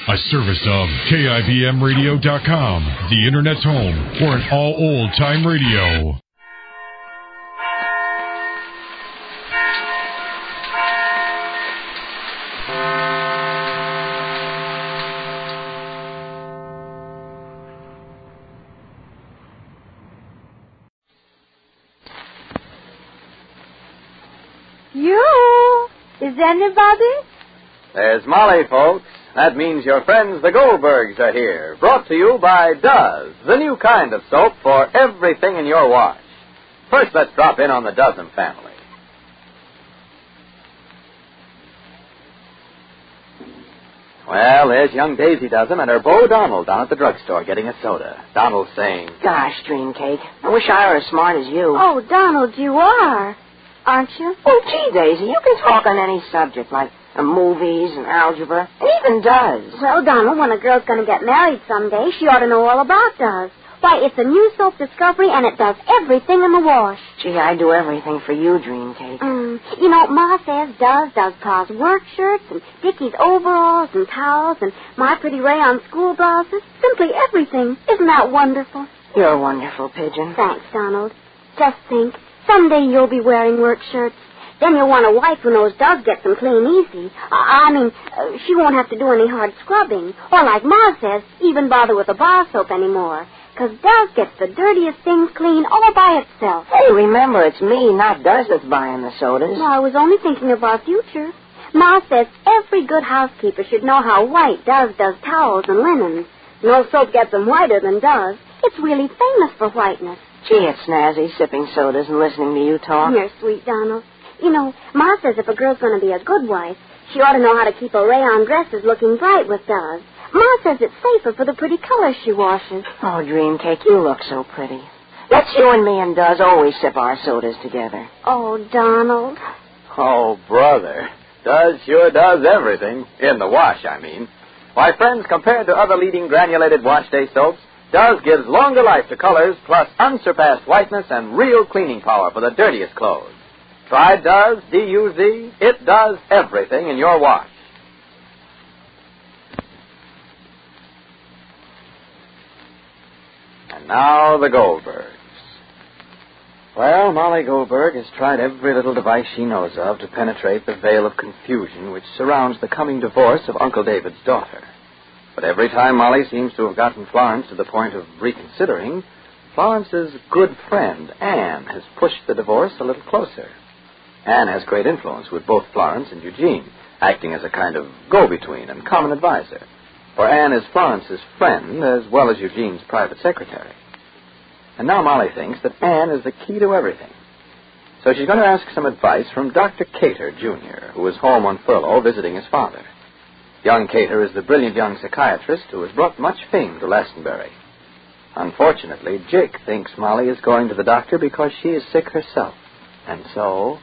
A service of KIBMradio.com, the Internet's home for an all old-time radio. You? Is anybody? There's Molly, folks. That means your friends the Goldbergs are here. Brought to you by Duz, the new kind of soap for everything in your wash. First, let's drop in on the Dozen family. Well, there's young Daisy Dozen and her beau Donald down at the drugstore getting a soda. Donald's saying, "Gosh, Dreamcake, I wish I were as smart as you." Oh, Donald, you are, aren't you? Oh, gee, Daisy, you can talk on any subject, like movies and algebra, and even Duz. Well, Donald, when a girl's going to get married someday, she ought to know all about Duz. Why, it's a new soap discovery, and it does everything in the wash. Gee, I do everything for you, Dreamcake. You know, Ma says Duz does Pa's work shirts and Dickie's overalls and towels and my pretty rayon school blouses. Simply everything. Isn't that wonderful? You're wonderful, Pigeon. Thanks, Donald. Just think, someday you'll be wearing work shirts. Then you'll want a wife who knows Duz gets them clean easy. She won't have to do any hard scrubbing. Or like Ma says, even bother with a bar soap anymore. 'Cause Duz gets the dirtiest things clean all by itself. Hey, remember, it's me, not Duz, that's buying the sodas. No, I was only thinking of our future. Ma says every good housekeeper should know how white Duz does towels and linens. No soap gets them whiter than Duz. It's really famous for whiteness. Gee, it's snazzy sipping sodas and listening to you talk. You're sweet, Donald. You know, Ma says if a girl's going to be a good wife, she ought to know how to keep her rayon dresses looking bright with Duz. Ma says it's safer for the pretty colors she washes. Oh, Dreamcake, you look so pretty. Let's you and me and Duz always sip our sodas together. Oh, Donald. "Oh, brother, Duz sure does everything. In the wash, I mean. Why, friends, compared to other leading granulated wash day soaps, Duz gives longer life to colors, plus unsurpassed whiteness and real cleaning power for the dirtiest clothes. Try Duz, D-U-Z. It does everything in your wash." And now the Goldbergs. Well, Molly Goldberg has tried every little device she knows of to penetrate the veil of confusion which surrounds the coming divorce of Uncle David's daughter. But every time Molly seems to have gotten Florence to the point of reconsidering, Florence's good friend, Anne, has pushed the divorce a little closer. Anne has great influence with both Florence and Eugene, acting as a kind of go-between and common advisor. For Anne is Florence's friend as well as Eugene's private secretary. And now Molly thinks that Anne is the key to everything. So she's going to ask some advice from Dr. Cater, Jr., who is home on furlough visiting his father. Young Cater is the brilliant young psychiatrist who has brought much fame to Glastonbury. Unfortunately, Jake thinks Molly is going to the doctor because she is sick herself. And so...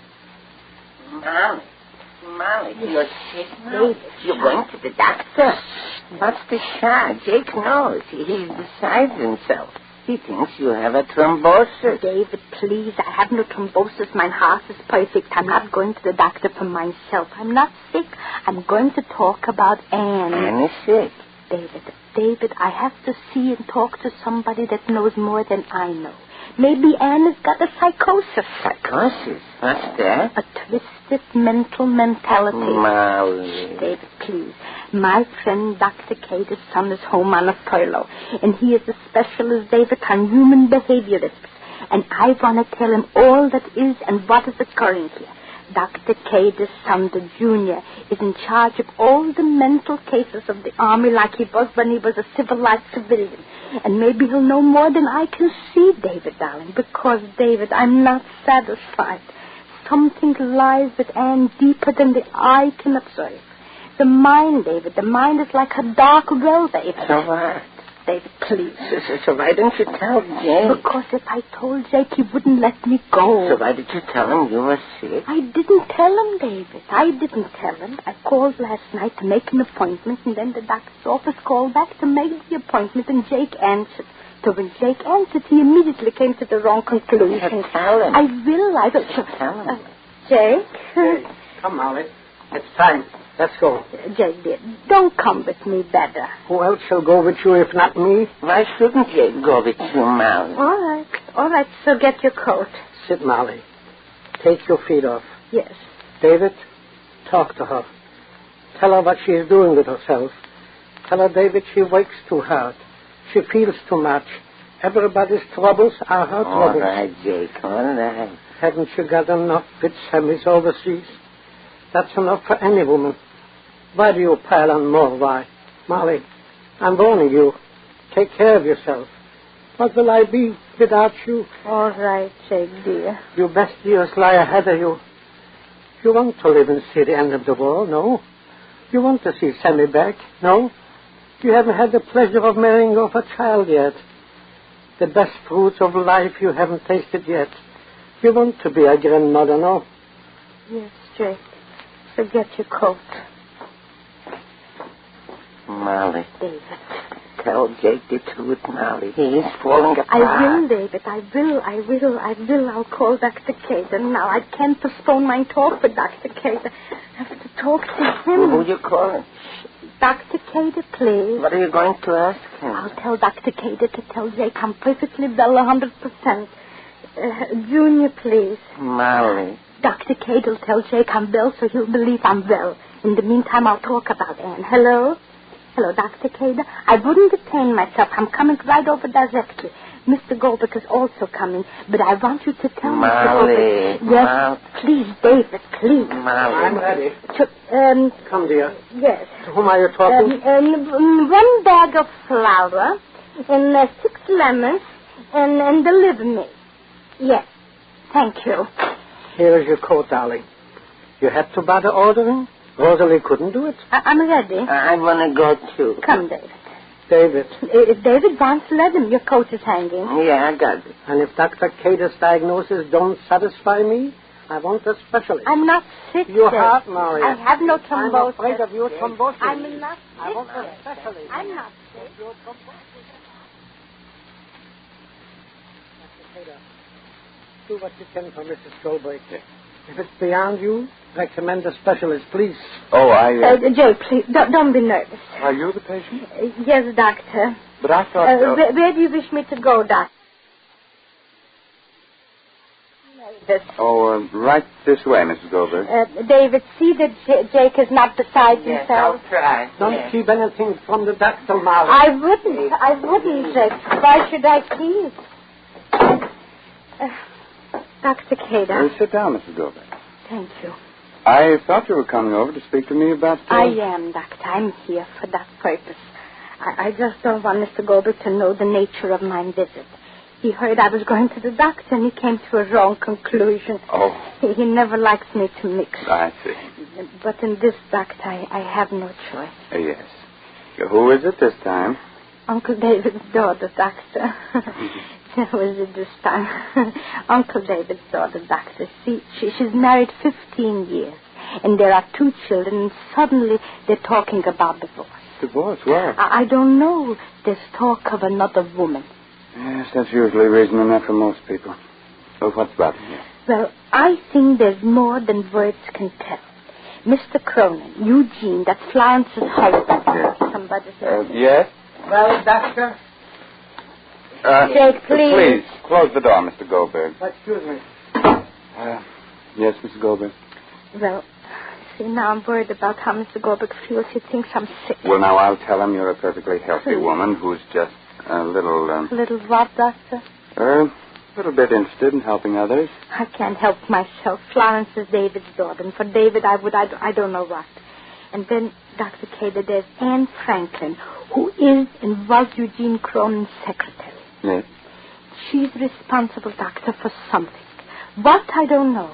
Molly, you're sick now. You went to the doctor. What's the shot? Jake knows. He's beside himself. He thinks you have a thrombosis. David, please. I have no thrombosis. My heart is perfect. I'm not going to the doctor for myself. I'm not sick. I'm going to talk about Anne. Anne is sick. David, I have to see and talk to somebody that knows more than I know. Maybe Anne has got a psychosis. Psychosis? What's that? A twisted mental mentality. Molly. David, please. My friend Dr. Cater's son is home on a furlough, and he is a specialist, David, on human behaviorists. And I want to tell him all that is and what is occurring here. Dr. Cater's son, the junior, is in charge of all the mental cases of the Army like he was when he was a civilized civilian. And maybe he'll know more than I can see, David, darling, because, David, I'm not satisfied. Something lies with Anne deeper than the eye can observe. The mind, David, the mind is like a dark well, David. So what? David, please. So why don't you tell Jake? Because if I told Jake, he wouldn't let me go. So why did you tell him you were sick? I didn't tell him, David. I didn't tell him. I called last night to make an appointment, and then the doctor's office called back to make the appointment, and Jake answered. So when Jake answered, he immediately came to the wrong conclusion. Tell him. I will. Tell him. Jake? Hey, come, Molly. It's time. Let's go. Jake, dear, don't come with me better. Who else shall go with you if not me? Why shouldn't you go with you, Molly? All right, so get your coat. Sit, Molly. Take your feet off. Yes. David, talk to her. Tell her what she is doing with herself. Tell her, David, she works too hard. She feels too much. Everybody's troubles are her troubles. All right, Jake, all right. Haven't you got enough with Sammy's overseas? That's enough for any woman. Why do you pile on more? Why? Molly, I'm warning you. Take care of yourself. What will I be without you? All right, Jake, dear. Your best years lie ahead of you. You want to live and see the end of the world, no? You want to see Sammy back, no? You haven't had the pleasure of marrying off a child yet. The best fruits of life you haven't tasted yet. You want to be a grandmother, no? Yes, Jake. So get your coat. Molly. David. Tell Jake the truth, Molly. He's falling apart. I will, David. I will. I'll call Dr. Cater now. I can't postpone my talk with Dr. Cater. I have to talk to him. Who are you calling? Dr. Cater, please. What are you going to ask him? I'll tell Dr. Cater to tell Jake I'm perfectly well 100%. Junior, please. Molly. Dr. Cater will tell Jake I'm well, so he'll believe I'm well. In the meantime, I'll talk about Anne. Hello? Hello, Dr. Cater. I wouldn't detain myself. I'm coming right over directly. Mr. Goldberg is also coming, but I want you to tell Mr. Goldberg. Yes, please, David, please. Molly. I'm ready. Come, dear. Yes. To whom are you talking? 1 bag of flour and 6 lemons and deliver me. Yes. Thank you. Here is your coat, darling. You had to bother ordering? Rosalie couldn't do it. I'm ready. I want to go, too. Come, David. David. If David wants, let him. Your coat is hanging. Yeah, I got it. And if Dr. Cater's diagnosis don't satisfy me, I want a specialist. I'm not sick. Your Dave. heart, Maria. I have no thrombosis. I'm afraid of your thrombosis. I'm not sick. I want a specialist. I'm not sick. Your thrombosis. Dr. Cater, do what you can for Mrs. Goldberg. If it's beyond you, recommend a specialist, please. Oh, Jay, please, don't be nervous. Are you the patient? Yes, doctor. But I thought... Where do you wish me to go, doctor? Oh, right this way, Mrs. Goldberg. David, see that Jake is not beside himself. I'll try. Don't keep anything from the doctor, Molly. I wouldn't, Jake. Why should I keep? Dr. Cater. Sit down, Mrs. Goldberg. Thank you. I thought you were coming over to speak to me about... I am, Doctor. I'm here for that purpose. I just don't want Mr. Goldberg to know the nature of my visit. He heard I was going to the doctor, and he came to a wrong conclusion. Oh. He never likes me to mix. I see. But in this, Doctor, I have no choice. Yes. Who is it this time? Uncle David's daughter, Doctor. Who is it this time? Uncle David's daughter, Doctor. See, she's married 15 years, and there are 2 children, and suddenly they're talking about divorce. Divorce? Where? I don't know. There's talk of another woman. Yes, that's usually reason enough for most people. So what's about it? Well, I think there's more than words can tell. Mr. Cronin, Eugene, that's Florence's husband. Yes. Somebody said. Yes? Well, doctor? Jake, please. Please, close the door, Mr. Goldberg. Excuse me. Yes, Mrs. Goldberg? Well, see, now I'm worried about how Mr. Goldberg feels. He thinks I'm sick. Well, now, I'll tell him you're a perfectly healthy woman who's just a little... Little what, Doctor? A little bit interested in helping others. I can't help myself. Florence is David's daughter, and for David, I don't know what. And then, Dr. Cater, there's Anne Franklin, who is and was Eugene Cronin's secretary. Yes. She's responsible, Doctor, for something. What, I don't know.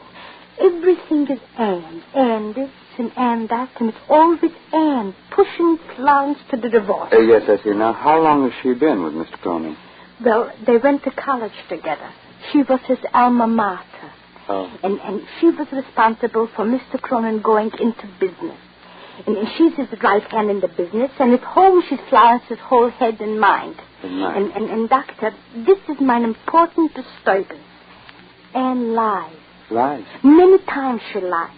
Everything is Anne. Anne this and Anne that, and it's always Anne pushing Florence to the divorce. Yes, I see. Now, how long has she been with Mr. Cronin? Well, they went to college together. She was his alma mater. Oh. And she was responsible for Mr. Cronin going into business. And she's his right hand in the business, and at home she's Florence's whole head and mind. And Doctor, this is my important disturbance. Anne lies. Lies? Many times she lies.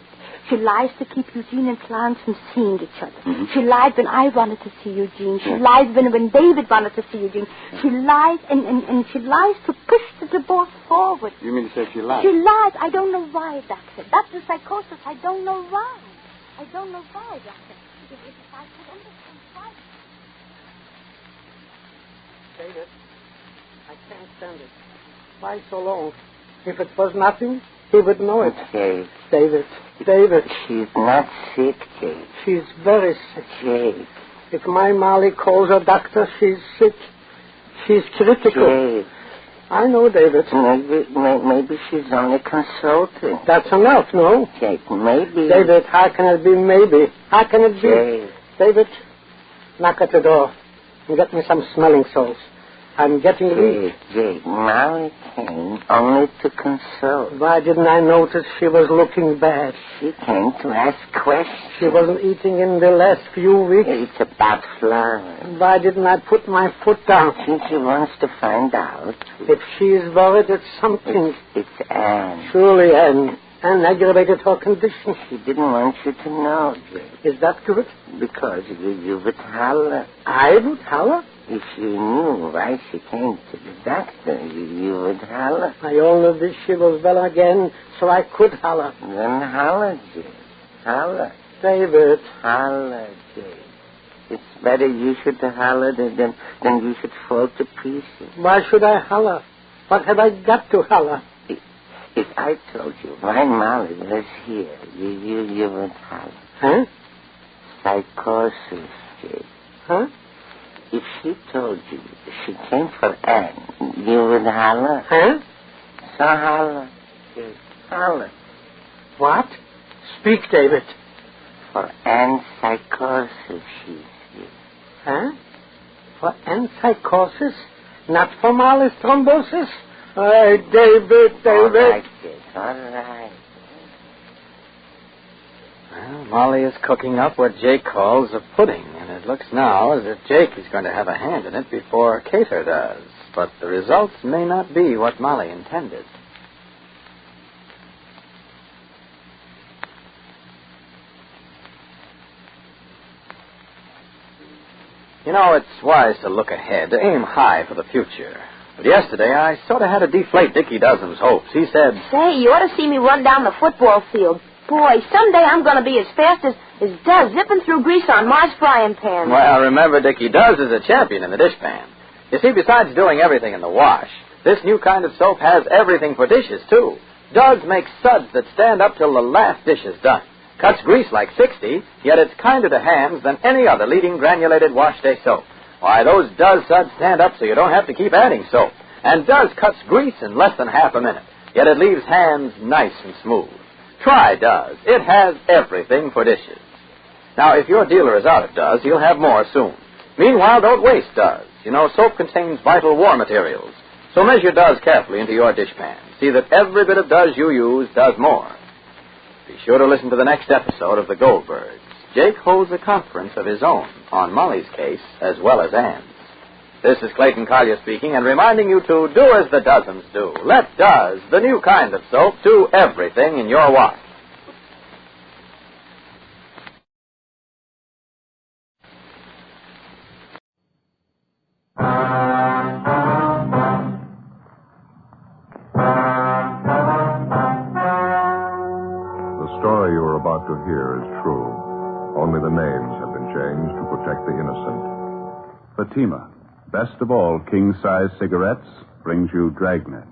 She lies to keep Eugene and Clarence from seeing each other. Mm-hmm. She lied when I wanted to see Eugene. She lies when David wanted to see Eugene. She lies and she lies to push the divorce forward. You mean to say she lies? She lies. I don't know why, Doctor. That's the psychosis. I don't know why. I don't know why, Doctor. If I could understand why. David, I can't stand it. Why so long? If it was nothing, he would know it. Jake. David. She's not sick, Jake. She's very sick. Jake. If my Molly calls her doctor, she's sick. She's critical. Jake. I know, David. Maybe she's only consulting. That's enough, no? Jake, maybe. David, how can it be maybe? How can it be? Jake. David, knock at the door and get me some smelling salts. I'm getting weak. Jake, Molly came only to consult. Why didn't I notice she was looking bad? She came to ask questions. She wasn't eating in the last few weeks. It's about flowers. Why didn't I put my foot down? She wants to find out. If she is worried, it's something. It's Anne. Surely Anne. Anne aggravated her condition. She didn't want you to know, Jake. Is that good? Because you would holler. I would holler? If you knew why she came to the doctor, you would holler. I only wish she was well again so I could holler. Then holler, Jake. Holler. David. Holler, Jake. It's better you should holler than you should fall to pieces. Why should I holler? What have I got to holler? If I told you why Molly was here, you would holler. Huh? Psychosis, Jake. Huh? If she told you she came for Anne, you would holler. Huh? So holler. Jake. Holler. What? Speak, David. For Anne's psychosis, she's here. Huh? For Anne's psychosis? Not for Molly's thrombosis? Hey, David. All right, Jake. All right. Well, Molly is cooking up what Jake calls a pudding, and it looks now as if Jake is going to have a hand in it before Cater does. But the results may not be what Molly intended. You know, it's wise to look ahead, to aim high for the future. But yesterday, I sort of had to deflate Dickie Dozen's hopes. He said, Say, you ought to see me run down the football field. Boy, someday I'm going to be as fast as Does, zipping through grease on Mars frying pan. Well, remember, Dickie Does is a champion in the dishpan. You see, besides doing everything in the wash, this new kind of soap has everything for dishes, too. Does makes suds that stand up till the last dish is done. Cuts grease like 60, yet it's kinder to hands than any other leading granulated wash day soap. Why, those Does suds stand up so you don't have to keep adding soap. And Does cuts grease in less than half a minute, yet it leaves hands nice and smooth. Try Does. It has everything for dishes. Now, if your dealer is out of Does, he'll have more soon. Meanwhile, don't waste Does. You know, soap contains vital war materials. So measure Does carefully into your dishpan. See that every bit of Does you use does more. Be sure to listen to the next episode of the Goldbergs. Jake holds a conference of his own on Molly's case as well as Anne's. This is Clayton Collier speaking and reminding you to do as the Dozens do. Let Does, the new kind of soap, do everything in your wash. The story you are about to hear is true. Only the names have been changed to protect the innocent. Fatima, best of all king-size cigarettes, brings you Dragnet.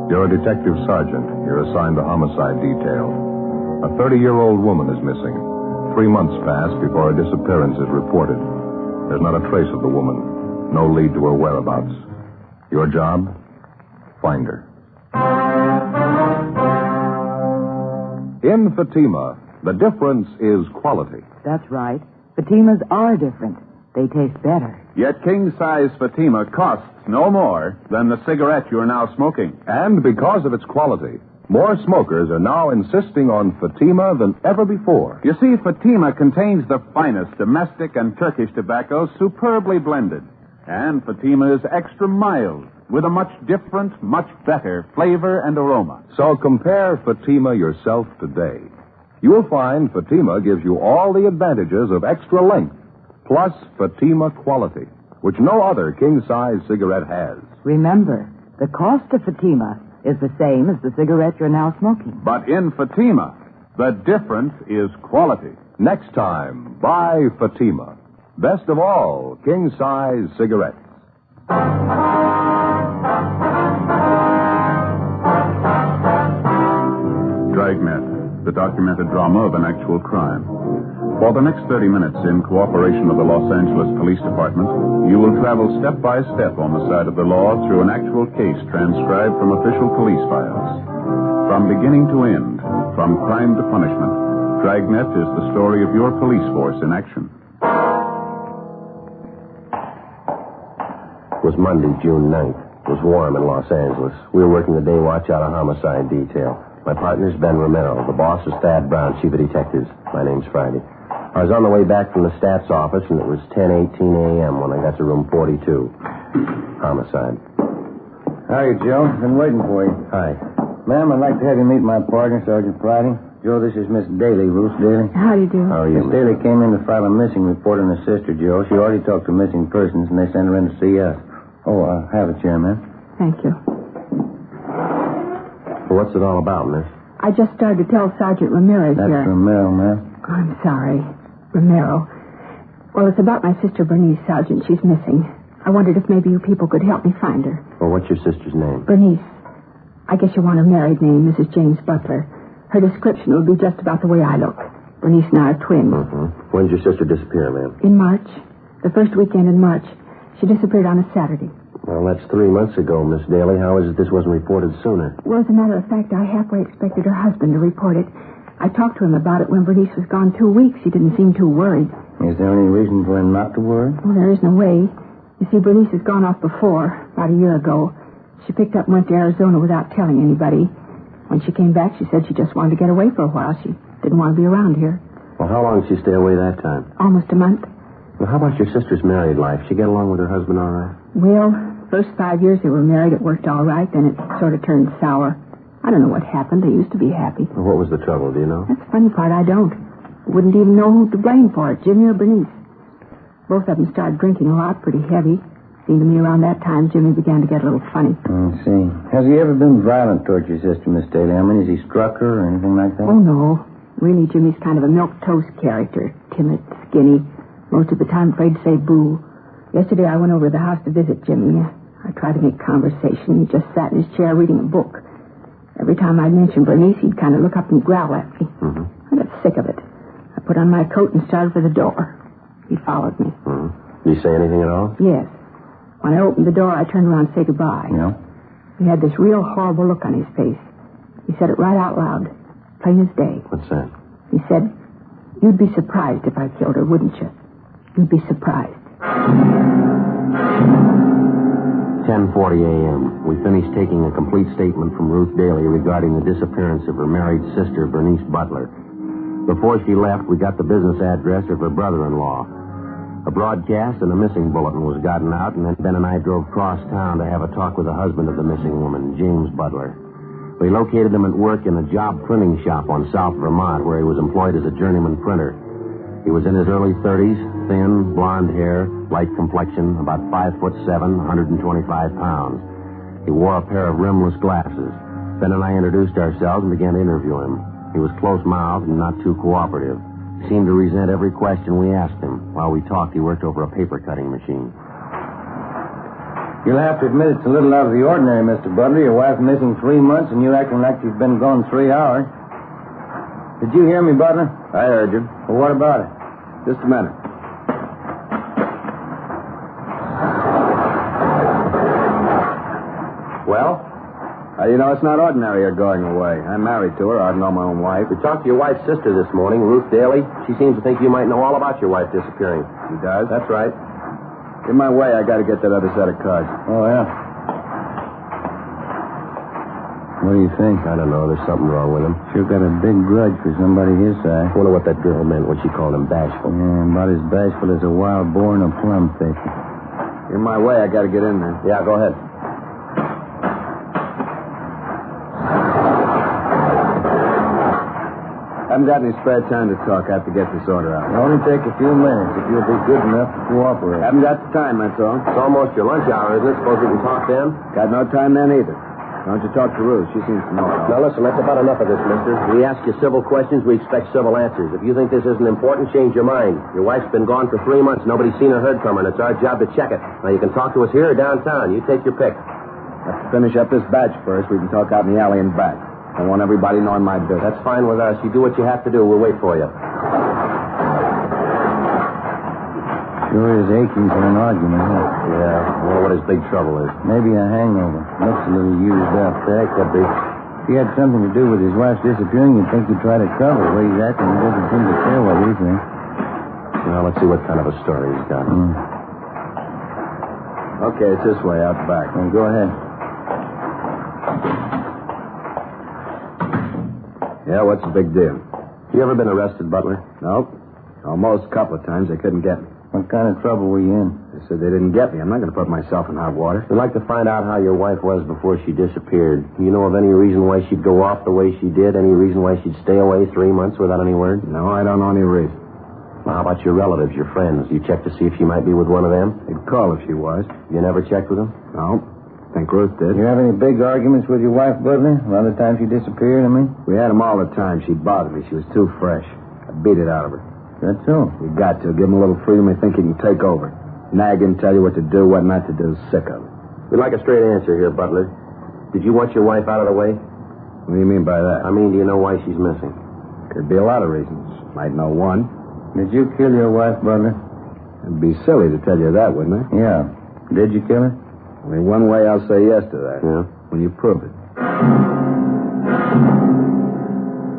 You're a detective sergeant. You're assigned the homicide detail. A 30-year-old woman is missing. 3 months pass before a disappearance is reported. There's not a trace of the woman. No lead to her whereabouts. Your job? Find her. In Fatima, the difference is quality. That's right. Fatimas are different. They taste better. Yet king-size Fatima costs no more than the cigarette you're now smoking. And because of its quality, more smokers are now insisting on Fatima than ever before. You see, Fatima contains the finest domestic and Turkish tobaccos superbly blended. And Fatima is extra mild, with a much different, much better flavor and aroma. So compare Fatima yourself today. You'll find Fatima gives you all the advantages of extra length, plus Fatima quality, which no other king-size cigarette has. Remember, the cost of Fatima is the same as the cigarette you're now smoking. But in Fatima, the difference is quality. Next time, buy Fatima. Best of all, king-size cigarettes. Dragnet, the documented drama of an actual crime. For the next 30 minutes, in cooperation with the Los Angeles Police Department, you will travel step by step on the side of the law through an actual case transcribed from official police files. From beginning to end, from crime to punishment, Dragnet is the story of your police force in action. It was Monday, June 9th. It was warm in Los Angeles. We were working the day watch out of homicide detail. My partner's Ben Romero. The boss is Thad Brown, chief of detectives. My name's Friday. I was on the way back from the stats office, and it was 10:18 a.m. when I got to room 42. Homicide. Howdy, Joe. Been waiting for you. Hi. Ma'am, I'd like to have you meet my partner, Sergeant Friday. Joe, this is Miss Daly, Ruth Daly. How do you do? How are you, Miss Daly came in to file a missing report on her sister, Joe. She already talked to missing persons, and they sent her in to see us. Oh, have a chair, ma'am. Thank you. Well, what's it all about, miss? I just started to tell Sergeant Ramirez That's here. Romero, ma'am. I'm sorry. Romero. Well, it's about my sister Bernice, Sergeant. She's missing. I wondered if maybe you people could help me find her. Well, what's your sister's name? Bernice. I guess you want her married name, Mrs. James Butler. Her description will be just about the way I look. Bernice and I are twins. Mm-hmm. When did your sister disappear, ma'am? In March. The first weekend in March. She disappeared on a Saturday. Well, that's 3 months ago, Miss Daly. How is it this wasn't reported sooner? Well, as a matter of fact, I halfway expected her husband to report it. I talked to him about it when Bernice was gone 2 weeks. He didn't seem too worried. Is there any reason for him not to worry? Well, there isn't a way. You see, Bernice has gone off before, about a year ago. She picked up and went to Arizona without telling anybody. When she came back, she said she just wanted to get away for a while. She didn't want to be around here. Well, how long did she stay away that time? Almost a month. Well, how about your sister's married life? She get along with her husband all right? Well, first 5 years they were married, it worked all right. Then it sort of turned sour. I don't know what happened. They used to be happy. Well, what was the trouble, do you know? That's the funny part. I don't. Wouldn't even know who to blame for it, Jimmy or Bernice. Both of them started drinking a lot, pretty heavy. Seemed to me around that time Jimmy began to get a little funny. I see. Has he ever been violent towards your sister, Miss Daly? I mean, has he struck her or anything like that? Oh, no. Really, Jimmy's kind of a milquetoast character. Timid, skinny. Most of the time afraid to say boo. Yesterday I went over to the house to visit Jimmy. I tried to make conversation. He just sat in his chair reading a book. Every time I'd mention Bernice, he'd kind of look up and growl at me. Mm-hmm. I got sick of it. I put on my coat and started for the door. He followed me. Mm-hmm. Did he say anything at all? Yes. When I opened the door, I turned around to say goodbye. Yeah? He had this real horrible look on his face. He said it right out loud, plain as day. What's that? He said, "You'd be surprised if I killed her, wouldn't you? You'd be surprised." 10:40 a.m. We finished taking a complete statement from Ruth Daly regarding the disappearance of her married sister, Bernice Butler. Before she left, we got the business address of her brother-in-law. A broadcast and a missing bulletin was gotten out, and then Ben and I drove across town to have a talk with the husband of the missing woman, James Butler. We located him at work in a job printing shop on South Vermont, where he was employed as a journeyman printer. He was in his early 30s, thin, blonde hair, light complexion, about 5'7", 125 pounds. He wore a pair of rimless glasses. Ben and I introduced ourselves and began to interview him. He was close-mouthed and not too cooperative. He seemed to resent every question we asked him. While we talked, he worked over a paper-cutting machine. You'll have to admit it's a little out of the ordinary, Mr. Butler. Your wife missing 3 months and you acting like you've been gone 3 hours. Did you hear me, Butler? I heard you. Well, what about it? Just a minute. Well? It's not ordinary her going away. I'm married to her. I know my own wife. We talked to your wife's sister this morning, Ruth Daly. She seems to think you might know all about your wife disappearing. She does? That's right. In my way, I got to get that other set of cards. Oh, yeah. What do you think? I don't know. There's something wrong with him. Sure got a big grudge for somebody his size. I wonder what that girl meant when she called him bashful. Yeah, about as bashful as a wild boar in a plum thicket. You're in my way. I got to get in there. Yeah, go ahead. I haven't got any spare time to talk. I have to get this order out. It'll only take a few minutes if you'll be good enough to cooperate. Haven't got the time, that's all. It's almost your lunch hour, isn't it? Suppose we can talk then? Got no time then either. Why don't you talk to Ruth? She seems to know it all. Now, listen, that's about enough of this, mister. We ask you civil questions, we expect civil answers. If you think this isn't important, change your mind. Your wife's been gone for 3 months. Nobody's seen or heard from her, and it's our job to check it. Now, you can talk to us here or downtown. You take your pick. Let's finish up this batch first. We can talk out in the alley and back. I want everybody knowing my business. That's fine with us. You do what you have to do. We'll wait for you. Sure is aching for an argument, huh? Yeah, I wonder what his big trouble is. Maybe a hangover. Looks a little used up. That could be. If he had something to do with his wife's disappearing, you'd think he'd try to cover the way he's acting. He doesn't seem to care what we think. Now, let's see what kind of a story he's got. Okay, it's this way, out back. Well, go ahead. Yeah, what's the big deal? You ever been arrested, Butler? Nope. Almost a couple of times. They couldn't get me. What kind of trouble were you in? They said they didn't get me. I'm not going to put myself in hot water. We'd like to find out how your wife was before she disappeared. You know of any reason why she'd go off the way she did? Any reason why she'd stay away 3 months without any word? No, I don't know any reason. Well, how about your relatives, your friends? You checked to see if she might be with one of them? They'd call if she was. You never checked with them? No. Think Ruth did. You have any big arguments with your wife, Butler? A lot of times she disappeared, I mean? We had them all the time. She bothered me. She was too fresh. I beat it out of her. That's so. You got to. Give him a little freedom. They think he can take over. Nag him, tell you what to do, what not to do. Sick of it. We'd like a straight answer here, Butler. Did you want your wife out of the way? What do you mean by that? I mean, do you know why she's missing? Could be a lot of reasons. Might know one. Did you kill your wife, Butler? It'd be silly to tell you that, wouldn't it? Yeah. Did you kill her? Only one way I'll say yes to that. Yeah? When you prove it.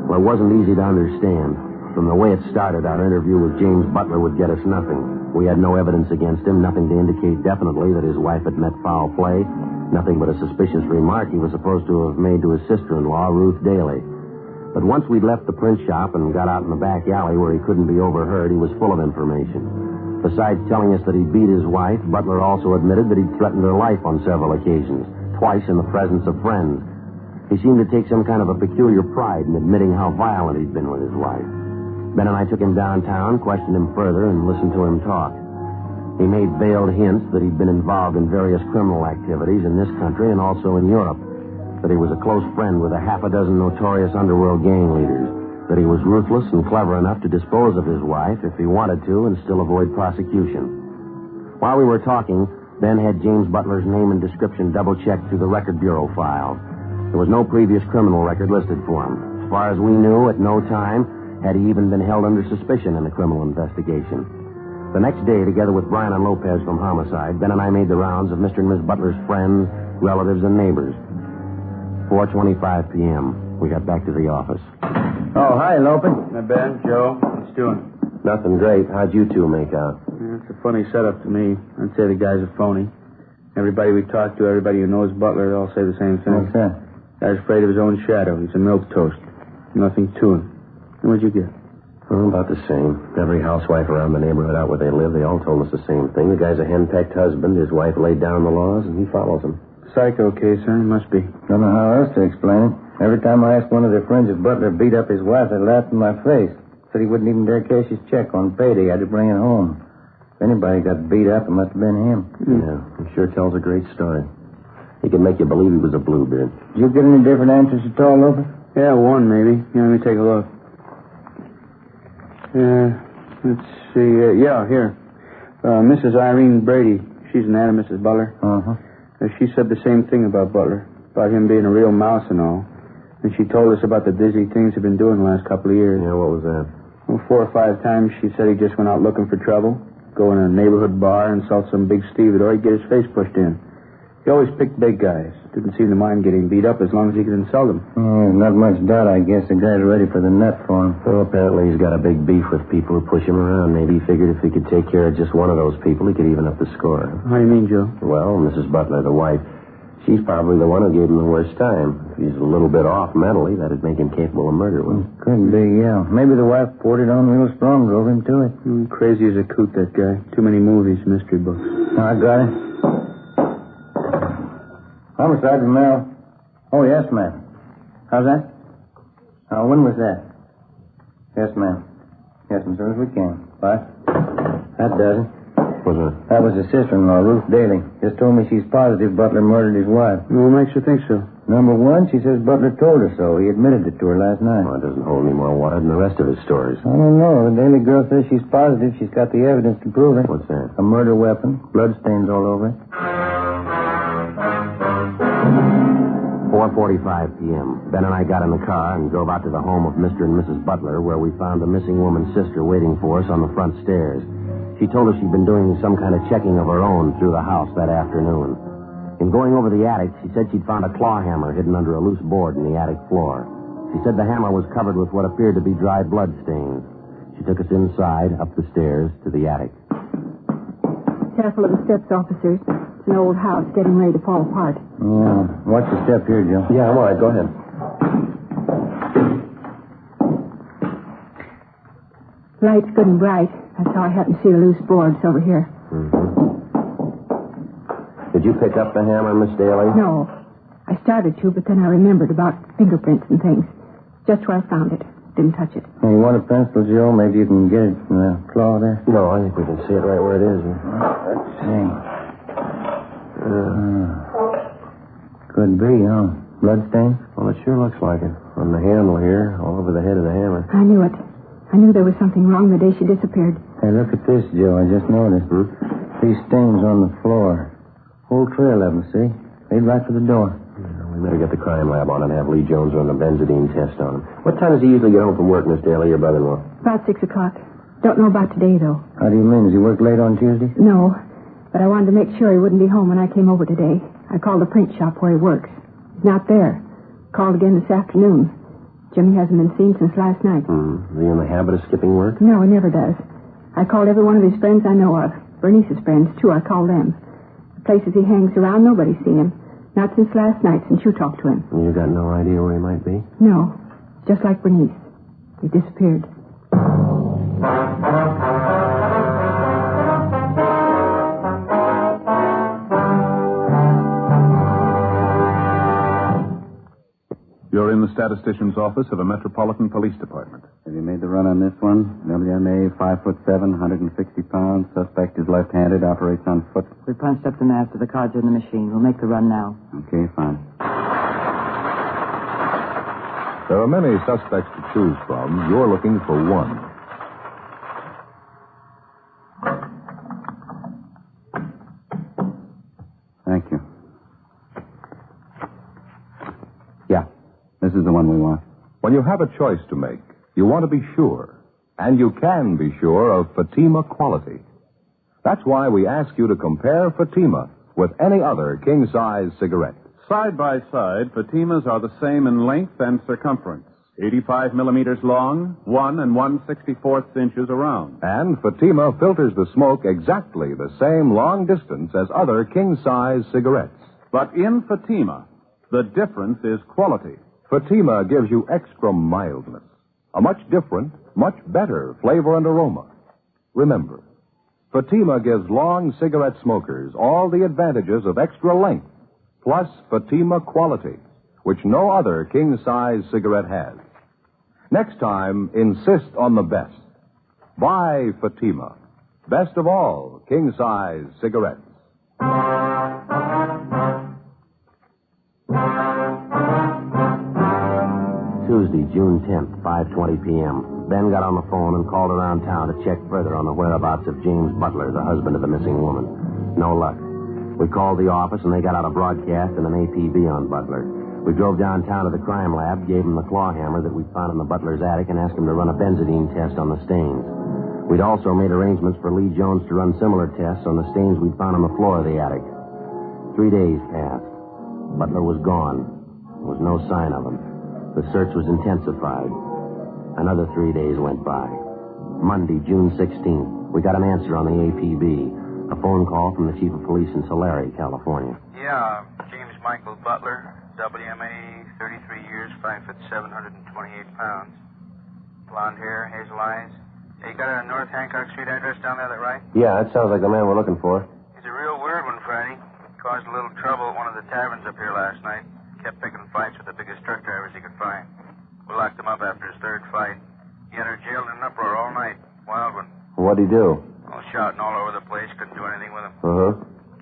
Well, it wasn't easy to understand. From the way it started, our interview with James Butler would get us nothing. We had no evidence against him, nothing to indicate definitely that his wife had met foul play, nothing but a suspicious remark he was supposed to have made to his sister-in-law, Ruth Daly. But once we'd left the print shop and got out in the back alley where he couldn't be overheard, he was full of information. Besides telling us that he beat his wife, Butler also admitted that he'd threatened her life on several occasions, twice in the presence of friends. He seemed to take some kind of a peculiar pride in admitting how violent he'd been with his wife. Ben and I took him downtown, questioned him further, and listened to him talk. He made veiled hints that he'd been involved in various criminal activities in this country and also in Europe, that he was a close friend with a half a dozen notorious underworld gang leaders, that he was ruthless and clever enough to dispose of his wife if he wanted to and still avoid prosecution. While we were talking, Ben had James Butler's name and description double-checked through the Record Bureau files. There was no previous criminal record listed for him. As far as we knew, at no time had he even been held under suspicion in a criminal investigation. The next day, together with Brian and Lopez from Homicide, Ben and I made the rounds of Mr. and Miss Butler's friends, relatives, and neighbors. 4:25 p.m. We got back to the office. Oh, hi, Lopez. Hi, Ben, Joe. What's doing? Nothing great. How'd you two make out? Yeah, it's a funny setup to me. I'd say the guy's a phony. Everybody we talk to, everybody who knows Butler, all say the same thing. What's that? Guy's afraid of his own shadow. He's a milquetoast. Nothing to him. And what'd you get? Well, about the same. Every housewife around the neighborhood out where they live, they all told us the same thing. The guy's a henpecked husband. His wife laid down the laws, and he follows them. Psycho case, huh? Must be. Don't know how else to explain it. Every time I asked one of their friends if Butler beat up his wife, they laughed in my face. Said he wouldn't even dare cash his check on payday. I had to bring it home. If anybody got beat up, it must have been him. Yeah, he sure tells a great story. He can make you believe he was a bluebeard. Did you get any different answers at all, Lopez? Yeah, one maybe. Yeah, let me take a look. Let's see. Here. Mrs. Irene Brady. She's an aunt of Mrs. Butler. Uh-huh. She said the same thing about Butler, about him being a real mouse and all. And she told us about the dizzy things he'd been doing the last couple of years. Yeah, what was that? Well, 4 or 5 times she said he just went out looking for trouble, go in a neighborhood bar, insult some big stevedore, he'd get his face pushed in. He always picked big guys. Didn't seem to mind getting beat up as long as he could insult them. Not much doubt, I guess. The guy's ready for the nut for him. Well, apparently he's got a big beef with people who push him around. Maybe he figured if he could take care of just one of those people, he could even up the score. How do you mean, Joe? Well, Mrs. Butler, the wife, She's probably the one who gave him the worst time. If he's a little bit off mentally, that'd make him capable of murder, wouldn't it? Couldn't be, yeah. Maybe the wife poured it on real strong, drove him to it. Crazy as a coot, that guy. Too many movies, mystery books. I got it. Homicide, Mel. Oh, yes, ma'am. How's that? When was that? Yes, ma'am. Yes, as soon as we can. What? That does it. That was his sister-in-law, Ruth Daly. Just told me she's positive Butler murdered his wife. What makes you think so? Number one, she says Butler told her so. He admitted it to her last night. Well, it doesn't hold any more water than the rest of his stories. I don't know. The Daly girl says she's positive she's got the evidence to prove it. What's that? A murder weapon. Bloodstains all over it. 4:45 p.m. Ben and I got in the car and drove out to the home of Mr. and Mrs. Butler, where we found the missing woman's sister waiting for us on the front stairs. She told us she'd been doing some kind of checking of her own through the house that afternoon. In going over the attic, she said she'd found a claw hammer hidden under a loose board in the attic floor. She said the hammer was covered with what appeared to be dry blood stains. She took us inside, up the stairs, to the attic. Careful of the steps, officers. It's an old house getting ready to fall apart. Yeah. Watch the step here, Joe. Yeah, I'm all right. Go ahead. Light's good and bright. That's how I happen to see the loose boards over here. Did you pick up the hammer, Miss Daly? No. I started to, but then I remembered about fingerprints and things. Just where I found it. Didn't touch it. Hey, you want a pencil, Joe? Maybe you can get it from the claw there? No, I think we can see it right where it is. Let's see. Could be, huh? Bloodstain? Well, it sure looks like it. On the handle here, all over the head of the hammer. I knew it. I knew there was something wrong the day she disappeared. Hey, look at this, Joe. I just noticed. These stains on the floor. Whole trail of them, see? Lead right to the door. Yeah, we better get the crime lab on and have Lee Jones run a benzodine test on him. What time does he usually get home from work, Miss Daly, your brother-in-law? About 6 o'clock. Don't know about today, though. How do you mean? Does he work late on Tuesday? No, but I wanted to make sure he wouldn't be home when I came over today. I called the print shop where he works. He's not there. Called again this afternoon. Jimmy hasn't been seen since last night. Is he in the habit of skipping work? No, he never does. I called every one of his friends I know of. Bernice's friends, too. I called them. The places he hangs around, nobody's seen him. Not since last night, since you talked to him. And you got no idea where he might be? No. Just like Bernice. He disappeared. You're in the statistician's office of a Metropolitan Police Department. Have you made the run on this one? WMA, 5'7", 160 pounds. Suspect is left-handed, operates on foot. We punched up the math to the cards in the machine. We'll make the run now. Okay, fine. There are many suspects to choose from. You're looking for one. Thank you. Yeah. This is the one we want. When you have a choice to make, you want to be sure. And you can be sure of Fatima quality. That's why we ask you to compare Fatima with any other king-size cigarette. Side by side, Fatimas are the same in length and circumference. 85 millimeters long, 1 1/64 inches around. And Fatima filters the smoke exactly the same long distance as other king-size cigarettes. But in Fatima, the difference is quality. Fatima gives you extra mildness, a much different, much better flavor and aroma. Remember, Fatima gives long cigarette smokers all the advantages of extra length, plus Fatima quality, which no other king-size cigarette has. Next time, insist on the best. Buy Fatima. Best of all king-size cigarettes. Tuesday, June 10th, 5:20 p.m. Ben got on the phone and called around town to check further on the whereabouts of James Butler, the husband of the missing woman. No luck. We called the office, and they got out a broadcast and an APB on Butler. We drove downtown to the crime lab, gave him the claw hammer that we'd found in the Butler's attic, and asked him to run a benzodine test on the stains. We'd also made arrangements for Lee Jones to run similar tests on the stains we'd found on the floor of the attic. 3 days passed. Butler was gone. There was no sign of him. The search was intensified. Another 3 days went by. Monday, June 16th, we got an answer on the APB. A phone call from the chief of police in Tulare, California. Yeah, James Michael Butler, WMA, 33 years, 5'7", 128 pounds. Blonde hair, hazel eyes. Hey, you got a North Hancock Street address down there, that right? Yeah, that sounds like the man we're looking for. He's a real weird one, Friday. Caused a little trouble at one of the taverns up here last night. Kept picking fights with the biggest truck drivers he could find. We locked him up after his third fight. He had her jailed in an uproar all night. Wild one. What'd he do? All shouting all over the place. Couldn't do anything with him. Uh-huh.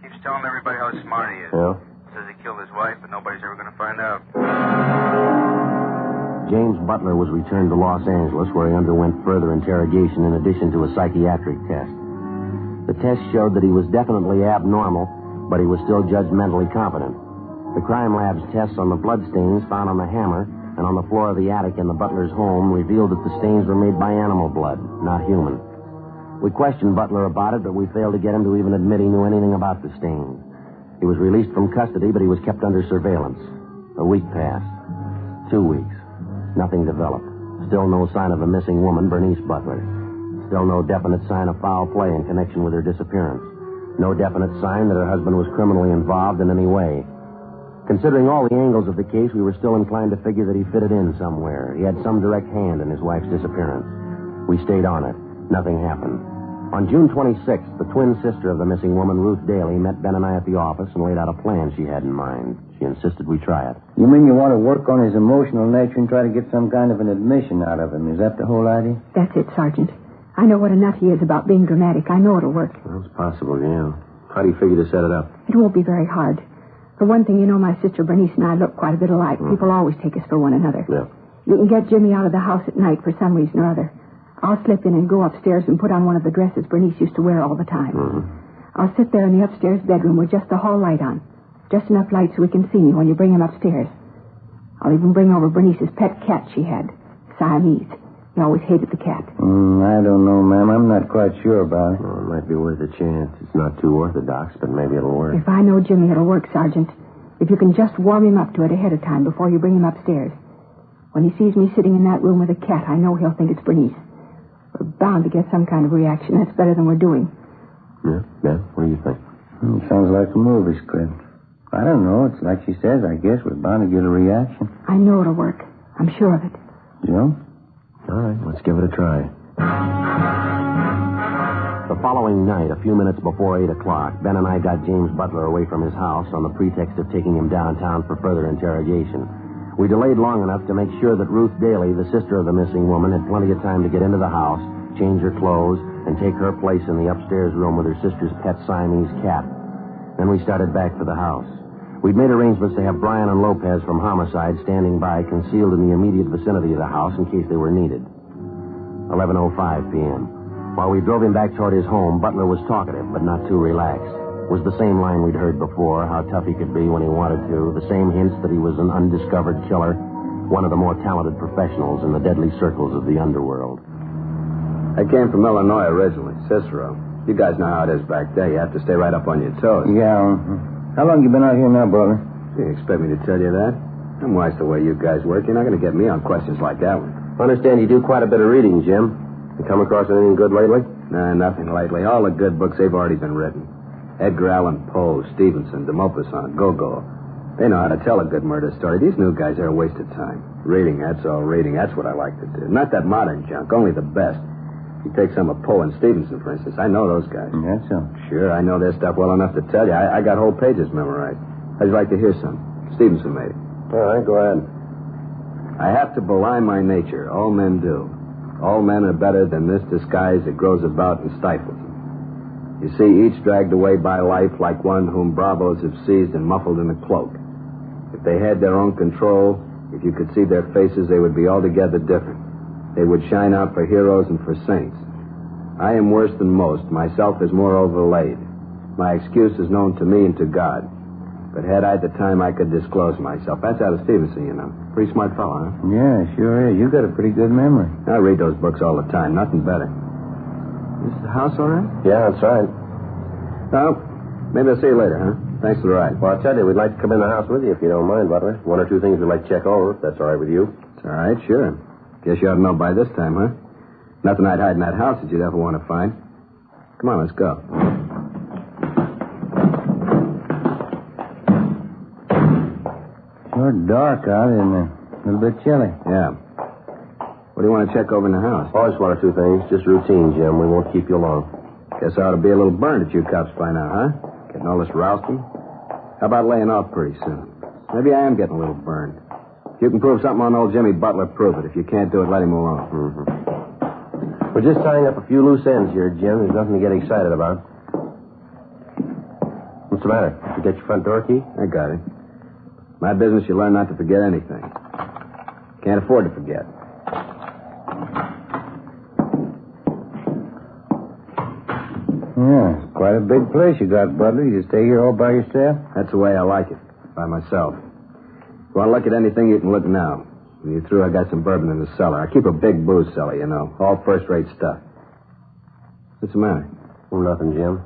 Keeps telling everybody how smart he is. Yeah? Says he killed his wife, but nobody's ever going to find out. James Butler was returned to Los Angeles, where he underwent further interrogation in addition to a psychiatric test. The test showed that he was definitely abnormal, but he was still judgmentally competent. The crime lab's tests on the bloodstains found on the hammer and on the floor of the attic in the Butler's home revealed that the stains were made by animal blood, not human. We questioned Butler about it, but we failed to get him to even admit he knew anything about the stains. He was released from custody, but he was kept under surveillance. A week passed. 2 weeks. Nothing developed. Still no sign of a missing woman, Bernice Butler. Still no definite sign of foul play in connection with her disappearance. No definite sign that her husband was criminally involved in any way. Considering all the angles of the case, we were still inclined to figure that he fitted in somewhere. He had some direct hand in his wife's disappearance. We stayed on it. Nothing happened. On June 26th, the twin sister of the missing woman, Ruth Daly, met Ben and I at the office and laid out a plan she had in mind. She insisted we try it. You mean you want to work on his emotional nature and try to get some kind of an admission out of him? Is that the whole idea? That's it, Sergeant. I know what a nut he is about being dramatic. I know it'll work. Well, it's possible, yeah. How do you figure to set it up? It won't be very hard. For one thing, you know my sister Bernice and I look quite a bit alike. People always take us for one another. Yeah. You can get Jimmy out of the house at night for some reason or other. I'll slip in and go upstairs and put on one of the dresses Bernice used to wear all the time. Mm-hmm. I'll sit there in the upstairs bedroom with just the hall light on. Just enough light so we can see me when you bring him upstairs. I'll even bring over Bernice's pet cat she had, Siamese. He always hated the cat. I don't know, ma'am. I'm not quite sure about it. Well, it might be worth a chance. It's not too orthodox, but maybe it'll work. If I know Jimmy, it'll work, Sergeant. If you can just warm him up to it ahead of time before you bring him upstairs. When he sees me sitting in that room with a cat, I know he'll think it's Bernice. We're bound to get some kind of reaction. That's better than we're doing. Yeah, Ben, what do you think? Sounds like a movie script. I don't know. It's like she says. I guess we're bound to get a reaction. I know it'll work. I'm sure of it. Joe? All right, let's give it a try. The following night, a few minutes before 8 o'clock, Ben and I got James Butler away from his house on the pretext of taking him downtown for further interrogation. We delayed long enough to make sure that Ruth Daly, the sister of the missing woman, had plenty of time to get into the house, change her clothes, and take her place in the upstairs room with her sister's pet Siamese cat. Then we started back for the house. We'd made arrangements to have Brian and Lopez from Homicide standing by, concealed in the immediate vicinity of the house in case they were needed. 11:05 p.m. While we drove him back toward his home, Butler was talkative, but not too relaxed. It was the same line we'd heard before, how tough he could be when he wanted to, the same hints that he was an undiscovered killer, one of the more talented professionals in the deadly circles of the underworld. I came from Illinois originally, Cicero. You guys know how it is back there. You have to stay right up on your toes. Yeah. How long you been out here now, Butler? You expect me to tell you that? I'm wise to the way you guys work. You're not going to get me on questions like that one. I understand you do quite a bit of reading, Jim. You come across anything good lately? Nah, nothing lately. All the good books, they've already been written. Edgar Allan Poe, Stevenson, de Maupassant, Gogol. They know how to tell a good murder story. These new guys are a waste of time. Reading, that's all reading. That's what I like to do. Not that modern junk, only the best. You take some of Poe and Stevenson, for instance. I know those guys. That's so. Sure, I know their stuff well enough to tell you. I got whole pages memorized. How'd you like to hear some? Stevenson made it. All right, go ahead. I have to belie my nature. All men do. All men are better than this disguise that grows about and stifles them. You see, each dragged away by life like one whom bravos have seized and muffled in a cloak. If they had their own control, if you could see their faces, they would be altogether different. They would shine out for heroes and for saints. I am worse than most. Myself is more overlaid. My excuse is known to me and to God. But had I the time, I could disclose myself. That's out of Stevenson, you know. Pretty smart fellow, huh? Yeah, sure is. You got a pretty good memory. I read those books all the time. Nothing better. Is the house all right? Yeah, that's right. Well, maybe I'll see you later, huh? Thanks for the ride. Well, I'll tell you, we'd like to come in the house with you if you don't mind, Butler. One or two things we'd like to check over, if that's all right with you. It's all right, sure. Guess you ought to know by this time, huh? Nothing I'd hide in that house that you'd ever want to find. Come on, let's go. Sure dark out, isn't it? A little bit chilly. Yeah. What do you want to check over in the house? Oh, just one or two things. Just routine, Jim. We won't keep you long. Guess I ought to be a little burned at you cops by now, huh? Getting all this rousting. How about laying off pretty soon? Maybe I am getting a little burned. If you can prove something on old Jimmy Butler, prove it. If you can't do it, let him alone. Mm-hmm. We're just tying up a few loose ends here, Jim. There's nothing to get excited about. What's the matter? Did you get your front door key? I got it. My business, you learn not to forget anything. Can't afford to forget. Yeah, it's quite a big place you got, Butler. You stay here all by yourself? That's the way I like it. By myself. If you want to look at anything, you can look now. When you're through, I got some bourbon in the cellar. I keep a big booze cellar, you know. All first-rate stuff. What's the matter? Oh, nothing, Jim.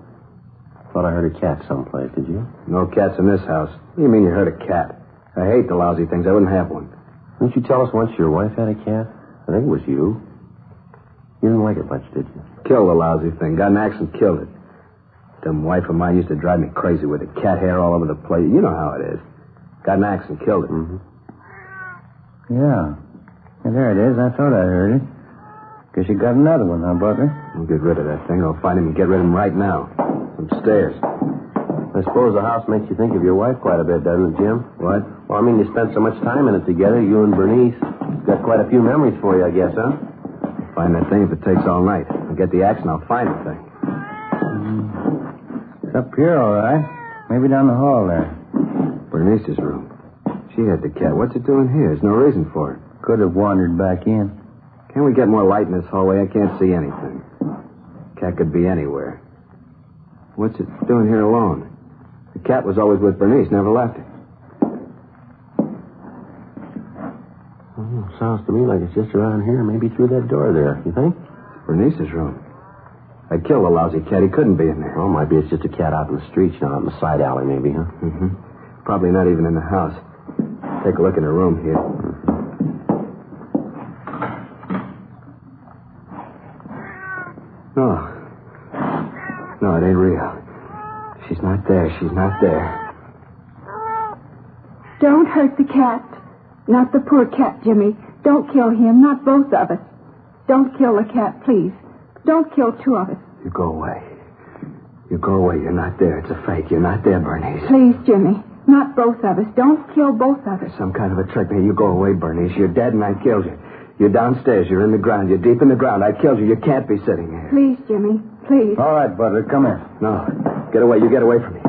Thought I heard a cat someplace, did you? No cats in this house. What do you mean you heard a cat? I hate the lousy things. I wouldn't have one. Didn't you tell us once your wife had a cat? I think it was you. You didn't like it much, did you? Killed the lousy thing. Got an axe and killed it. Dumb wife of mine used to drive me crazy with it. Cat hair all over the place. You know how it is. Got an axe and killed it. Mm-hmm. Yeah. There it is. I thought I heard it. Guess you got another one, huh, Butler? I'll get rid of that thing. I'll find him and get rid of him right now. Upstairs. I suppose the house makes you think of your wife quite a bit, doesn't it, Jim? What? Well, I mean, you spent so much time in it together, you and Bernice. Got quite a few memories for you, I guess, huh? I'll find that thing if it takes all night. I'll get the axe and I'll find the thing. It's up here, all right. Maybe down the hall there. Bernice's room. She had the cat. What's it doing here? There's no reason for it. Could have wandered back in. Can't we get more light in this hallway? I can't see anything. Cat could be anywhere. What's it doing here alone? The cat was always with Bernice, never left her. Oh, sounds to me like it's just around here, maybe through that door there. You think? Bernice's room. I killed the lousy cat. He couldn't be in there. Oh, maybe it's just a cat out in the streets, not in the side alley, maybe, huh? Mm-hmm. Probably not even in the house. Take a look in her room here. No. No, it ain't real. She's not there. She's not there. Don't hurt the cat. Not the poor cat, Jimmy. Don't kill him. Not both of us. Don't kill the cat, please. Don't kill two of us. You go away. You go away. You're not there. It's a fake. You're not there, Bernice. Please, Jimmy. Not both of us. Don't kill both of us. There's some kind of a trick there. You go away, Bernice. You're dead and I killed you. You're downstairs. You're in the ground. You're deep in the ground. I killed you. You can't be sitting here. Please, Jimmy. Please. All right, Butler. Come here. No. Get away. You get away from me.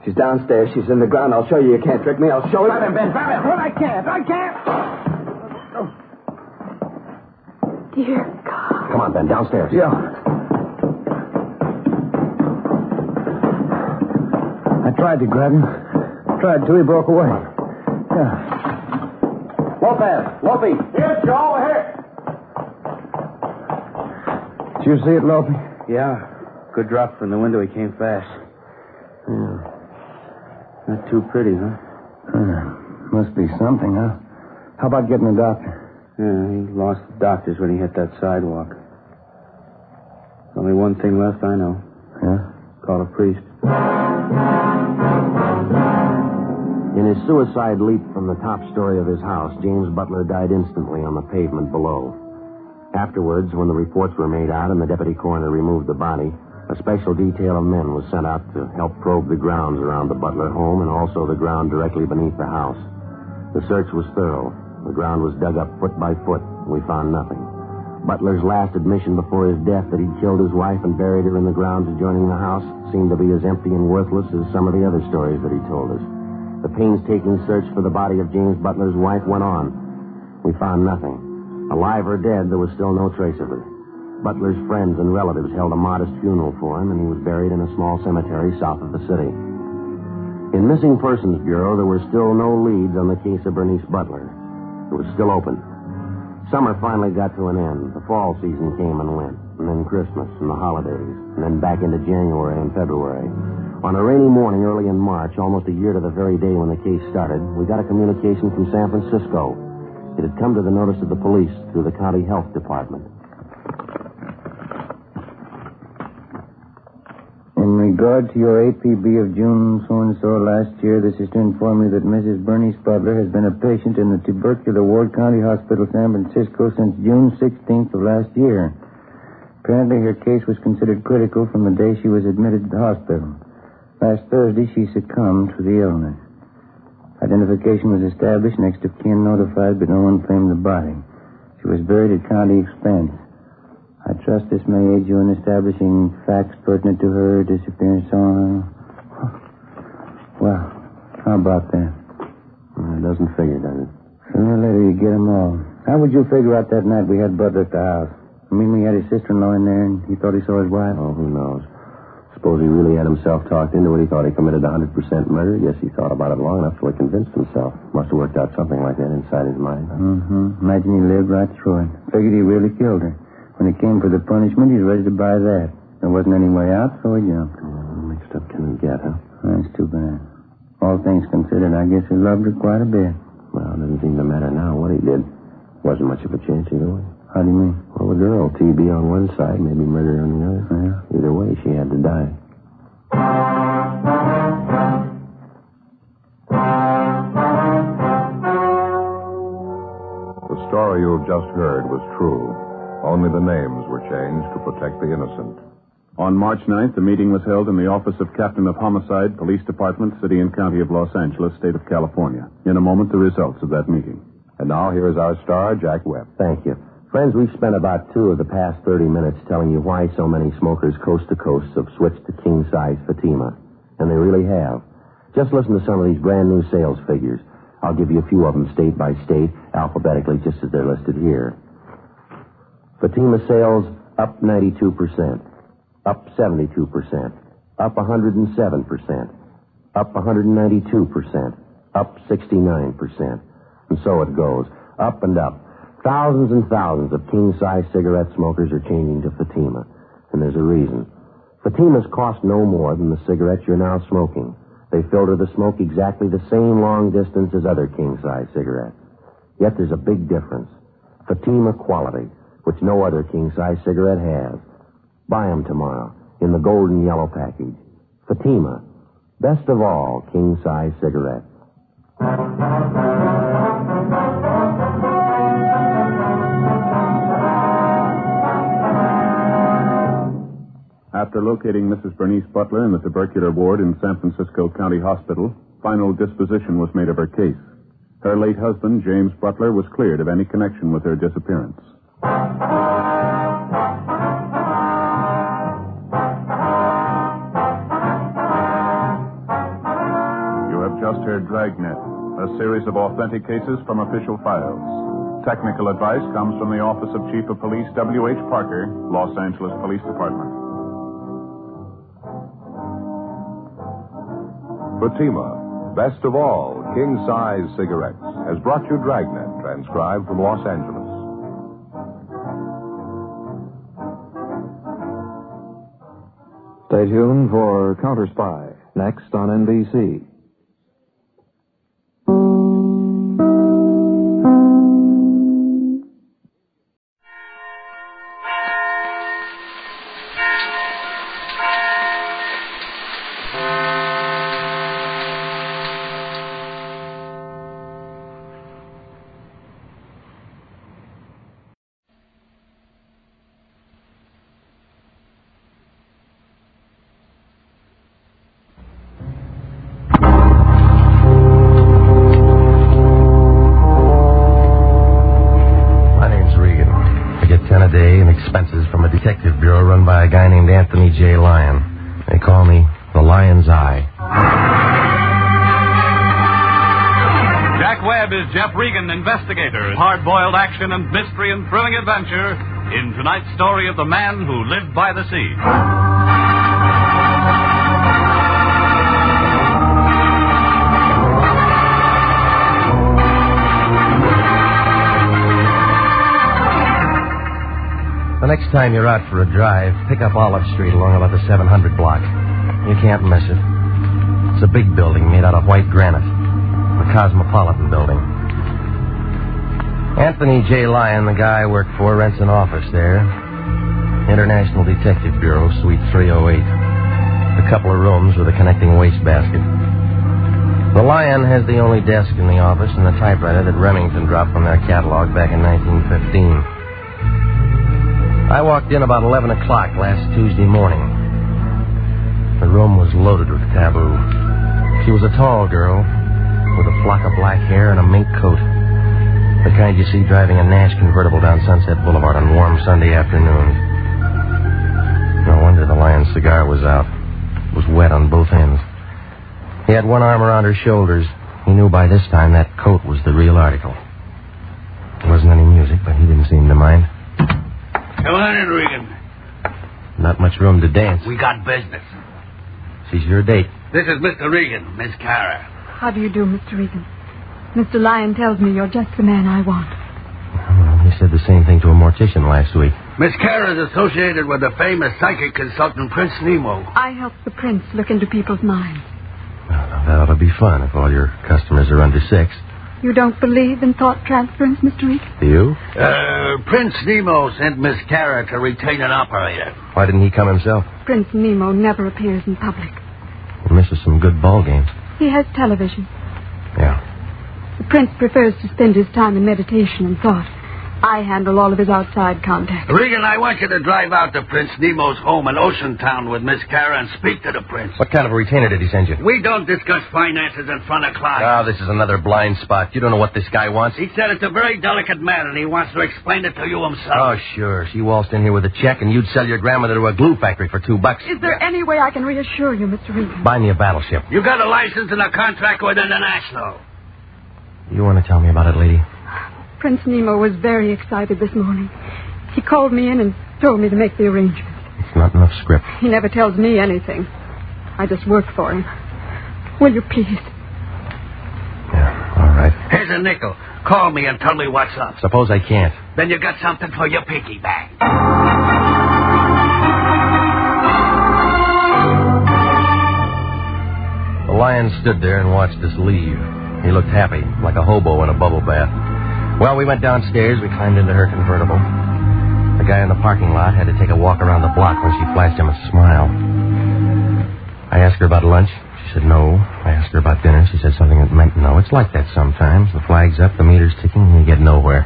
She's downstairs. She's in the ground. I'll show you. You can't trick me. I'll show you. Grab him, Ben. Grab him. Hold, I can't. I can't. Dear God. Come on, Ben. Downstairs. Yeah. I tried to grab him. Tried to. He broke away. Yeah. Lopez. Lopey. Here, Joe. Here. Did you see it, Lopey? Yeah. Good drop from the window. He came fast. Yeah. Not too pretty, huh? Must be something, huh? How about getting a doctor? Yeah, he lost the doctors when he hit that sidewalk. Only one thing left, I know. Yeah? Call a priest. In his suicide leap from the top story of his house, James Butler died instantly on the pavement below. Afterwards, when the reports were made out and the deputy coroner removed the body, a special detail of men was sent out to help probe the grounds around the Butler home and also the ground directly beneath the house. The search was thorough. The ground was dug up foot by foot. We found nothing. Butler's last admission before his death that he'd killed his wife and buried her in the grounds adjoining the house seemed to be as empty and worthless as some of the other stories that he told us. The painstaking search for the body of James Butler's wife went on. We found nothing. Alive or dead, there was still no trace of her. Butler's friends and relatives held a modest funeral for him, and he was buried in a small cemetery south of the city. In Missing Persons Bureau, there were still no leads on the case of Bernice Butler. It was still open. Summer finally got to an end. The fall season came and went, and then Christmas and the holidays, and then back into January and February. On a rainy morning early in March, almost a year to the very day when the case started, we got a communication from San Francisco. It had come to the notice of the police through the county health department. In regard to your APB of June so-and-so last year, this is to inform you that Mrs. Bernice Butler has been a patient in the tubercular ward, County Hospital, San Francisco, since June 16th of last year. Apparently, her case was considered critical from the day she was admitted to the hospital. Last Thursday, she succumbed to the illness. Identification was established, next of kin notified, but no one claimed the body. She was buried at county expense. I trust this may aid you in establishing facts pertinent to her disappearance. Well, how about that? It doesn't figure, does it? Sooner or later, you get them all. How would you figure out that night we had Butler at the house? I mean, we had his sister-in-law in there, and he thought he saw his wife? Oh, who knows? Suppose he really had himself talked into it. He thought he committed 100% murder. Guess he thought about it long enough till he convinced himself. Must have worked out something like that inside his mind. Mm-hmm. Imagine he lived right through it. Figured he really killed her. When it came for the punishment, he was ready to buy that. There wasn't any way out, so he jumped. Mixed up can he get, huh? That's too bad. All things considered, I guess he loved her quite a bit. Well, it doesn't seem to matter now what he did. Wasn't much of a chance either way. How do you mean? Well, the girl, TB on one side, maybe murder on the other. Yeah. Either way, she had to die. The story you've just heard was true. Only the names were changed to protect the innocent. On March 9th, a meeting was held in the office of Captain of Homicide, Police Department, City and County of Los Angeles, State of California. In a moment, the results of that meeting. And now here is our star, Jack Webb. Thank you. Friends, we've spent about 2 of the past 30 minutes telling you why so many smokers coast to coast have switched to king-size Fatima. And they really have. Just listen to some of these brand new sales figures. I'll give you a few of them state by state, alphabetically, just as they're listed here. Fatima sales up 92%, up 72%, up 107%, up 192%, up 69%. And so it goes, up and up. Thousands and thousands of king-size cigarette smokers are changing to Fatima. And there's a reason. Fatimas cost no more than the cigarettes you're now smoking. They filter the smoke exactly the same long distance as other king-size cigarettes. Yet there's a big difference. Fatima quality, which no other king-size cigarette has. Buy them tomorrow in the golden yellow package. Fatima, best of all king-size cigarettes. After locating Mrs. Bernice Butler in the tubercular ward in San Francisco County Hospital, final disposition was made of her case. Her late husband, James Butler, was cleared of any connection with her disappearance. You have just heard Dragnet, a series of authentic cases from official files. Technical advice comes from the Office of Chief of Police W.H. Parker, Los Angeles Police Department. Fatima, best of all king-size cigarettes, has brought you Dragnet, transcribed from Los Angeles. Stay tuned for Counter Spy, next on NBC. Expenses from a detective bureau run by a guy named Anthony J. Lyon. They call me the Lion's Eye. Jack Webb is Jeff Regan, Investigator. Hard-boiled action and mystery and thrilling adventure in tonight's story of the man who lived by the sea. The next time you're out for a drive, pick up Olive Street along about the 700 block. You can't miss it. It's a big building made out of white granite. The Cosmopolitan Building. Anthony J. Lyon, the guy I work for, rents an office there. International Detective Bureau, Suite 308. a couple of rooms with a connecting wastebasket. The Lion has the only desk in the office and the typewriter that Remington dropped from their catalog back in 1915. I walked in about 11 o'clock last Tuesday morning. The room was loaded with taboo. She was a tall girl with a flock of black hair and a mink coat. The kind you see driving a Nash convertible down Sunset Boulevard on warm Sunday afternoons. No wonder the Lion's cigar was out. It was wet on both ends. He had one arm around her shoulders. He knew by this time that coat was the real article. There wasn't any music, but he didn't seem to mind. Come on in, Regan. Not much room to dance. We got business. She's your date. This is Mr. Regan, Miss Kara. How do you do, Mr. Regan? Mr. Lyon tells me you're just the man I want. Well, he said the same thing to a mortician last week. Miss Kara is associated with the famous psychic consultant Prince Nemo. I help the prince look into people's minds. Well, that ought to be fun if all your customers are under 6. You don't believe in thought transference, Mr. Regan? Do you? Prince Nemo sent Miss Kara to retain an operator. Why didn't he come himself? Prince Nemo never appears in public. He misses some good ball games. He has television. Yeah. The prince prefers to spend his time in meditation and thought. I handle all of his outside contacts. Regan, I want you to drive out to Prince Nemo's home in Ocean Town with Miss Kara and speak to the prince. What kind of a retainer did he send you? We don't discuss finances in front of clients. Ah, this is another blind spot. You don't know what this guy wants. He said it's a very delicate matter, and he wants to explain it to you himself. Oh, sure. She waltzed in here with a check, and you'd sell your grandmother to a glue factory for $2. Is there any way I can reassure you, Mr. Regan? Buy me a battleship. You got a license and a contract with International. You want to tell me about it, lady? Prince Nemo was very excited this morning. He called me in and told me to make the arrangements. It's not enough script. He never tells me anything. I just work for him. Will you please? Yeah, all right. Here's a nickel. Call me and tell me what's up. Suppose I can't. Then you got something for your piggy bank. The Lion stood there and watched us leave. He looked happy, like a hobo in a bubble bath. Well, we went downstairs. We climbed into her convertible. The guy in the parking lot had to take a walk around the block when she flashed him a smile. I asked her about lunch. She said no. I asked her about dinner. She said something that meant no. It's like that sometimes. The flag's up, the meter's ticking, and you get nowhere.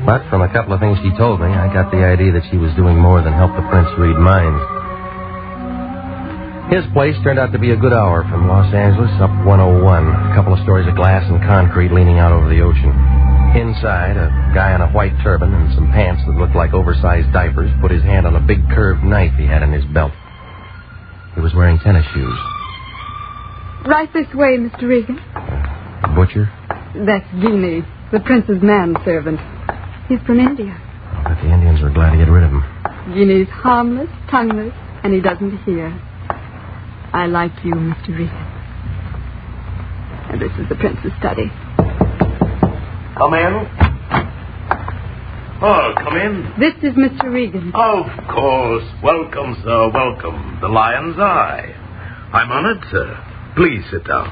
But from a couple of things she told me, I got the idea that she was doing more than help the prince read minds. His place turned out to be a good hour from Los Angeles up 101. A couple of stories of glass and concrete leaning out over the ocean. Inside, a guy in a white turban and some pants that looked like oversized diapers put his hand on a big curved knife he had in his belt. He was wearing tennis shoes. Right this way, Mr. Regan. Butcher? That's Guinea, the prince's manservant. He's from India. But the Indians were glad to get rid of him. Guinea's harmless, tongueless, and he doesn't hear. I like you, Mr. Regan. And this is the prince's study. Come in. Oh, come in. This is Mr. Regan. Of course. Welcome, sir. Welcome. The Lion's Eye. I'm honored, sir. Please sit down.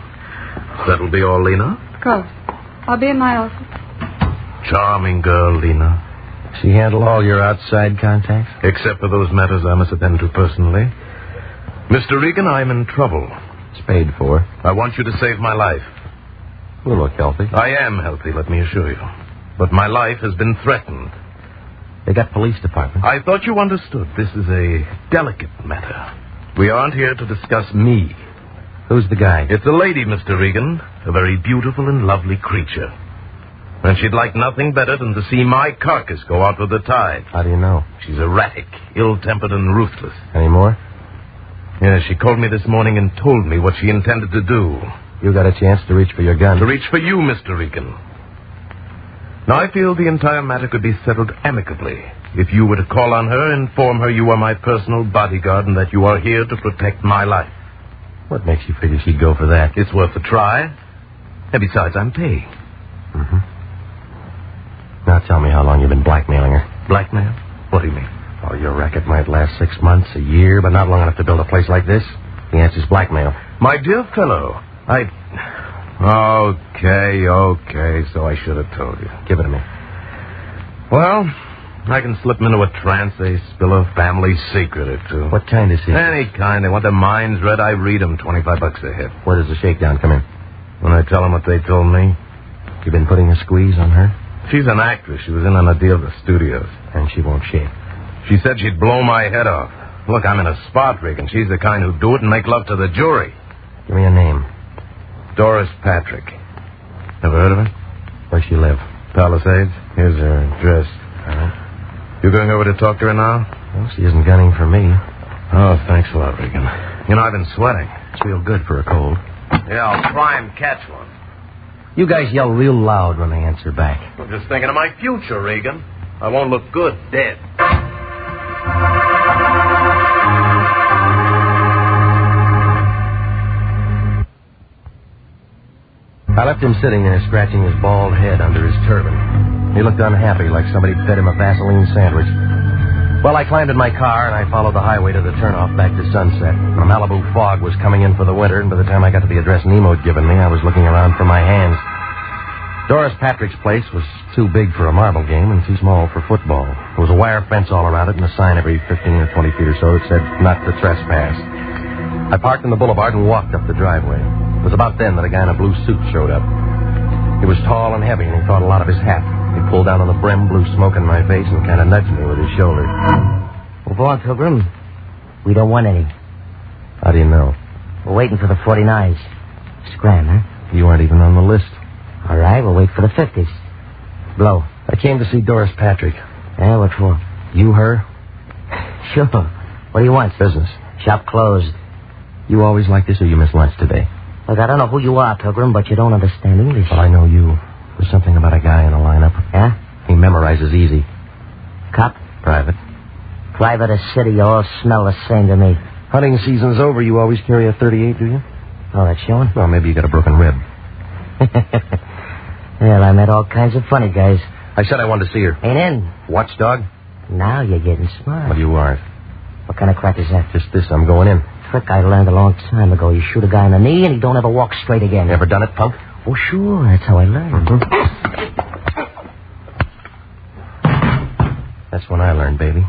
That'll be all, Lena? Of course. I'll be in my office. Charming girl, Lena. She handle all your outside contacts? Except for those matters I must attend to personally. Mr. Regan, I'm in trouble. It's paid for. I want you to save my life. You look healthy. I am healthy, let me assure you. But my life has been threatened. They got police department. I thought you understood. This is a delicate matter. We aren't here to discuss me. Who's the guy? It's a lady, Mr. Regan. A very beautiful and lovely creature. And she'd like nothing better than to see my carcass go out with the tide. How do you know? She's erratic, ill-tempered, and ruthless. Any more? Yes, she called me this morning and told me what she intended to do. You got a chance to reach for your gun. To reach for you, Mr. Regan. Now, I feel the entire matter could be settled amicably if you were to call on her and inform her you are my personal bodyguard and that you are here to protect my life. What makes you figure she'd go for that? It's worth a try. And besides, I'm paying. Mm-hmm. Now tell me how long you've been blackmailing her. Blackmail? What do you mean? Oh, your racket might last 6 months, a year, but not long enough to build a place like this. The answer's blackmail. My dear fellow, Okay, so I should have told you. Give it to me. Well, I can slip them into a trance. They spill a family secret or two. What kind of secret? Any kind. They want their minds read. I read them. $25 a hit. Where does the shakedown come in? When I tell them what they told me. You been putting a squeeze on her? She's an actress. She was in on a deal at the studios. And she won't shake. She said she'd blow my head off. Look, I'm in a spot, Regan. She's the kind who'd do it and make love to the jury. Give me a name. Doris Patrick. Ever heard of her? Where's she live? Palisades. Here's her address. All right. You going over to talk to her now? Well, she isn't gunning for me. Oh, thanks a lot, Regan. You know, I've been sweating. It's real good for a cold. Yeah, I'll try and catch one. You guys yell real loud when they answer back. I'm just thinking of my future, Regan. I won't look good dead. I left him sitting there scratching his bald head under his turban. He looked unhappy, like somebody fed him a Vaseline sandwich. Well, I climbed in my car and I followed the highway to the turnoff back to Sunset. The Malibu fog was coming in for the winter, and by the time I got to the address Nemo'd given me, I was looking around for my hands. Doris Patrick's place was too big for a marble game and too small for football. There was a wire fence all around it and a sign every 15 or 20 feet or so that said, "Not to trespass." I parked in the boulevard and walked up the driveway. It was about then that a guy in a blue suit showed up. He was tall and heavy, and he caught a lot of his hat. He pulled down on the brim, blew smoke in my face, and kind of nudged me with his shoulder. Move on, Pilgrim. We don't want any. How do you know? We're waiting for the 49s. Scram, huh? You aren't even on the list. All right, we'll wait for the 50s. Blow. I came to see Doris Patrick. Yeah, what for? You, her? Sure. What do you want? Business. Shop closed. You always like this, or you missed lunch today? Look, I don't know who you are, Pilgrim, but you don't understand English. Well, I know you. There's something about a guy in a lineup. Yeah? He memorizes easy. Cop? Private. Private or city, you all smell the same to me. Hunting season's over. You always carry a .38, do you? Oh, that's showing? Well, maybe you got a broken rib. Well, I met all kinds of funny guys. I said I wanted to see her. Ain't in. Watchdog? Now you're getting smart. Well, you aren't. What kind of crack is that? Just this. I'm going in. Trick I learned a long time ago. You shoot a guy in the knee and he don't ever walk straight again. Ever done it, punk? Oh, sure. That's how I learned. Mm-hmm. That's when I learned, baby.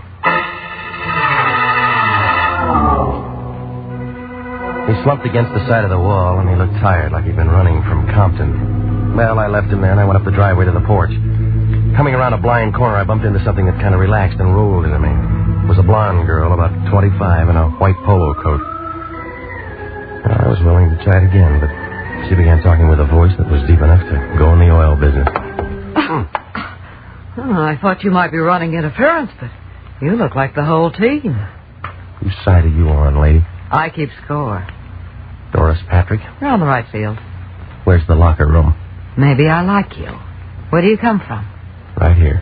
He slumped against the side of the wall, and he looked tired, like he'd been running from Compton. Well, I left him there, and I went up the driveway to the porch. Coming around a blind corner, I bumped into something that kind of relaxed and rolled into me. It was a blonde girl, about 25, in a white polo coat. I was willing to try it again, but she began talking with a voice that was deep enough to go in the oil business. Oh, I thought you might be running interference, but you look like the whole team. Whose side are you on, lady? I keep score. Doris Patrick? You're on the right field. Where's the locker room? Maybe I like you. Where do you come from? Right here.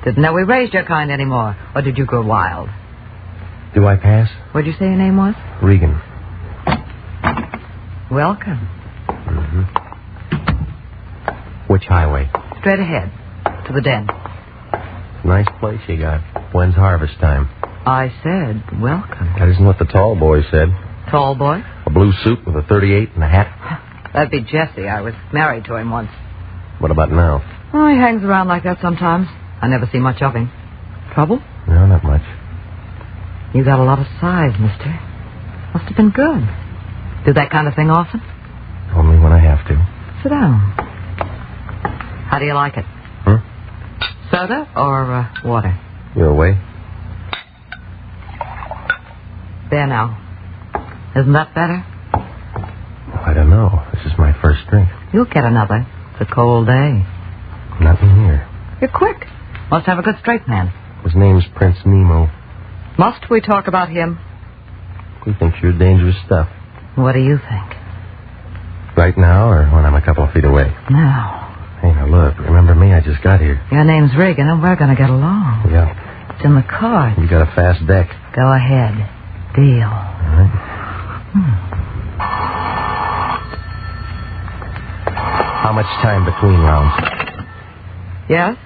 Didn't know we raised your kind anymore. Or did you go wild? Do I pass? What'd you say your name was? Regan. Welcome. Mm-hmm. Which highway? Straight ahead. To the den. Nice place you got. When's harvest time? I said welcome. That isn't what the tall boy said. Tall boy? A blue suit with a .38 and a hat. That'd be Jesse. I was married to him once. What about now? Oh, he hangs around like that sometimes. I never see much of him. Trouble? No, not much. You got a lot of size, mister. Must have been good. Do that kind of thing often? Only when I have to. Sit down. How do you like it? Soda or water? Your way? There now. Isn't that better? I don't know. This is my first drink. You'll get another. It's a cold day. Nothing here. You're quick. Must have a good straight man. His name's Prince Nemo. Must we talk about him? He thinks you're dangerous stuff. What do you think? Right now or when I'm a couple of feet away? Now. Hey, now look. Remember me? I just got here. Your name's Regan, and we're going to get along. Yeah. It's in the card. You got a fast deck. Go ahead. Deal. All right. How much time between rounds? Yes?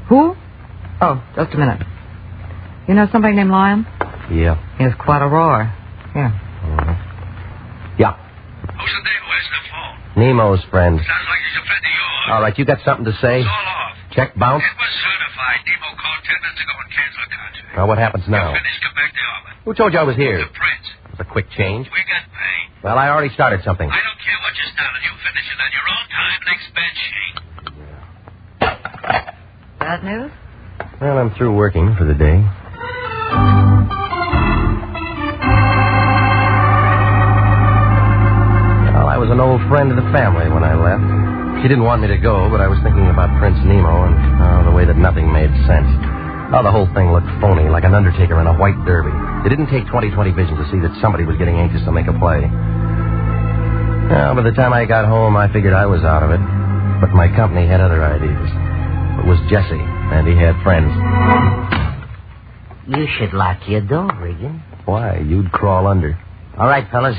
Who? Oh, just a minute. You know somebody named Lion? Yeah. He has quite a roar. Here. Yeah. Who's the name? Where's the phone? Nemo's friend. Sounds like he's a friend of yours. All right, you got something to say? It's all off. Check bounce? It was certified. right. Nemo called 10 minutes ago and canceled the concert. Now, what happens now? Finish, come back to the office. Who told you I was here? The Prince. It was a quick change. We got paid. Well, I already started something. I don't care what you started. You finish it on your own time. Next bench sheet. Bad news? Well, I'm through working for the day. Well, I was an old friend of the family when I left. She didn't want me to go, but I was thinking about Prince Nemo and the way that nothing made sense. Oh, the whole thing looked phony, like an undertaker in a white derby. It didn't take 20/20 vision to see that somebody was getting anxious to make a play. Well, by the time I got home, I figured I was out of it. But my company had other ideas. It was Jesse, and he had friends. You should lock your door, Regan. Why? You'd crawl under. All right, fellas.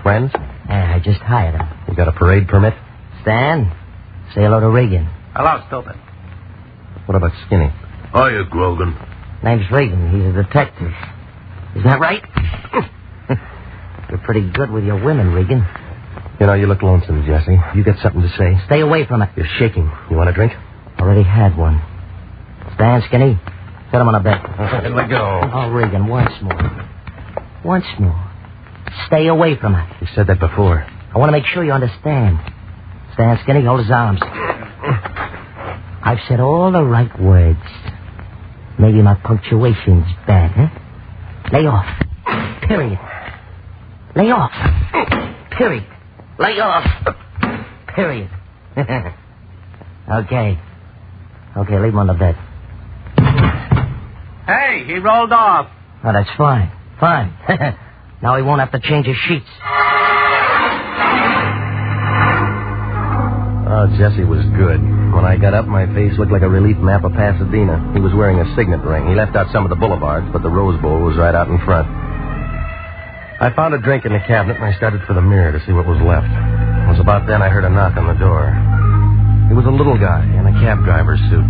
Friends? I just hired him. You got a parade permit? Stan, say hello to Regan. Hello, stupid. What about Skinny? Hiya, Grogan. Name's Regan. He's a detective. Is that right? You're pretty good with your women, Regan. You know, you look lonesome, Jesse. You got something to say? Stay away from it. You're shaking. You want a drink? Already had one. Stan, Skinny, set him on a bed. Let go. Oh, Regan, once more. Once more. Stay away from it. You said that before. I want to make sure you understand. Stan, Skinny, hold his arms. I've said all the right words. Maybe my punctuation's bad, huh? Lay off. Period. Lay off. Period. Lay off. Period. Okay. Okay, leave him on the bed. Hey, he rolled off. Oh, that's fine. Fine. Now he won't have to change his sheets. Oh, Jesse was good. When I got up, my face looked like a relief map of Pasadena. He was wearing a signet ring. He left out some of the boulevards, but the Rose Bowl was right out in front. I found a drink in the cabinet, and I started for the mirror to see what was left. It was about then I heard a knock on the door. He was a little guy in a cab driver's suit.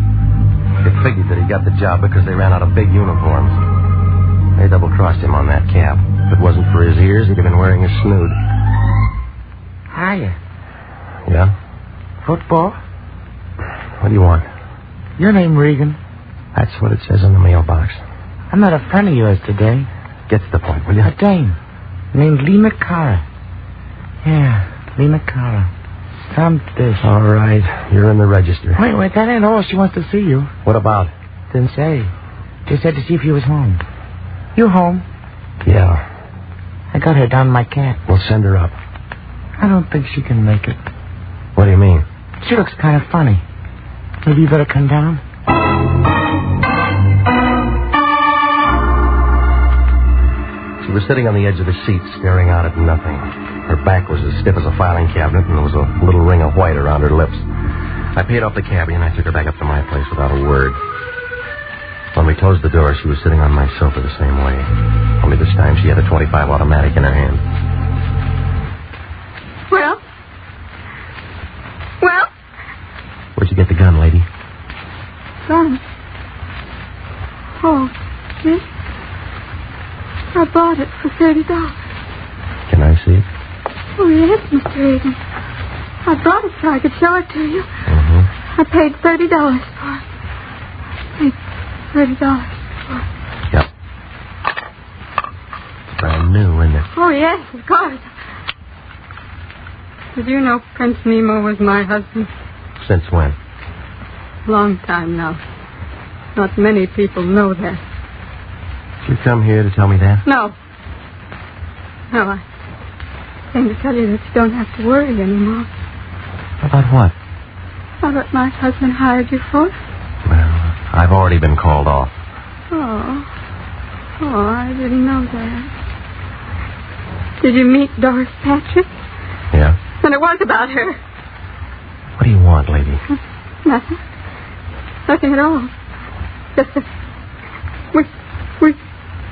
It figured that he got the job because they ran out of big uniforms. They double-crossed him on that cab. If it wasn't for his ears, he'd have been wearing a snood. Hiya. Yeah? Football? What do you want? Your name, Regan? That's what it says on the mailbox. I met a friend of yours today. Get to the point, will you? A dame. Named Lee McCara. Yeah, Lee McCara. Some fish. All right. You're in the register. Wait, that ain't all. She wants to see you. What about? Didn't say. Just said to see if you was home. You home? Yeah. I got her down in my cab. We'll send her up. I don't think she can make it. What do you mean? She looks kind of funny. Maybe you better come down. She was sitting on the edge of the seat, staring out at nothing. Her back was as stiff as a filing cabinet, and there was a little ring of white around her lips. I paid off the cabbie, and I took her back up to my place without a word. When we closed the door, she was sitting on my sofa the same way. Only this time she had a .25 automatic in her hand. Well? Where'd you get the gun, lady? Gun? Oh, this? I bought it for $30. Can I see it? Oh, yes, Mr. Regan. I brought it so I could show it to you. Mm-hmm. I paid $30 for it. Paid $30 for it. Yep. Brand new, isn't it? Oh, yes, of course. Did you know Prince Nemo was my husband? Since when? Long time now. Not many people know that. Did you come here to tell me that? No. No, I came to tell you that you don't have to worry anymore. About what? About what my husband hired you for. Well, I've already been called off. Oh, I didn't know that. Did you meet Doris Patrick? Yeah. And it was about her. What do you want, lady? Nothing. Nothing at all. Just that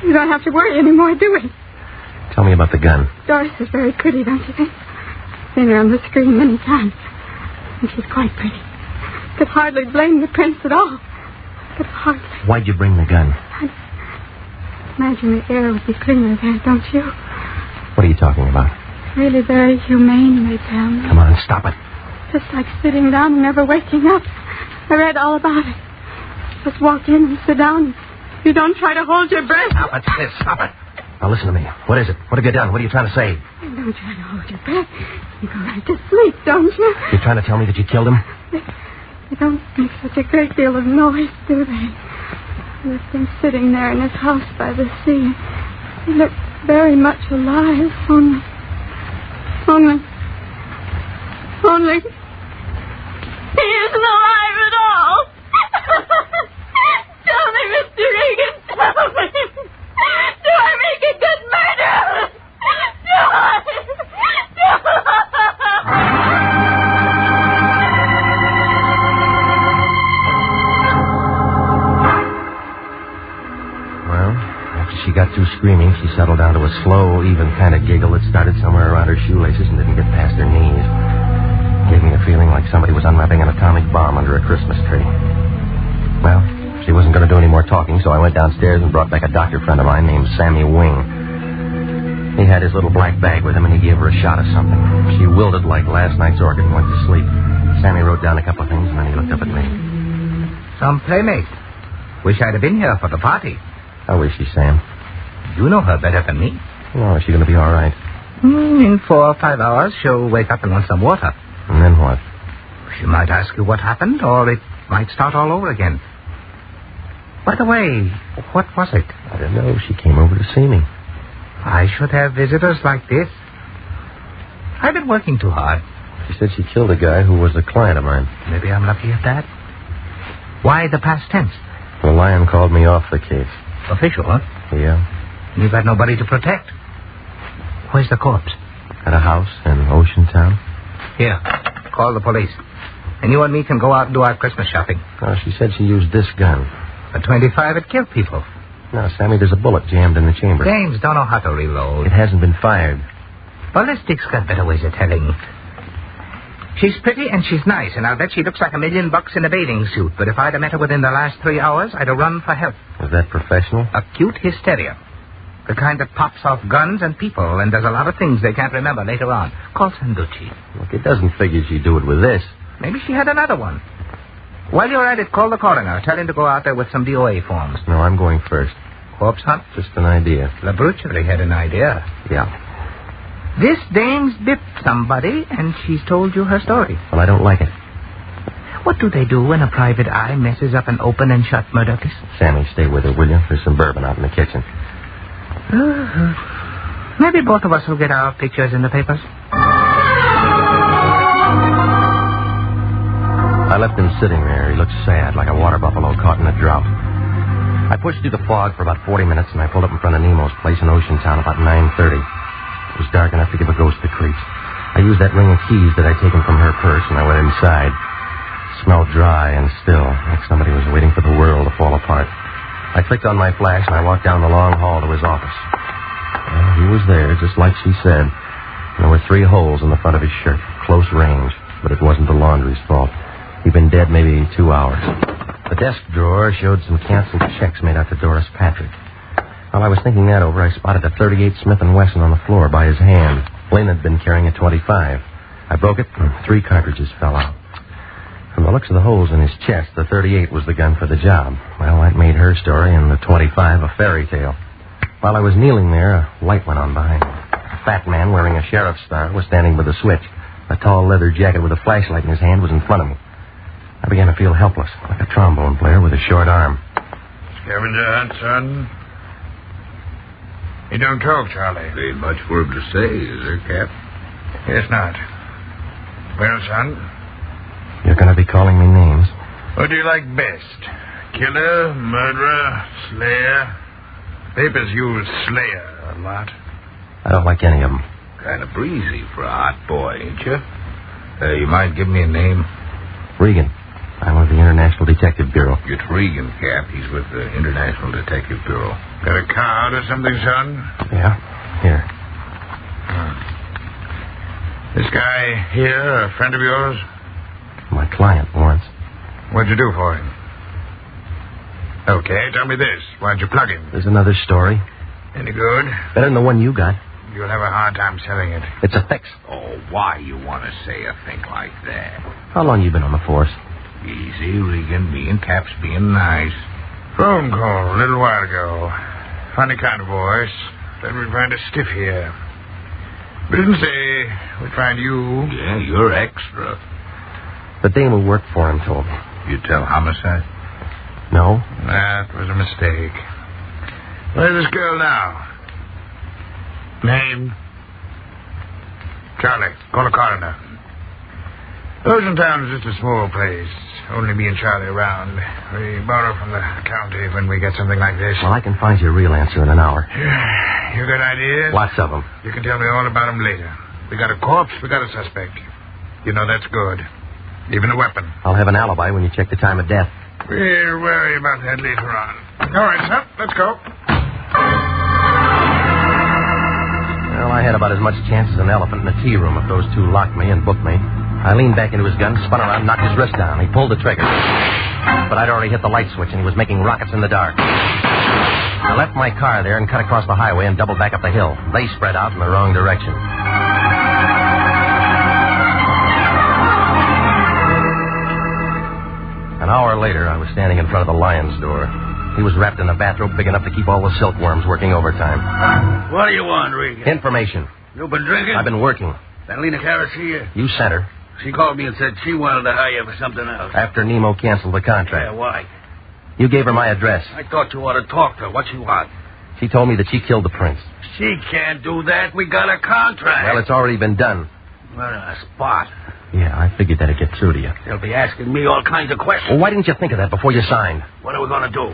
we don't have to worry anymore, do we? Tell me about the gun. Doris is very pretty, don't you think? Seen her on the screen many times. And she's quite pretty. Could hardly blame the prince at all. Could hardly. Why'd you bring the gun? I imagine the air would be cleaner there, don't you? What are you talking about? Really very humane, they tell me. Come on, stop it. Just like sitting down and never waking up. I read all about it. Just walk in and sit down. You don't try to hold your breath. Stop it, sis. Stop it. Now listen to me. What is it? What have you done? What are you trying to say? You don't try to hold your breath. You go right to sleep, don't you? You're trying to tell me that you killed him? They don't make such a great deal of noise, do they? I left him sitting there in his house by the sea. He looked very much alive, only... He isn't alive at all. Tell me, Mr. Regan, tell me. Do I make a good murderer? Do I? Well, after she got through screaming, she settled down to a slow, even kind of giggle that started somewhere around her shoelaces and didn't get past her knees. Gave me a feeling like somebody was unwrapping an atomic bomb under a Christmas tree. Well, she wasn't going to do any more talking, so I went downstairs and brought back a doctor friend of mine named Sammy Wing. He had his little black bag with him, and he gave her a shot of something. She wilted like last night's orchid and went to sleep. Sammy wrote down a couple of things, and then he looked up at me. Some playmate. Wish I'd have been here for the party. How is she, Sam? You know her better than me. Oh, is she going to be all right? In 4 or 5 hours, she'll wake up and want some water. And then what? She might ask you what happened, or it might start all over again. By the way, what was it? I don't know. She came over to see me. I should have visitors like this. I've been working too hard. She said she killed a guy who was a client of mine. Maybe I'm lucky at that. Why the past tense? The Lion called me off the case. Official, huh? Yeah. You've got nobody to protect. Where's the corpse? At a house in Ocean Town. Here, call the police. And you and me can go out and do our Christmas shopping. Oh, she said she used this gun. A .25, it killed people. No, Sammy, there's a bullet jammed in the chamber. James don't know how to reload. It hasn't been fired. Ballistics got better ways of telling. She's pretty and she's nice, and I'll bet she looks like $1 million in a bathing suit. But if I'd have met her within the last 3 hours, I'd have run for help. Was that professional? Acute hysteria. The kind that pops off guns and people and does a lot of things they can't remember later on. Call Sanducci. Look, it doesn't figure she'd do it with this. Maybe she had another one. While you're at it, call the coroner. Tell him to go out there with some DOA forms. No, I'm going first. Corpse hunt? Just an idea. LaBrucherie had an idea. Yeah. This dame's dipped somebody, and she's told you her story. Well, I don't like it. What do they do when a private eye messes up an open and shut murder case? Sammy, stay with her, will you? There's some bourbon out in the kitchen. Maybe both of us will get our pictures in the papers. I left him sitting there. He looked sad, like a water buffalo caught in a drought. I pushed through the fog for about 40 minutes, and I pulled up in front of Nemo's place in Ocean Town about 9:30. It was dark enough to give a ghost the creeps. I used that ring of keys that I'd taken from her purse, and I went inside. It smelled dry and still, like somebody was waiting for the world to fall apart. I clicked on my flash, and I walked down the long hall to his office. Well, he was there, just like she said. And there were 3 holes in the front of his shirt, close range, but it wasn't the laundry's fault. He'd been dead maybe 2 hours. The desk drawer showed some canceled checks made out to Doris Patrick. While I was thinking that over, I spotted a .38 Smith & Wesson on the floor by his hand. Lynn had been carrying a .25. I broke it, and 3 cartridges fell out. From the looks of the holes in his chest, the .38 was the gun for the job. Well, that made her story and the .25 a fairy tale. While I was kneeling there, a light went on behind me. A fat man wearing a sheriff's star was standing by the switch. A tall leather jacket with a flashlight in his hand was in front of me. I began to feel helpless, like a trombone player with a short arm. Scavenger hunt, son? You don't talk, Charlie. Ain't much for him to say, is there, Cap? Yes, not. Well, son? You're going to be calling me names. What do you like best? Killer, murderer, slayer? Papers use slayer a lot. I don't like any of them. Kind of breezy for a hot boy, ain't you? You might give me a name. Regan. I'm with the International Detective Bureau. It's Regan, Cap. He's with the International Detective Bureau. Got a card or something, son? Yeah. Here. This guy here, a friend of yours? My client, Lawrence. What'd you do for him? Okay, tell me this. Why'd you plug him? There's another story. Any good? Better than the one you got. You'll have a hard time selling it. It's a fix. Oh, why you want to say a thing like that? How long you been on the force? Easy, Regan. Me and Cap's being nice. Phone call a little while ago. Funny kind of voice. Said we'd find a stiff here. We didn't say we'd find you. Yeah, you're extra. The dame who worked for him told me. You tell homicide? No. That was a mistake. Where's this girl now? Name? Charlie. Call a coroner. Ocean Town is just a small place. Only me and Charlie around. We borrow from the county when we get something like this. Well, I can find you a real answer in an hour. You got ideas? Lots of them. You can tell me all about them later. We got a corpse, we got a suspect. You know, that's good. Even a weapon. I'll have an alibi when you check the time of death. We'll worry about that later on. All right, sir. Let's go. Well, I had about as much chance as an elephant in a tea room if those two locked me and booked me. I leaned back into his gun, spun around, knocked his wrist down. He pulled the trigger. But I'd already hit the light switch, and he was making rockets in the dark. I left my car there and cut across the highway and doubled back up the hill. They spread out in the wrong direction. An hour later, I was standing in front of the lion's door. He was wrapped in a bathrobe big enough to keep all the silkworms working overtime. What do you want, Regan? Information. You been drinking? I've been working. That Lena Harris here? You sent her. She called me and said she wanted to hire you for something else. After Nemo canceled the contract. Yeah, why? You gave her my address. I thought you ought to talk to her. What she want? She told me that she killed the prince. She can't do that. We got a contract. Well, it's already been done. We're in a spot. Yeah, I figured that'd get through to you. They'll be asking me all kinds of questions. Well, why didn't you think of that before you signed? What are we going to do?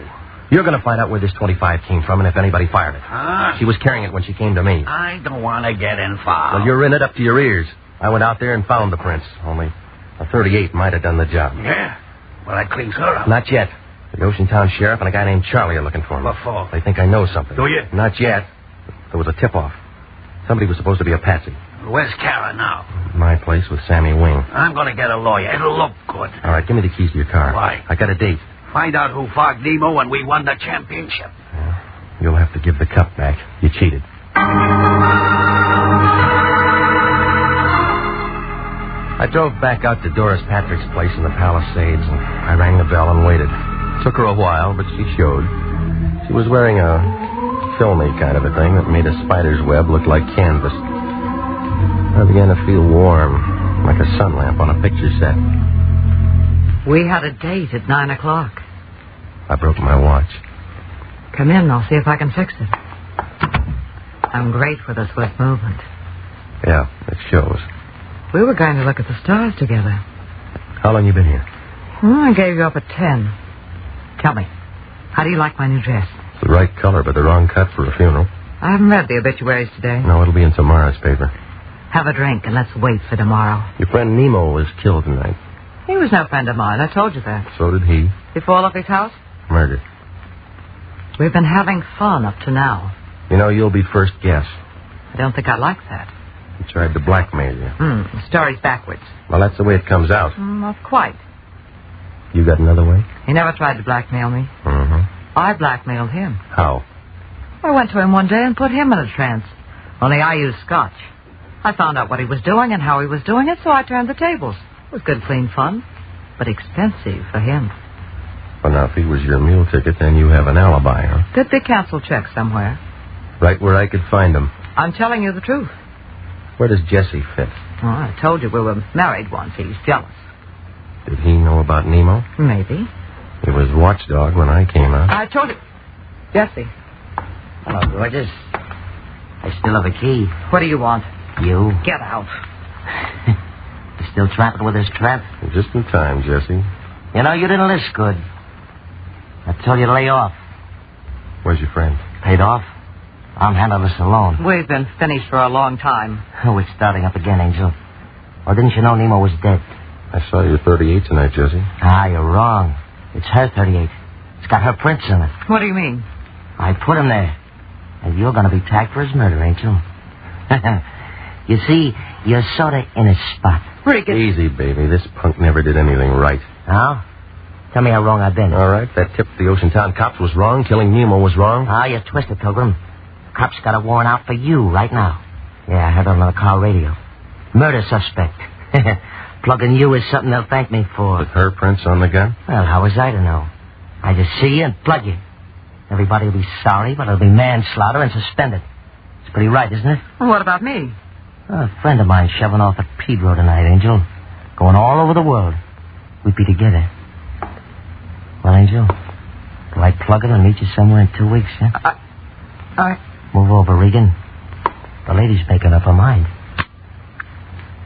You're going to find out where this 25 came from and if anybody fired it. Huh? She was carrying it when she came to me. I don't want to get involved. Well, you're in it up to your ears. I went out there and found the prince. Only a 38 might have done the job. Yeah? Well, that cleans her up. Not yet. The Ocean Town sheriff and a guy named Charlie are looking for me. What for? They think I know something. Do you? Not yet. There was a tip-off. Somebody was supposed to be a patsy. Where's Kara now? My place with Sammy Wing. I'm going to get a lawyer. It'll look good. All right, give me the keys to your car. Why? I got a date. Find out who fogged Nemo and we won the championship. Yeah. You'll have to give the cup back. You cheated. I drove back out to Doris Patrick's place in the Palisades, and I rang the bell and waited. Took her a while, but she showed. She was wearing a filmy kind of a thing that made a spider's web look like canvas. I began to feel warm, like a sun lamp on a picture set. We had a date at 9 o'clock. I broke my watch. Come in, I'll see if I can fix it. I'm great with a swift movement. Yeah, it shows. We were going to look at the stars together. How long you been here? I gave you up at 10. Tell me, how do you like my new dress? It's the right color, but the wrong cut for a funeral. I haven't read the obituaries today. No, it'll be in tomorrow's paper. Have a drink and let's wait for tomorrow. Your friend Nemo was killed tonight. He was no friend of mine. I told you that. So did he. You fall off his house? Murdered. We've been having fun up to now. You know, you'll be first guess. I don't think I like that. He tried to blackmail you. The story's backwards. Well, that's the way it comes out. Not quite. You got another way? He never tried to blackmail me. Mm-hmm. I blackmailed him. How? I went to him one day and put him in a trance. Only I used scotch. I found out what he was doing and how he was doing it, so I turned the tables. It was good, clean fun, but expensive for him. Well, now, if he was your meal ticket, then you have an alibi, huh? Could be canceled check somewhere. Right where I could find him. I'm telling you the truth. Where does Jesse fit? Oh, I told you we were married once. He's jealous. Did he know about Nemo? Maybe. He was watchdog when I came out. I told you. Jesse. Hello, gorgeous. I still have a key. What do you want? You. Get out. You still trapping with this trap? Just in time, Jesse. You know, you didn't list good. I told you to lay off. Where's your friend? Paid off. I'm handling this alone. We've been finished for a long time. Oh, it's starting up again, Angel. Or didn't you know Nemo was dead? I saw your 38 tonight, Jesse. Ah, you're wrong. It's her 38. It's got her prints in it. What do you mean? I put him there. And you're going to be tagged for his murder, Angel. You see, you're sort of in a spot. Regan. Easy, baby. This punk never did anything right. Huh? Tell me how wrong I've been. All right, that tip to the Ocean Town cops was wrong. Killing Nemo was wrong. Ah, you're twisted, Pilgrim. Cops got a warrant out for you right now. Yeah, I heard it on the car radio. Murder suspect. Plugging you is something they'll thank me for. With her prints on the gun? Well, how was I to know? I just see you and plug you. Everybody will be sorry, but it'll be manslaughter and suspended. It's pretty right, isn't it? Well, what about me? A friend of mine shoving off at Pedro tonight, Angel. Going all over the world. We'd be together. Well, Angel, do I plug it and meet you somewhere in 2 weeks, huh? Move over, Regan. The lady's making up her mind.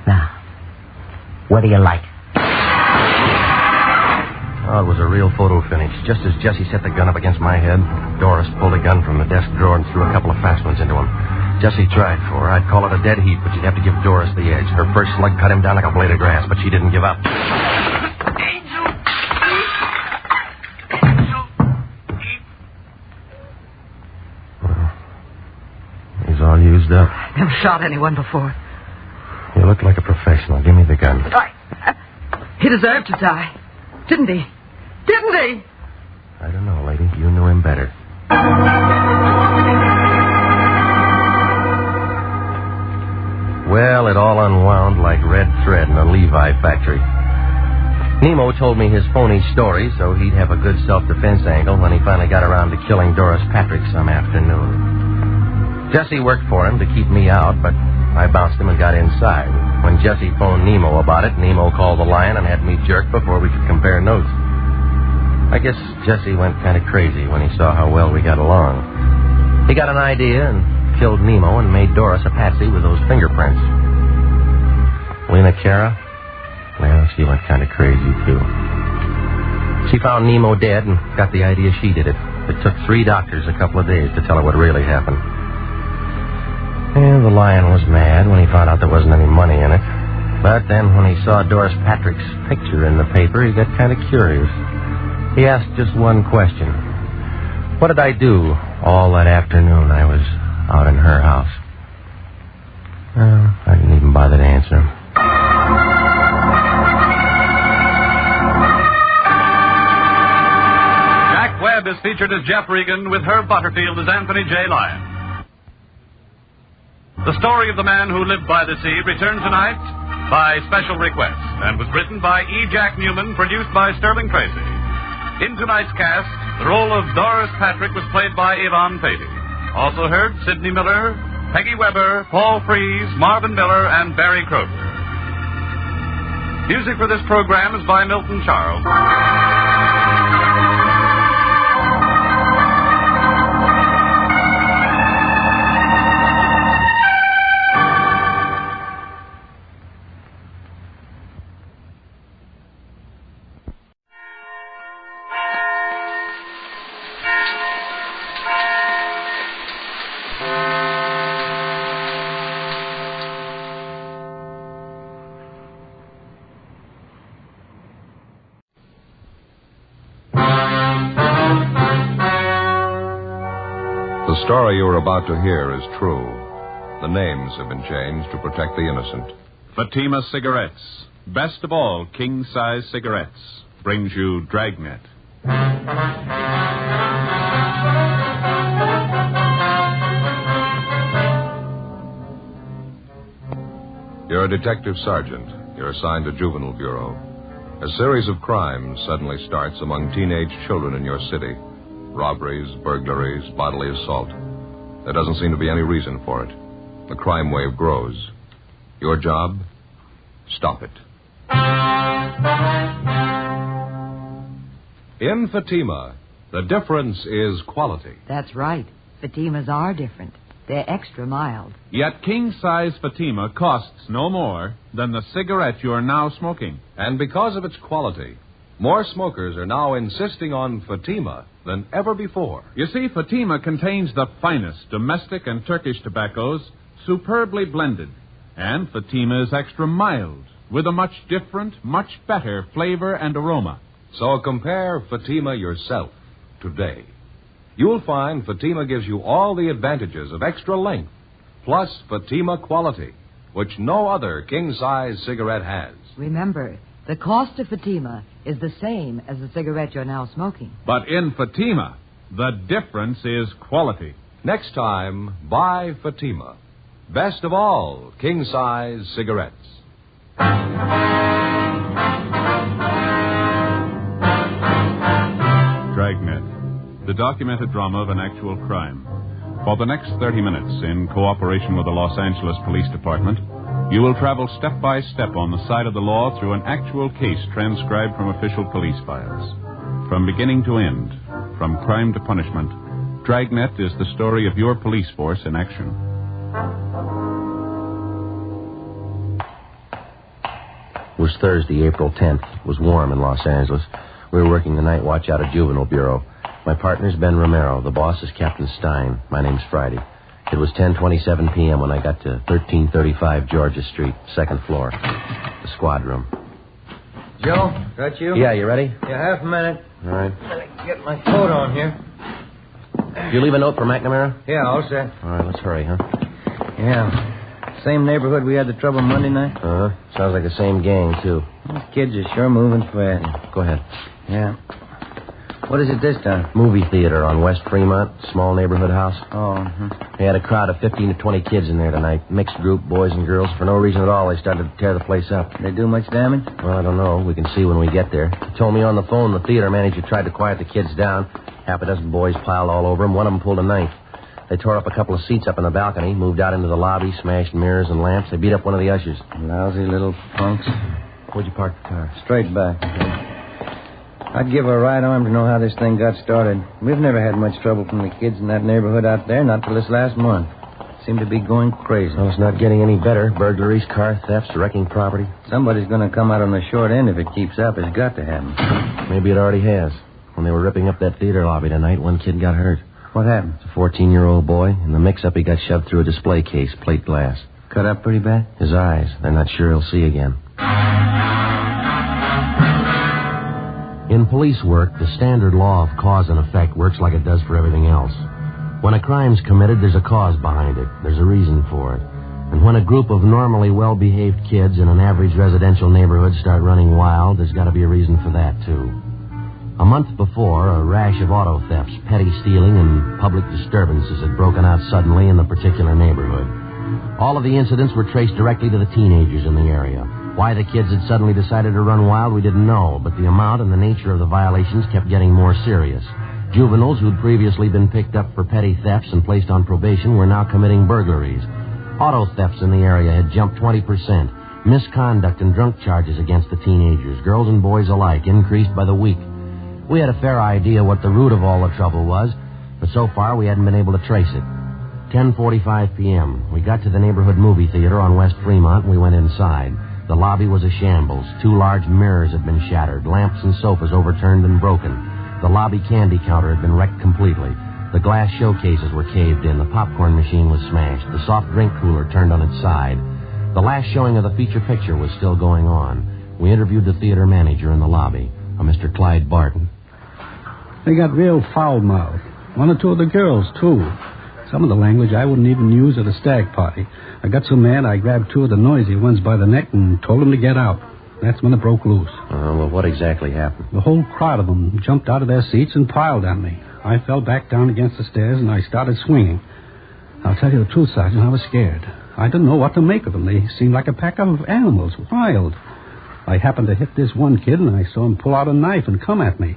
Now, what do you like? Oh, it was a real photo finish. Just as Jessie set the gun up against my head, Doris pulled a gun from the desk drawer and threw a couple of fast ones into him. Jessie tried for her. I'd call it a dead heat, but you'd have to give Doris the edge. Her first slug cut him down like a blade of grass, but she didn't give up. Well, he's all used up. Never shot anyone before. You look like a professional. Give me the gun. He deserved to die. Didn't he? Didn't he? I don't know, lady. You knew him better. Well, it all unwound like red thread in a Levi factory. Nemo told me his phony story so he'd have a good self-defense angle when he finally got around to killing Doris Patrick some afternoon. Jessie worked for him to keep me out, but I bounced him and got inside. When Jessie phoned Nemo about it, Nemo called the Lion and had me jerked before we could compare notes. I guess Jessie went kind of crazy when he saw how well we got along. He got an idea and killed Nemo and made Doris a patsy with those fingerprints. Lena Cara? Well, she went kind of crazy, too. She found Nemo dead and got the idea she did it. It took 3 doctors a couple of days to tell her what really happened. And the Lion was mad when he found out there wasn't any money in it. But then when he saw Doris Patrick's picture in the paper, he got kind of curious. He asked just one question. What did I do all that afternoon I was out in her house? Well, I didn't even bother to answer him. Jack Webb is featured as Jeff Regan with Herb Butterfield as Anthony J. Lyon. The story of the man who lived by the sea returns tonight by special request and was written by E. Jack Newman, produced by Sterling Tracy. In tonight's cast, the role of Doris Patrick was played by Yvonne Patey. Also heard Sidney Miller, Peggy Weber, Paul Frees, Marvin Miller, and Barry Kroger. Music for this program is by Milton Charles. The story you are about to hear is true. The names have been changed to protect the innocent. Fatima Cigarettes, best of all king-size cigarettes, brings you Dragnet. You're a detective sergeant. You're assigned to Juvenile Bureau. A series of crimes suddenly starts among teenage children in your city. Robberies, burglaries, bodily assault. There doesn't seem to be any reason for it. The crime wave grows. Your job? Stop it. In Fatima, the difference is quality. That's right. Fatimas are different. They're extra mild. Yet king-size Fatima costs no more than the cigarette you're now smoking. And because of its quality, more smokers are now insisting on Fatima than ever before. You see, Fatima contains the finest domestic and Turkish tobaccos, superbly blended. And Fatima is extra mild, with a much different, much better flavor and aroma. So compare Fatima yourself today. You'll find Fatima gives you all the advantages of extra length, plus Fatima quality, which no other king-size cigarette has. Remember, the cost of Fatima is the same as the cigarette you're now smoking. But in Fatima, the difference is quality. Next time, buy Fatima. Best of all king-size cigarettes. the documented drama of an actual crime. For the next 30 minutes, in cooperation with the Los Angeles Police Department, you will travel step by step on the side of the law through an actual case transcribed from official police files. From beginning to end, from crime to punishment, Dragnet is the story of your police force in action. It was Thursday, April 10th. It was warm in Los Angeles. We were working the night watch out of Juvenile Bureau. My partner's Ben Romero. The boss is Captain Stein. My name's Friday. It was 10:27 p.m. when I got to 1335 Georgia Street, second floor, the squad room. Joe, that you? Yeah, you ready? Yeah, half a minute. All right. Let me get my coat on here. Did you leave a note for McNamara? Yeah, all set. All right, let's hurry, huh? Yeah. Same neighborhood we had the trouble Monday night? Uh-huh. Sounds like the same gang, too. These kids are sure moving fast. Go ahead. Yeah. What is it this time? Movie theater on West Fremont, small neighborhood house. Oh, They had a crowd of 15 to 20 kids in there tonight. Mixed group, boys and girls. For no reason at all, they started to tear the place up. They do much damage? Well, I don't know. We can see when we get there. He told me on the phone the theater manager tried to quiet the kids down. Half a dozen boys piled all over him. One of them pulled a knife. They tore up a couple of seats up in the balcony, moved out into the lobby, smashed mirrors and lamps. They beat up one of the ushers. Lousy little punks. Where'd you park the car? Straight back. I'd give a right arm to know how this thing got started. We've never had much trouble from the kids in that neighborhood out there, not till this last month. Seem to be going crazy. Well, it's not getting any better. Burglaries, car thefts, wrecking property. Somebody's going to come out on the short end if it keeps up. It's got to happen. Maybe it already has. When they were ripping up that theater lobby tonight, one kid got hurt. What happened? It's a 14-year-old boy. In the mix-up, he got shoved through a display case, plate glass. Cut up pretty bad? His eyes. They're not sure he'll see again. In police work, the standard law of cause and effect works like it does for everything else. When a crime's committed, there's a cause behind it. There's a reason for it. And when a group of normally well-behaved kids in an average residential neighborhood start running wild, there's got to be a reason for that, too. A month before, a rash of auto thefts, petty stealing, and public disturbances had broken out suddenly in the particular neighborhood. All of the incidents were traced directly to the teenagers in the area. Why the kids had suddenly decided to run wild, we didn't know, but the amount and the nature of the violations kept getting more serious. Juveniles who'd previously been picked up for petty thefts and placed on probation were now committing burglaries. Auto thefts in the area had jumped 20%. Misconduct and drunk charges against the teenagers, girls and boys alike, increased by the week. We had a fair idea what the root of all the trouble was, but so far we hadn't been able to trace it. 10:45 p.m. We got to the neighborhood movie theater on West Fremont and we went inside. The lobby was a shambles. 2 large mirrors had been shattered, lamps and sofas overturned and broken. The lobby candy counter had been wrecked completely. The glass showcases were caved in. The popcorn machine was smashed. The soft drink cooler turned on its side. The last showing of the feature picture was still going on. We interviewed the theater manager in the lobby, a Mr. Clyde Barton. They got real foul-mouthed. 1 or 2 of the girls, too. Some of the language I wouldn't even use at a stag party. I got so mad I grabbed 2 of the noisy ones by the neck and told them to get out. That's when it broke loose. Well, what exactly happened? The whole crowd of them jumped out of their seats and piled on me. I fell back down against the stairs and I started swinging. I'll tell you the truth, Sergeant, I was scared. I didn't know what to make of them. They seemed like a pack of animals, wild. I happened to hit this one kid and I saw him pull out a knife and come at me.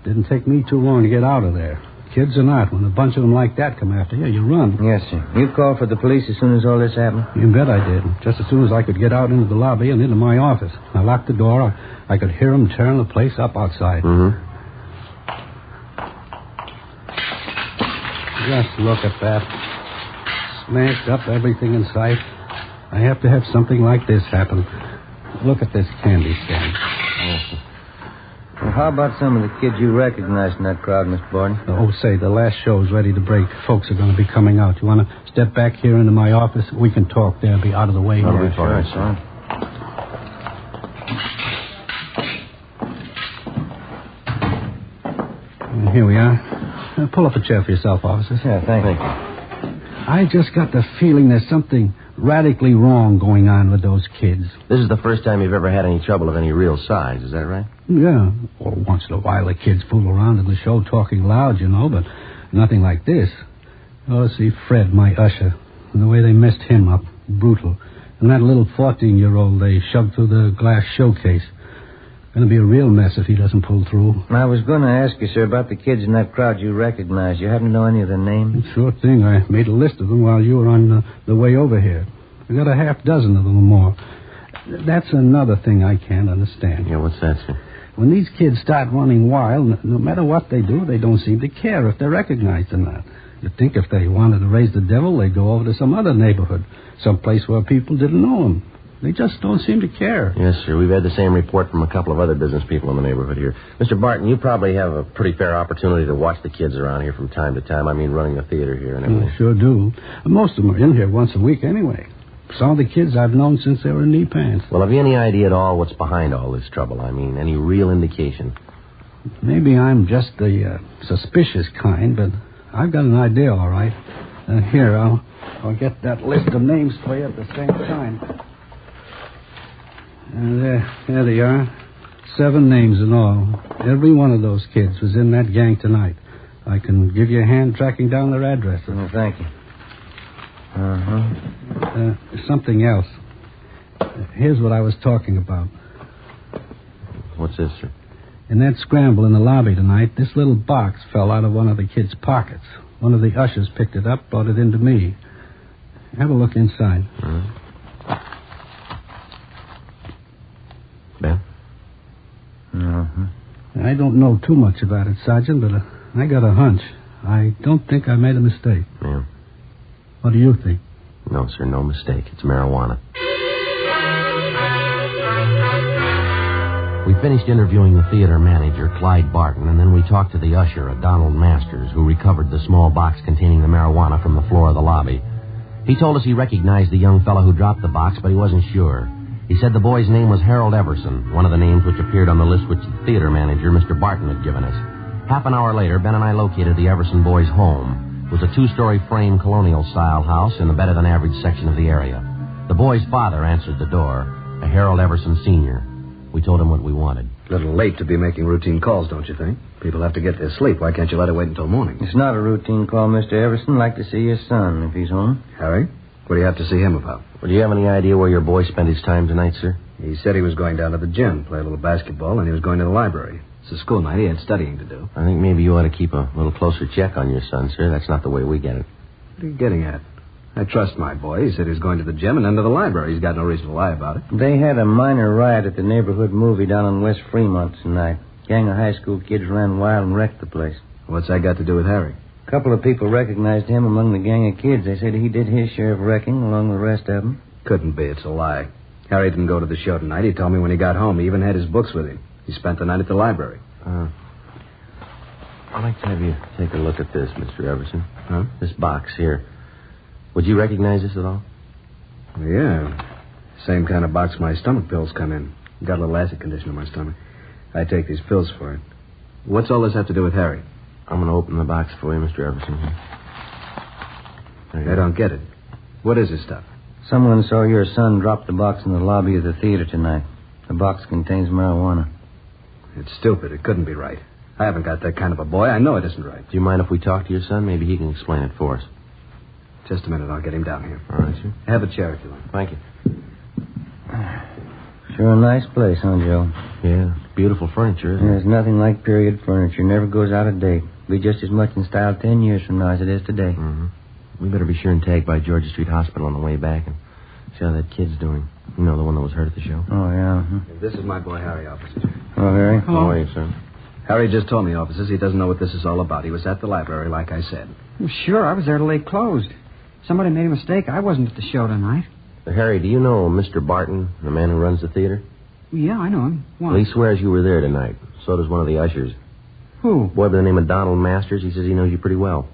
Didn't take me too long to get out of there. Kids or not, when a bunch of them like that come after you, you run. Yes, sir. You called for the police as soon as all this happened? You bet I did. Just as soon as I could get out into the lobby and into my office. I locked the door. I could hear them tearing the place up outside. Just look at that. Smashed up everything in sight. I have to have something like this happen. Look at this candy stand. Well, how about some of the kids you recognized in that crowd, Mr. Barton? Oh, say, the last show's ready to break. Folks are going to be coming out. You want to step back here into my office? We can talk there. Be out of the way. That'll be fine, son. Here we are. Pull up a chair for yourself, officer. Yeah, thank you. I just got the feeling there's something radically wrong going on with those kids. This is the first time you've ever had any trouble of any real size, is that right? Yeah. Well, once in a while the kids fool around in the show talking loud, you know, but nothing like this. Oh, see, Fred, my usher, and the way they messed him up, brutal. And that little 14-year-old they shoved through the glass showcase. Going to be a real mess if he doesn't pull through. I was going to ask you, sir, about the kids in that crowd you recognized. You happen to know any of their names? Sure thing. I made a list of them while you were on the way over here. I got a half dozen of them or more. That's another thing I can't understand. Yeah, what's that, sir? When these kids start running wild, no matter what they do, they don't seem to care if they're recognized or not. You'd think if they wanted to raise the devil, they'd go over to some other neighborhood, someplace where people didn't know them. They just don't seem to care. Yes, sir. We've had the same report from a couple of other business people in the neighborhood here. Mr. Barton, you probably have a pretty fair opportunity to watch the kids around here from time to time. I mean, running the theater here and everything. Sure do. Most of them are in here once a week anyway. Some of the kids I've known since they were in knee pants. Well, have you any idea at all what's behind all this trouble? I mean, any real indication? Maybe I'm just the suspicious kind, but I've got an idea, all right. Here, I'll get that list of names for you at the same time. There they are. 7 names in all. Every one of those kids was in that gang tonight. I can give you a hand tracking down their addresses. Oh, thank you. Something else. Here's what I was talking about. What's this, sir? In that scramble in the lobby tonight, this little box fell out of one of the kids' pockets. One of the ushers picked it up, brought it into me. Have a look inside. Ben? I don't know too much about it, Sergeant, but I got a hunch. I don't think I made a mistake. Yeah. What do you think? No, sir, no mistake. It's marijuana. We finished interviewing the theater manager, Clyde Barton, and then we talked to the usher, Donald Masters, who recovered the small box containing the marijuana from the floor of the lobby. He told us he recognized the young fellow who dropped the box, but he wasn't sure. He said the boy's name was Harold Everson, one of the names which appeared on the list which the theater manager, Mr. Barton, had given us. Half an hour later, Ben and I located the Everson boy's home. It was a 2-story frame colonial-style house in the better-than-average section of the area. The boy's father answered the door, a Harold Everson Sr. We told him what we wanted. A little late to be making routine calls, don't you think? People have to get their sleep. Why can't you let it wait until morning? It's not a routine call, Mr. Everson. I'd like to see your son, if he's home. Harry? What do you have to see him about? Well, do you have any idea where your boy spent his time tonight, sir? He said he was going down to the gym, play a little basketball, and he was going to the library. It's a school night. He had studying to do. I think maybe you ought to keep a little closer check on your son, sir. That's not the way we get it. What are you getting at? I trust my boy. He said he was going to the gym and then to the library. He's got no reason to lie about it. They had a minor riot at the neighborhood movie down on West Fremont tonight. Gang of high school kids ran wild and wrecked the place. What's that got to do with Harry? A couple of people recognized him among the gang of kids. They said he did his share of wrecking along with the rest of them. Couldn't be. It's a lie. Harry didn't go to the show tonight. He told me when he got home. He even had his books with him. He spent the night at the library. I'd like to have you take a look at this, Mr. Everson. Huh? This box here. Would you recognize this at all? Yeah. Same kind of box my stomach pills come in. Got a little acid condition in my stomach. I take these pills for it. What's all this have to do with Harry? I'm going to open the box for you, Mr. Everson. I don't get it. What is this stuff? Someone saw your son drop the box in the lobby of the theater tonight. The box contains marijuana. It's stupid. It couldn't be right. I haven't got that kind of a boy. I know it isn't right. Do you mind if we talk to your son? Maybe he can explain it for us. Just a minute. I'll get him down here. All right, sir. Have a chair if you like. Thank you. Sure a nice place, huh, Joe? Yeah, beautiful furniture, isn't it? There's nothing like period furniture. Never goes out of date. Be just as much in style 10 years from now as it is today. Mm-hmm. We better be sure and tag by Georgia Street Hospital on the way back and see how that kid's doing. You know, the one that was hurt at the show. Oh, yeah. This is my boy, Harry, officers. Oh, Harry? How are you, sir? Harry just told me, officers, he doesn't know what this is all about. He was at the library, like I said. Well, sure, I was there till they closed. Somebody made a mistake. I wasn't at the show tonight. Harry, do you know Mr. Barton, the man who runs the theater? Yeah, I know him. Why? Well, he swears you were there tonight. So does one of the ushers. Who? Boy by the name of Donald Masters. He says he knows you pretty well.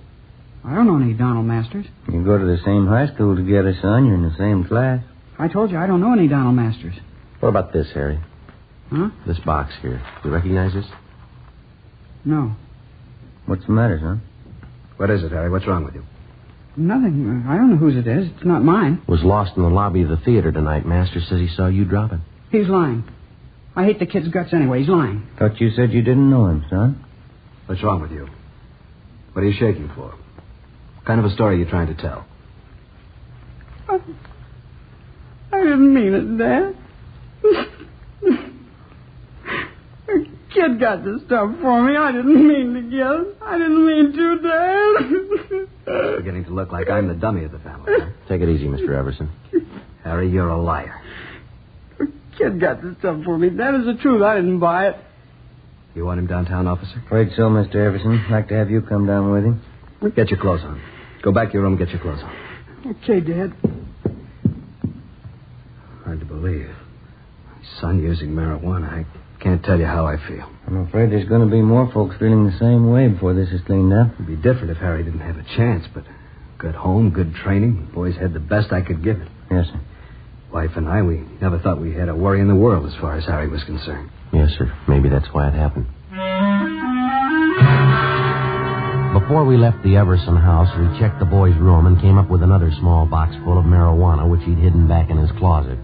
I don't know any Donald Masters. You go to the same high school together, son. You're in the same class. I told you I don't know any Donald Masters. What about this, Harry? Huh? This box here. Do you recognize this? No. What's the matter, son? What is it, Harry? What's wrong with you? Nothing. I don't know whose it is. It's not mine. Was lost in the lobby of the theater tonight. Masters says he saw you drop it. He's lying. I hate the kid's guts anyway. He's lying. Thought you said you didn't know him, son. What's wrong with you? What are you shaking for? What kind of a story are you trying to tell? I didn't mean it, Dad. kid got the stuff for me. I didn't mean to get it. I didn't mean to, Dad. It's beginning to look like I'm the dummy of the family. Huh? Take it easy, Mr. Everson. Harry, you're a liar. The kid got the stuff for me. That is the truth. I didn't buy it. You want him downtown, officer? Afraid so, Mr. Everson. Like to have you come down with him. Get your clothes on. Go back to your room and get your clothes on. Okay, Dad. Hard to believe. My son using marijuana. I can't tell you how I feel. I'm afraid there's going to be more folks feeling the same way before this is cleaned up. It'd be different if Harry didn't have a chance, but good home, good training. The boys had the best I could give it. Yes, sir. Wife and I, we never thought we had a worry in the world as far as Harry was concerned. Yes, sir. Maybe that's why it happened. Before we left the Everson house, we checked the boy's room and came up with another small box full of marijuana, which he'd hidden back in his closet.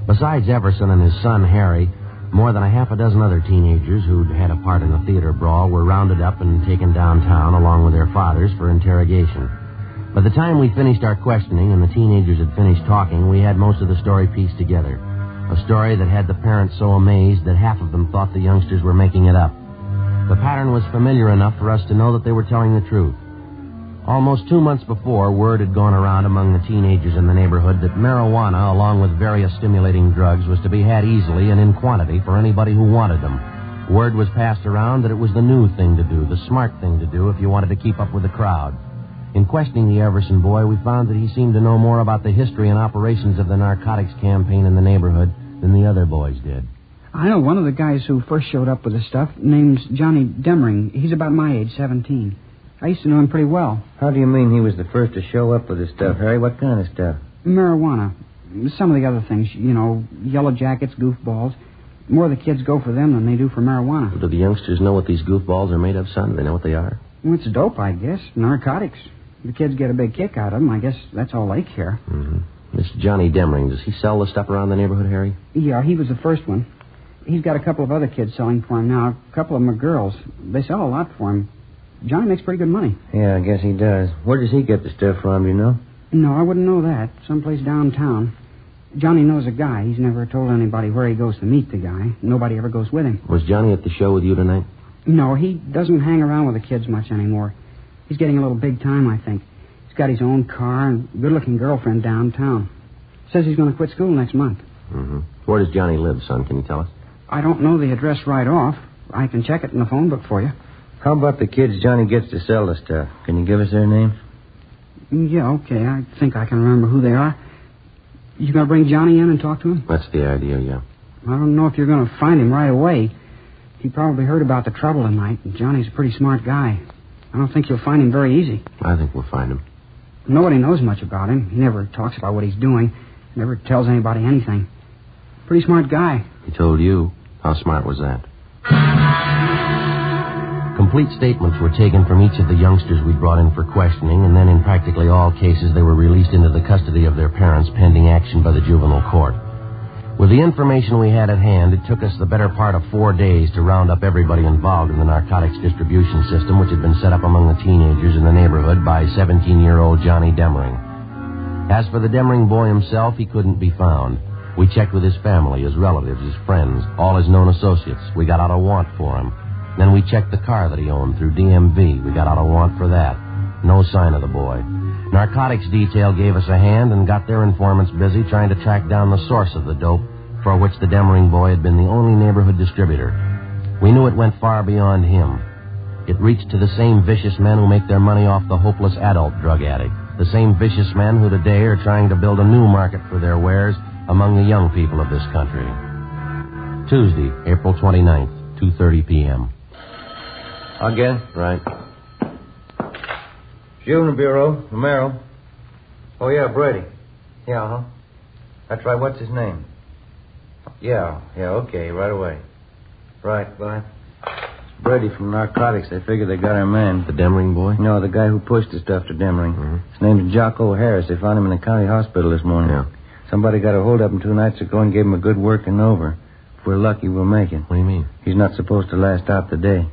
Besides Everson and his son, Harry, more than a half a dozen other teenagers who'd had a part in the theater brawl were rounded up and taken downtown along with their fathers for interrogation. By the time we finished our questioning and the teenagers had finished talking, we had most of the story pieced together. A story that had the parents so amazed that half of them thought the youngsters were making it up. The pattern was familiar enough for us to know that they were telling the truth. Almost 2 months before, word had gone around among the teenagers in the neighborhood that marijuana, along with various stimulating drugs, was to be had easily and in quantity for anybody who wanted them. Word was passed around that it was the new thing to do, the smart thing to do if you wanted to keep up with the crowd. In questioning the Everson boy, we found that he seemed to know more about the history and operations of the narcotics campaign in the neighborhood than the other boys did. I know one of the guys who first showed up with the stuff. Name's Johnny Demring. He's about my age, 17. I used to know him pretty well. How do you mean he was the first to show up with the stuff, Harry? What kind of stuff? Marijuana. Some of the other things, you know, yellow jackets, goofballs. More of the kids go for them than they do for marijuana. Well, do the youngsters know what these goofballs are made of, son? Do they know what they are? Well, it's dope, I guess. Narcotics. The kids get a big kick out of them. I guess that's all they care. Mm-hmm. This Johnny Demring, does he sell the stuff around the neighborhood, Harry? Yeah, he was the first one. He's got a couple of other kids selling for him now. A couple of them are girls. They sell a lot for him. Johnny makes pretty good money. Yeah, I guess he does. Where does he get the stuff from, do you know? No, I wouldn't know that. Someplace downtown. Johnny knows a guy. He's never told anybody where he goes to meet the guy. Nobody ever goes with him. Was Johnny at the show with you tonight? No, he doesn't hang around with the kids much anymore. He's getting a little big time, I think. He's got his own car and a good-looking girlfriend downtown. Says he's going to quit school next month. Mm-hmm. Where does Johnny live, son? Can you tell us? I don't know the address right off. I can check it in the phone book for you. How about the kids Johnny gets to sell the stuff? Can you give us their names? Yeah, okay. I think I can remember who they are. You going to bring Johnny in and talk to him? That's the idea, yeah. I don't know if you're going to find him right away. He probably heard about the trouble tonight, and Johnny's a pretty smart guy. I don't think you'll find him very easy. I think we'll find him. Nobody knows much about him. He never talks about what he's doing. Never tells anybody anything. Pretty smart guy. He told you. How smart was that? Complete statements were taken from each of the youngsters we brought in for questioning, and then in practically all cases they were released into the custody of their parents pending action by the juvenile court. With the information we had at hand, it took us the better part of 4 days to round up everybody involved in the narcotics distribution system which had been set up among the teenagers in the neighborhood by 17-year-old Johnny Demring. As for the Demring boy himself, he couldn't be found. We checked with his family, his relatives, his friends, all his known associates. We got out a warrant for him. Then we checked the car that he owned through DMV. We got out a warrant for that. No sign of the boy. Narcotics detail gave us a hand and got their informants busy trying to track down the source of the dope for which the Demring boy had been the only neighborhood distributor. We knew it went far beyond him. It reached to the same vicious men who make their money off the hopeless adult drug addict. The same vicious men who today are trying to build a new market for their wares among the young people of this country. Tuesday, April 29th, 2:30 p.m. Again? Right. Juvenile Bureau, Romero. Oh, yeah, Brady. Yeah, huh? That's right. What's his name? Yeah, okay, right away. Right, bye. It's Brady from Narcotics. They figure they got our man. The Demring boy? No, the guy who pushed the stuff to Demring. Mm-hmm. His name's Jocko Harris. They found him in the county hospital this morning. Yeah. Somebody got a hold of him 2 nights ago and gave him a good working over. If we're lucky, we'll make it. What do you mean? He's not supposed to last out the day.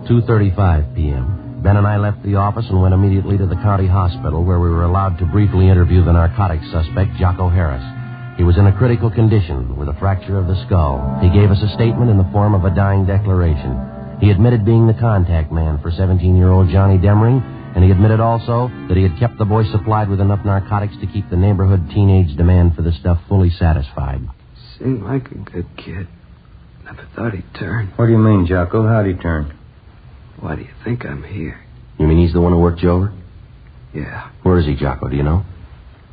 2:35 p.m. Ben and I left the office and went immediately to the county hospital where we were allowed to briefly interview the narcotics suspect, Jocko Harris. He was in a critical condition with a fracture of the skull. He gave us a statement in the form of a dying declaration. He admitted being the contact man for 17-year-old Johnny Demring, and he admitted also that he had kept the boy supplied with enough narcotics to keep the neighborhood teenage demand for the stuff fully satisfied. Seemed like a good kid. Never thought he'd turn. What do you mean, Jocko? How'd he turn? Why do you think I'm here? You mean he's the one who worked you over? Yeah. Where is he, Jocko? Do you know?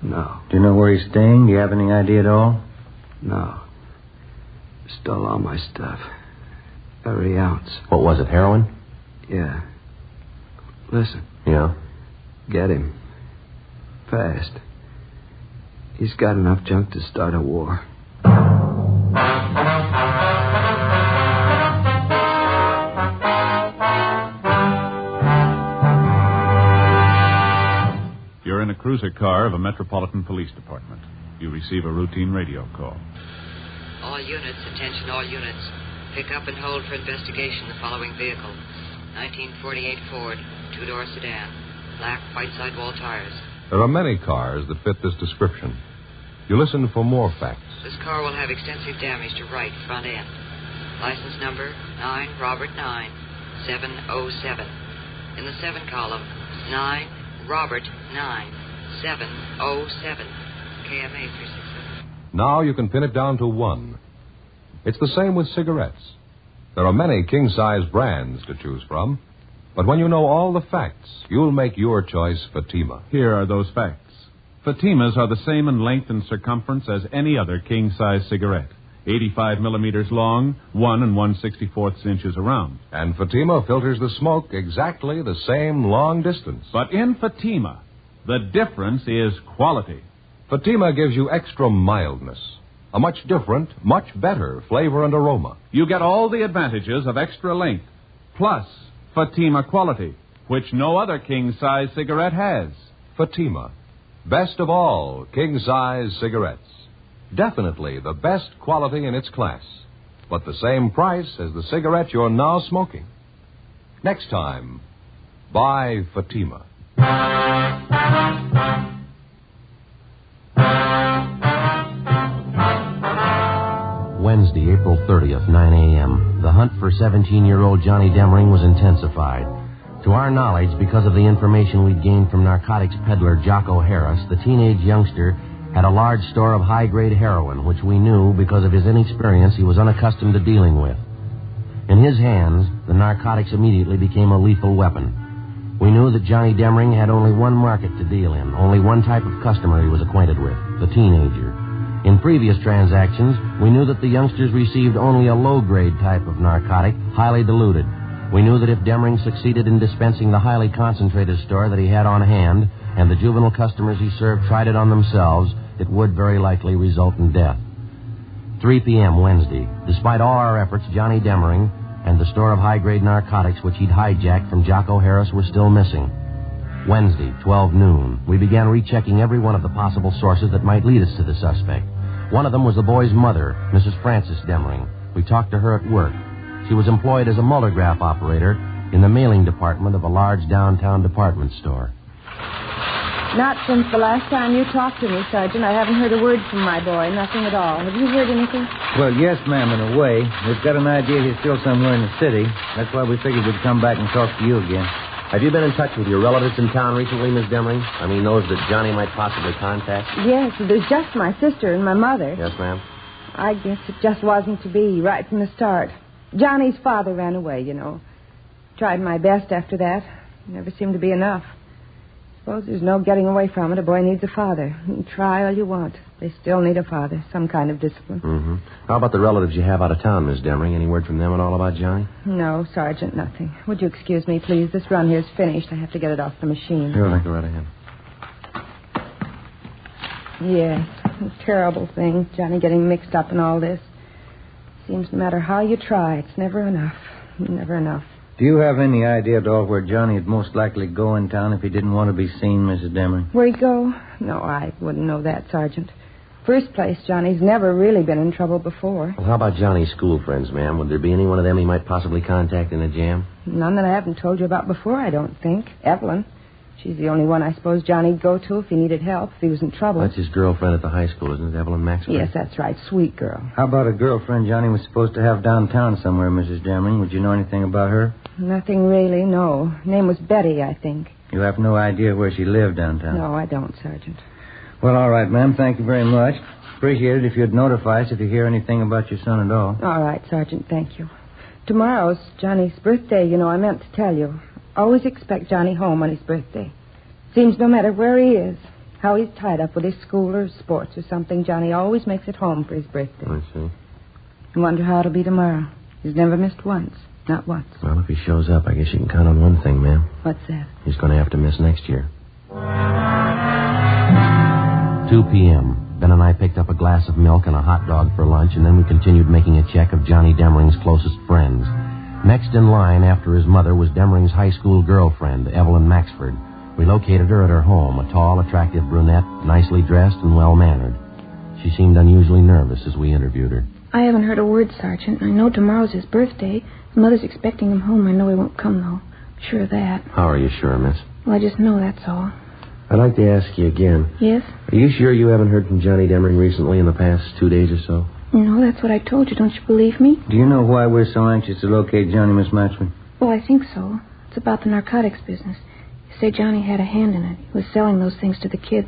No. Do you know where he's staying? Do you have any idea at all? No. Stole all my stuff. Every ounce. What was it, heroin? Yeah. Listen. Yeah? Get him. Fast. He's got enough junk to start a war. You're in a cruiser car of a Metropolitan Police Department. You receive a routine radio call. All units, attention all units. Pick up and hold for investigation the following vehicle. 1948 Ford, two-door sedan. Black, white sidewall tires. There are many cars that fit this description. You listen for more facts. This car will have extensive damage to right front end. License number 9 Robert 9 707. In the 7 column, 9 Robert 9 707. KMA 367. Now you can pin it down to one. It's the same with cigarettes. There are many king-size brands to choose from, but when you know all the facts, you'll make your choice Fatima. Here are those facts. Fatimas are the same in length and circumference as any other king-size cigarette. 85 millimeters long, 1 1/64 inches around. And Fatima filters the smoke exactly the same long distance. But in Fatima, the difference is quality. Fatima gives you extra mildness, a much different, much better flavor and aroma. You get all the advantages of extra length, plus Fatima quality, which no other king-size cigarette has. Fatima, best of all king-size cigarettes. Definitely the best quality in its class, but the same price as the cigarette you're now smoking. Next time, buy Fatima. Wednesday, April 30th, 9 a.m. The hunt for 17-year-old Johnny Demring was intensified. To our knowledge, because of the information we'd gained from narcotics peddler Jocko Harris, the teenage youngster had a large store of high-grade heroin, which we knew, because of his inexperience, he was unaccustomed to dealing with. In his hands, the narcotics immediately became a lethal weapon. We knew that Johnny Demring had only one market to deal in, only one type of customer he was acquainted with, the teenager. In previous transactions, we knew that the youngsters received only a low-grade type of narcotic, highly diluted. We knew that if Demring succeeded in dispensing the highly concentrated store that he had on hand, and the juvenile customers he served tried it on themselves, it would very likely result in death. 3 p.m. Wednesday. Despite all our efforts, Johnny Demring and the store of high-grade narcotics which he'd hijacked from Jocko Harris were still missing. Wednesday, 12 noon. We began rechecking every one of the possible sources that might lead us to the suspect. One of them was the boy's mother, Mrs. Frances Demring. We talked to her at work. She was employed as a multigraph operator in the mailing department of a large downtown department store. Not since the last time you talked to me, Sergeant. I haven't heard a word from my boy. Nothing at all. Have you heard anything? Well, yes, ma'am, in a way. We've got an idea he's still somewhere in the city. That's why we figured we'd come back and talk to you again. Have you been in touch with your relatives in town recently, Miss Demring? I mean, those that Johnny might possibly contact? Yes, there's just my sister and my mother. Yes, ma'am. I guess it just wasn't to be right from the start. Johnny's father ran away, you know. Tried my best after that. Never seemed to be enough. Suppose there's no getting away from it. A boy needs a father. You can try all you want. They still need a father. Some kind of discipline. Mm-hmm. How about the relatives you have out of town, Miss Demring? Any word from them at all about Johnny? No, Sergeant, nothing. Would you excuse me, please? This run here's finished. I have to get it off the machine. Sure, go right ahead. Yes, a terrible thing. Johnny getting mixed up in all this. Seems no matter how you try, it's never enough. Never enough. Do you have any idea at all where Johnny would most likely go in town if he didn't want to be seen, Mrs. Demring? Where'd he go? No, I wouldn't know that, Sergeant. First place, Johnny's never really been in trouble before. Well, how about Johnny's school friends, ma'am? Would there be any one of them he might possibly contact in a jam? None that I haven't told you about before, I don't think. Evelyn. She's the only one I suppose Johnny'd go to if he needed help, if he was in trouble. That's his girlfriend at the high school, isn't it, Evelyn Maxwell? Yes, that's right. Sweet girl. How about a girlfriend Johnny was supposed to have downtown somewhere, Mrs. Dammering? Would you know anything about her? Nothing really, no. Her name was Betty, I think. You have no idea where she lived downtown? No, I don't, Sergeant. Well, all right, ma'am. Thank you very much. Appreciate it if you'd notify us if you hear anything about your son at all. All right, Sergeant, thank you. Tomorrow's Johnny's birthday, you know, I meant to tell you. Always expect Johnny home on his birthday. Seems no matter where he is, how he's tied up with his school or sports or something, Johnny always makes it home for his birthday. I see. I wonder how it'll be tomorrow. He's never missed once. Not once. Well, if he shows up, I guess you can count on one thing, ma'am. What's that? He's going to have to miss next year. 2 p.m. Ben and I picked up a glass of milk and a hot dog for lunch, and then we continued making a check of Johnny Demmering's closest friends. Next in line after his mother was Demmering's high school girlfriend, Evelyn Maxford. We located her at her home, a tall, attractive brunette, nicely dressed and well-mannered. She seemed unusually nervous as we interviewed her. I haven't heard a word, Sergeant. I know tomorrow's his birthday. His mother's expecting him home. I know he won't come, though. I'm sure of that. How are you sure, miss? Well, I just know that's all. I'd like to ask you again. Yes? Are you sure you haven't heard from Johnny Demmering recently in the past 2 days or so? No, that's what I told you. Don't you believe me? Do you know why we're so anxious to locate Johnny, Miss Maxwell? Well, I think so. It's about the narcotics business. You say Johnny had a hand in it. He was selling those things to the kids.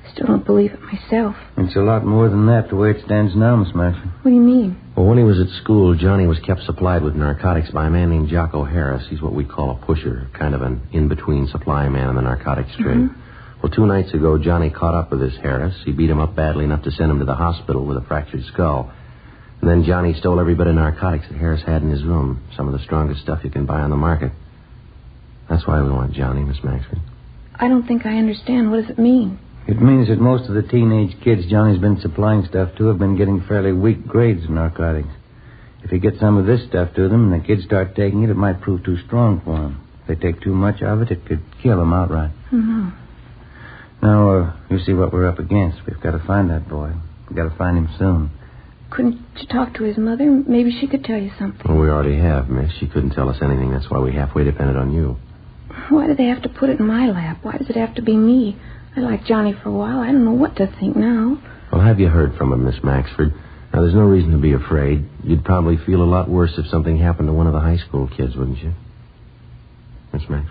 I still don't believe it myself. It's a lot more than that, the way it stands now, Miss Maxwell. What do you mean? Well, when he was at school, Johnny was kept supplied with narcotics by a man named Jocko Harris. He's what we call a pusher, kind of an in-between supply man in the narcotics trade. Mm-hmm. Well, 2 nights ago, Johnny caught up with this Harris. He beat him up badly enough to send him to the hospital with a fractured skull. And then Johnny stole every bit of narcotics that Harris had in his room, some of the strongest stuff you can buy on the market. That's why we want Johnny, Miss Maxford. I don't think I understand. What does it mean? It means that most of the teenage kids Johnny's been supplying stuff to have been getting fairly weak grades of narcotics. If he gets some of this stuff to them and the kids start taking it, it might prove too strong for them. If they take too much of it, it could kill them outright. Mm-hmm. Now, you see what we're up against. We've got to find that boy. We've got to find him soon. Couldn't you talk to his mother? Maybe she could tell you something. Well, we already have, miss. She couldn't tell us anything. That's why we halfway depended on you. Why do they have to put it in my lap? Why does it have to be me? I liked Johnny for a while. I don't know what to think now. Well, have you heard from him, Miss Maxford? Now, there's no reason to be afraid. You'd probably feel a lot worse if something happened to one of the high school kids, wouldn't you? Miss Maxford?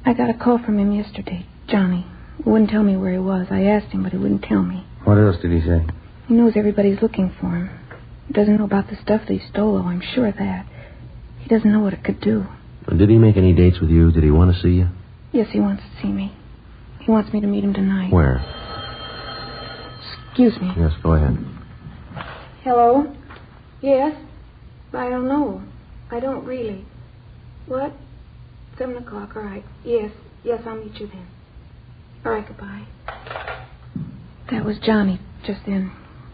I got a call from him yesterday. Johnny. He wouldn't tell me where he was. I asked him, but he wouldn't tell me. What else did he say? He knows everybody's looking for him. He doesn't know about the stuff that he stole, though. I'm sure of that. He doesn't know what it could do. Did he make any dates with you? Did he want to see you? Yes, he wants to see me. He wants me to meet him tonight. Where? Excuse me. Yes, go ahead. Hello? Yes? I don't know. I don't really. What? 7 o'clock, all right. Yes, I'll meet you then. All right, goodbye. That was Johnny just then.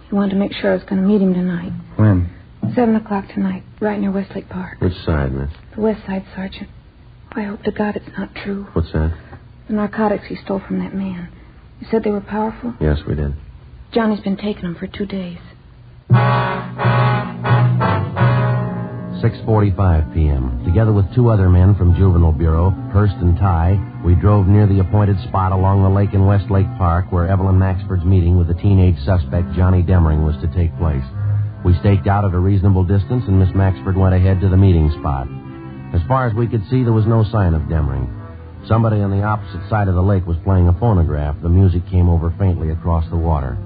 He wanted to make sure I was going to meet him tonight. When? 7 o'clock tonight, right near Westlake Park. Which side, miss? The west side, Sergeant. I hope to God it's not true. What's that? The narcotics he stole from that man. You said they were powerful? Yes, we did. Johnny's been taking them for 2 days. 6:45 p.m. Together with 2 other men from Juvenile Bureau, Hurst and Ty, we drove near the appointed spot along the lake in Westlake Park where Evelyn Maxford's meeting with the teenage suspect Johnny Demmering was to take place. We staked out at a reasonable distance, and Miss Maxford went ahead to the meeting spot. As far as we could see, there was no sign of Demmering. Somebody on the opposite side of the lake was playing a phonograph. The music came over faintly across the water.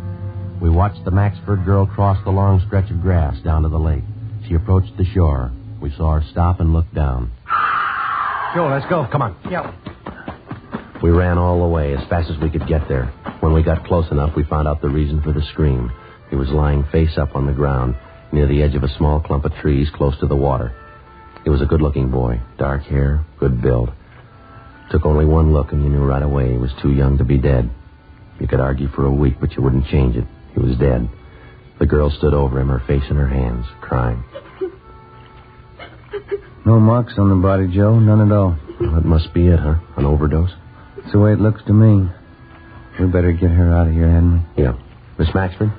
We watched the Maxford girl cross the long stretch of grass down to the lake. She approached the shore. We saw her stop and look down. Joe, let's go. Come on. Yeah. We ran all the way as fast as we could get there. When we got close enough, we found out the reason for the scream. He was lying face up on the ground near the edge of a small clump of trees close to the water. He was a good-looking boy, dark hair, good build. Took only one look, and you knew right away he was too young to be dead. You could argue for a week, but you wouldn't change it. He was dead. The girl stood over him, her face in her hands, crying. No marks on the body, Joe. None at all. Well, that must be it, huh? An overdose? It's the way it looks to me. We better get her out of here, hadn't we? Yeah. Miss Maxford?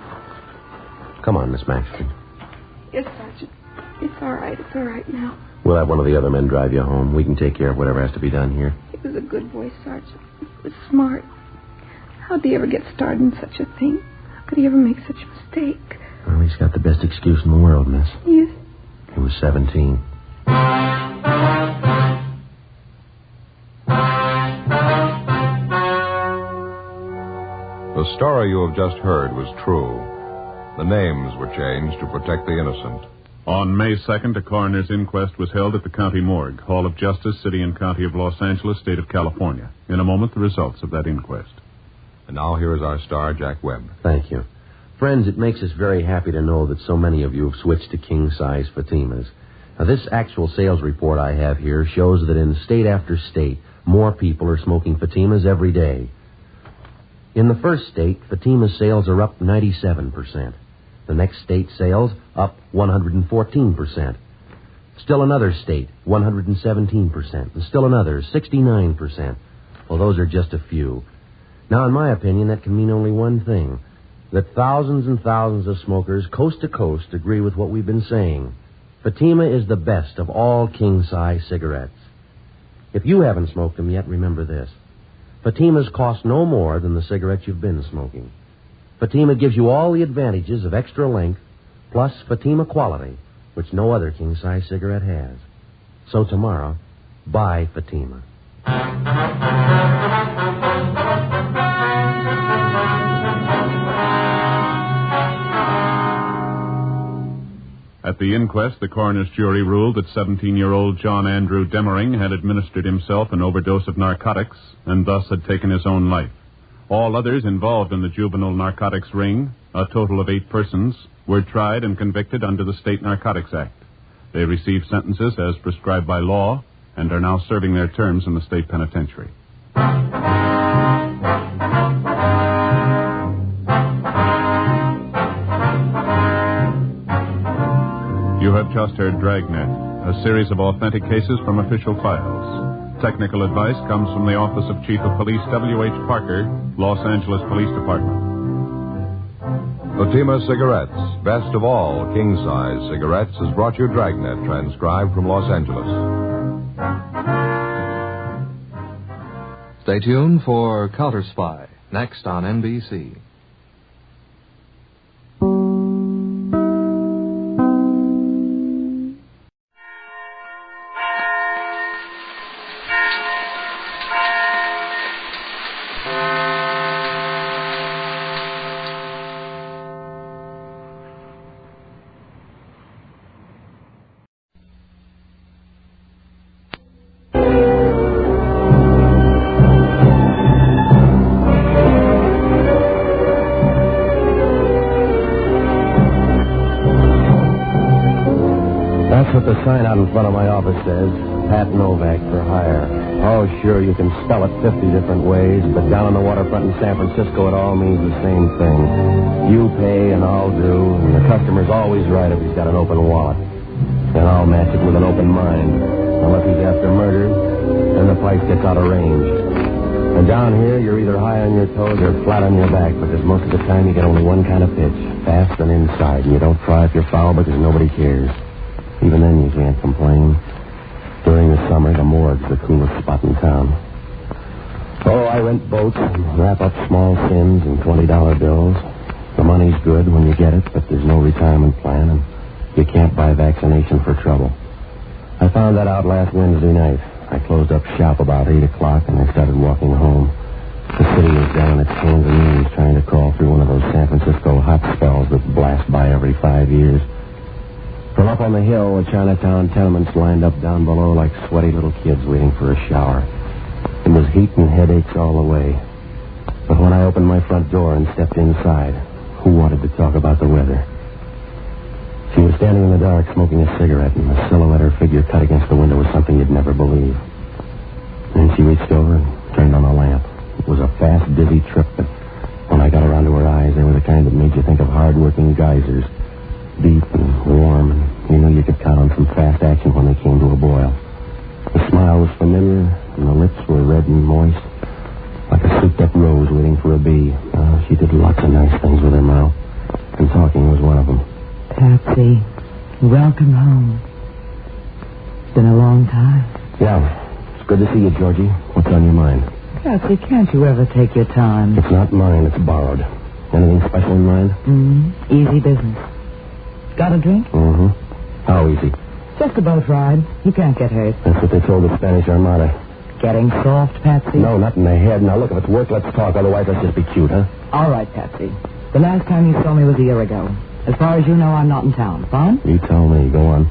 Come on, Miss Maxford. Yes, Sergeant. It's all right now. We'll have one of the other men drive you home. We can take care of whatever has to be done here. He was a good boy, Sergeant. He was smart. How'd he ever get started in such a thing? How could he ever make such a mistake? Well, he's got the best excuse in the world, miss. Yes. He was 17. The story you have just heard was true. The names were changed to protect the innocent. On May 2nd, a coroner's inquest was held at the county morgue, Hall of Justice, City and County of Los Angeles, State of California. In a moment, the results of that inquest. And now here is our star, Jack Webb. Thank you. Friends, it makes us very happy to know that so many of you have switched to king-size Fatimas. Now, this actual sales report I have here shows that in state after state, more people are smoking Fatimas every day. In the first state, Fatima sales are up 97%. The next state sales up 114%. Still another state, 117%. And still another, 69%. Well, those are just a few. Now, in my opinion, that can mean only one thing. That thousands and thousands of smokers, coast to coast, agree with what we've been saying. Fatima is the best of all king-size cigarettes. If you haven't smoked them yet, remember this. Fatimas cost no more than the cigarettes you've been smoking. Fatima gives you all the advantages of extra length, plus Fatima quality, which no other king-size cigarette has. So tomorrow, buy Fatima. At the inquest, the coroner's jury ruled that 17-year-old John Andrew Demering had administered himself an overdose of narcotics and thus had taken his own life. All others involved in the juvenile narcotics ring, a total of 8 persons, were tried and convicted under the State Narcotics Act. They received sentences as prescribed by law and are now serving their terms in the state penitentiary. You have just heard Dragnet, a series of authentic cases from official files. Technical advice comes from the Office of Chief of Police W.H. Parker, Los Angeles Police Department. Fatima Cigarettes, best of all king-size cigarettes, has brought you Dragnet, transcribed from Los Angeles. Stay tuned for Counter Spy, next on NBC. That's what the sign out in front of my office says. Pat Novak For Hire. Oh, sure, you can spell it 50 different ways, but down on the waterfront in San Francisco, it all means the same thing. You pay and I'll do, and the customer's always right if he's got an open wallet. And I'll match it with an open mind. Unless he's after murder, then the price gets out of range. And down here, you're either high on your toes or flat on your back, because most of the time you get only one kind of pitch, fast and inside, and you don't try if you're foul because nobody cares. Even then, you can't complain. During the summer, the morgue's the coolest spot in town. Oh, I rent boats and wrap up small sins in $20 bills. The money's good when you get it, but there's no retirement plan, and you can't buy vaccination for trouble. I found that out last Wednesday night. I closed up shop about 8 o'clock, and I started walking home. The city was down on its hands and knees trying to crawl through one of those San Francisco hot spells that blast by every 5 years. From up on the hill, the Chinatown tenements lined up down below like sweaty little kids waiting for a shower. It was heat and headaches all the way. But when I opened my front door and stepped inside, who wanted to talk about the weather? She was standing in the dark smoking a cigarette, and the silhouette her figure cut against the window was something you'd never believe. Then she reached over and turned on a lamp. It was a fast, dizzy trip, but when I got around to her eyes, they were the kind that made you think of hard-working geysers. Deep and warm, and you knew you could count on some fast action when they came to a boil. The smile was familiar, and the lips were red and moist, like a souped-up rose waiting for a bee. She did lots of nice things with her mouth, and talking was one of them. Patsy, Welcome home. It's been a long time. Yeah. It's good to see you, Georgie. What's on your mind? Patsy, can't you ever take your time? It's not mine. It's borrowed. Anything special in mind? Easy business. Got a drink? Mm-hmm. How easy? Just a boat ride. You can't get hurt. That's what they told the Spanish Armada. Getting soft, Patsy? No, not in the head. Now, look, if it's work, let's talk. Otherwise, let's just be cute, huh? All right, Patsy. The last time you saw me was a year ago. As far as you know, I'm not in town. Fine? You tell me. Go on.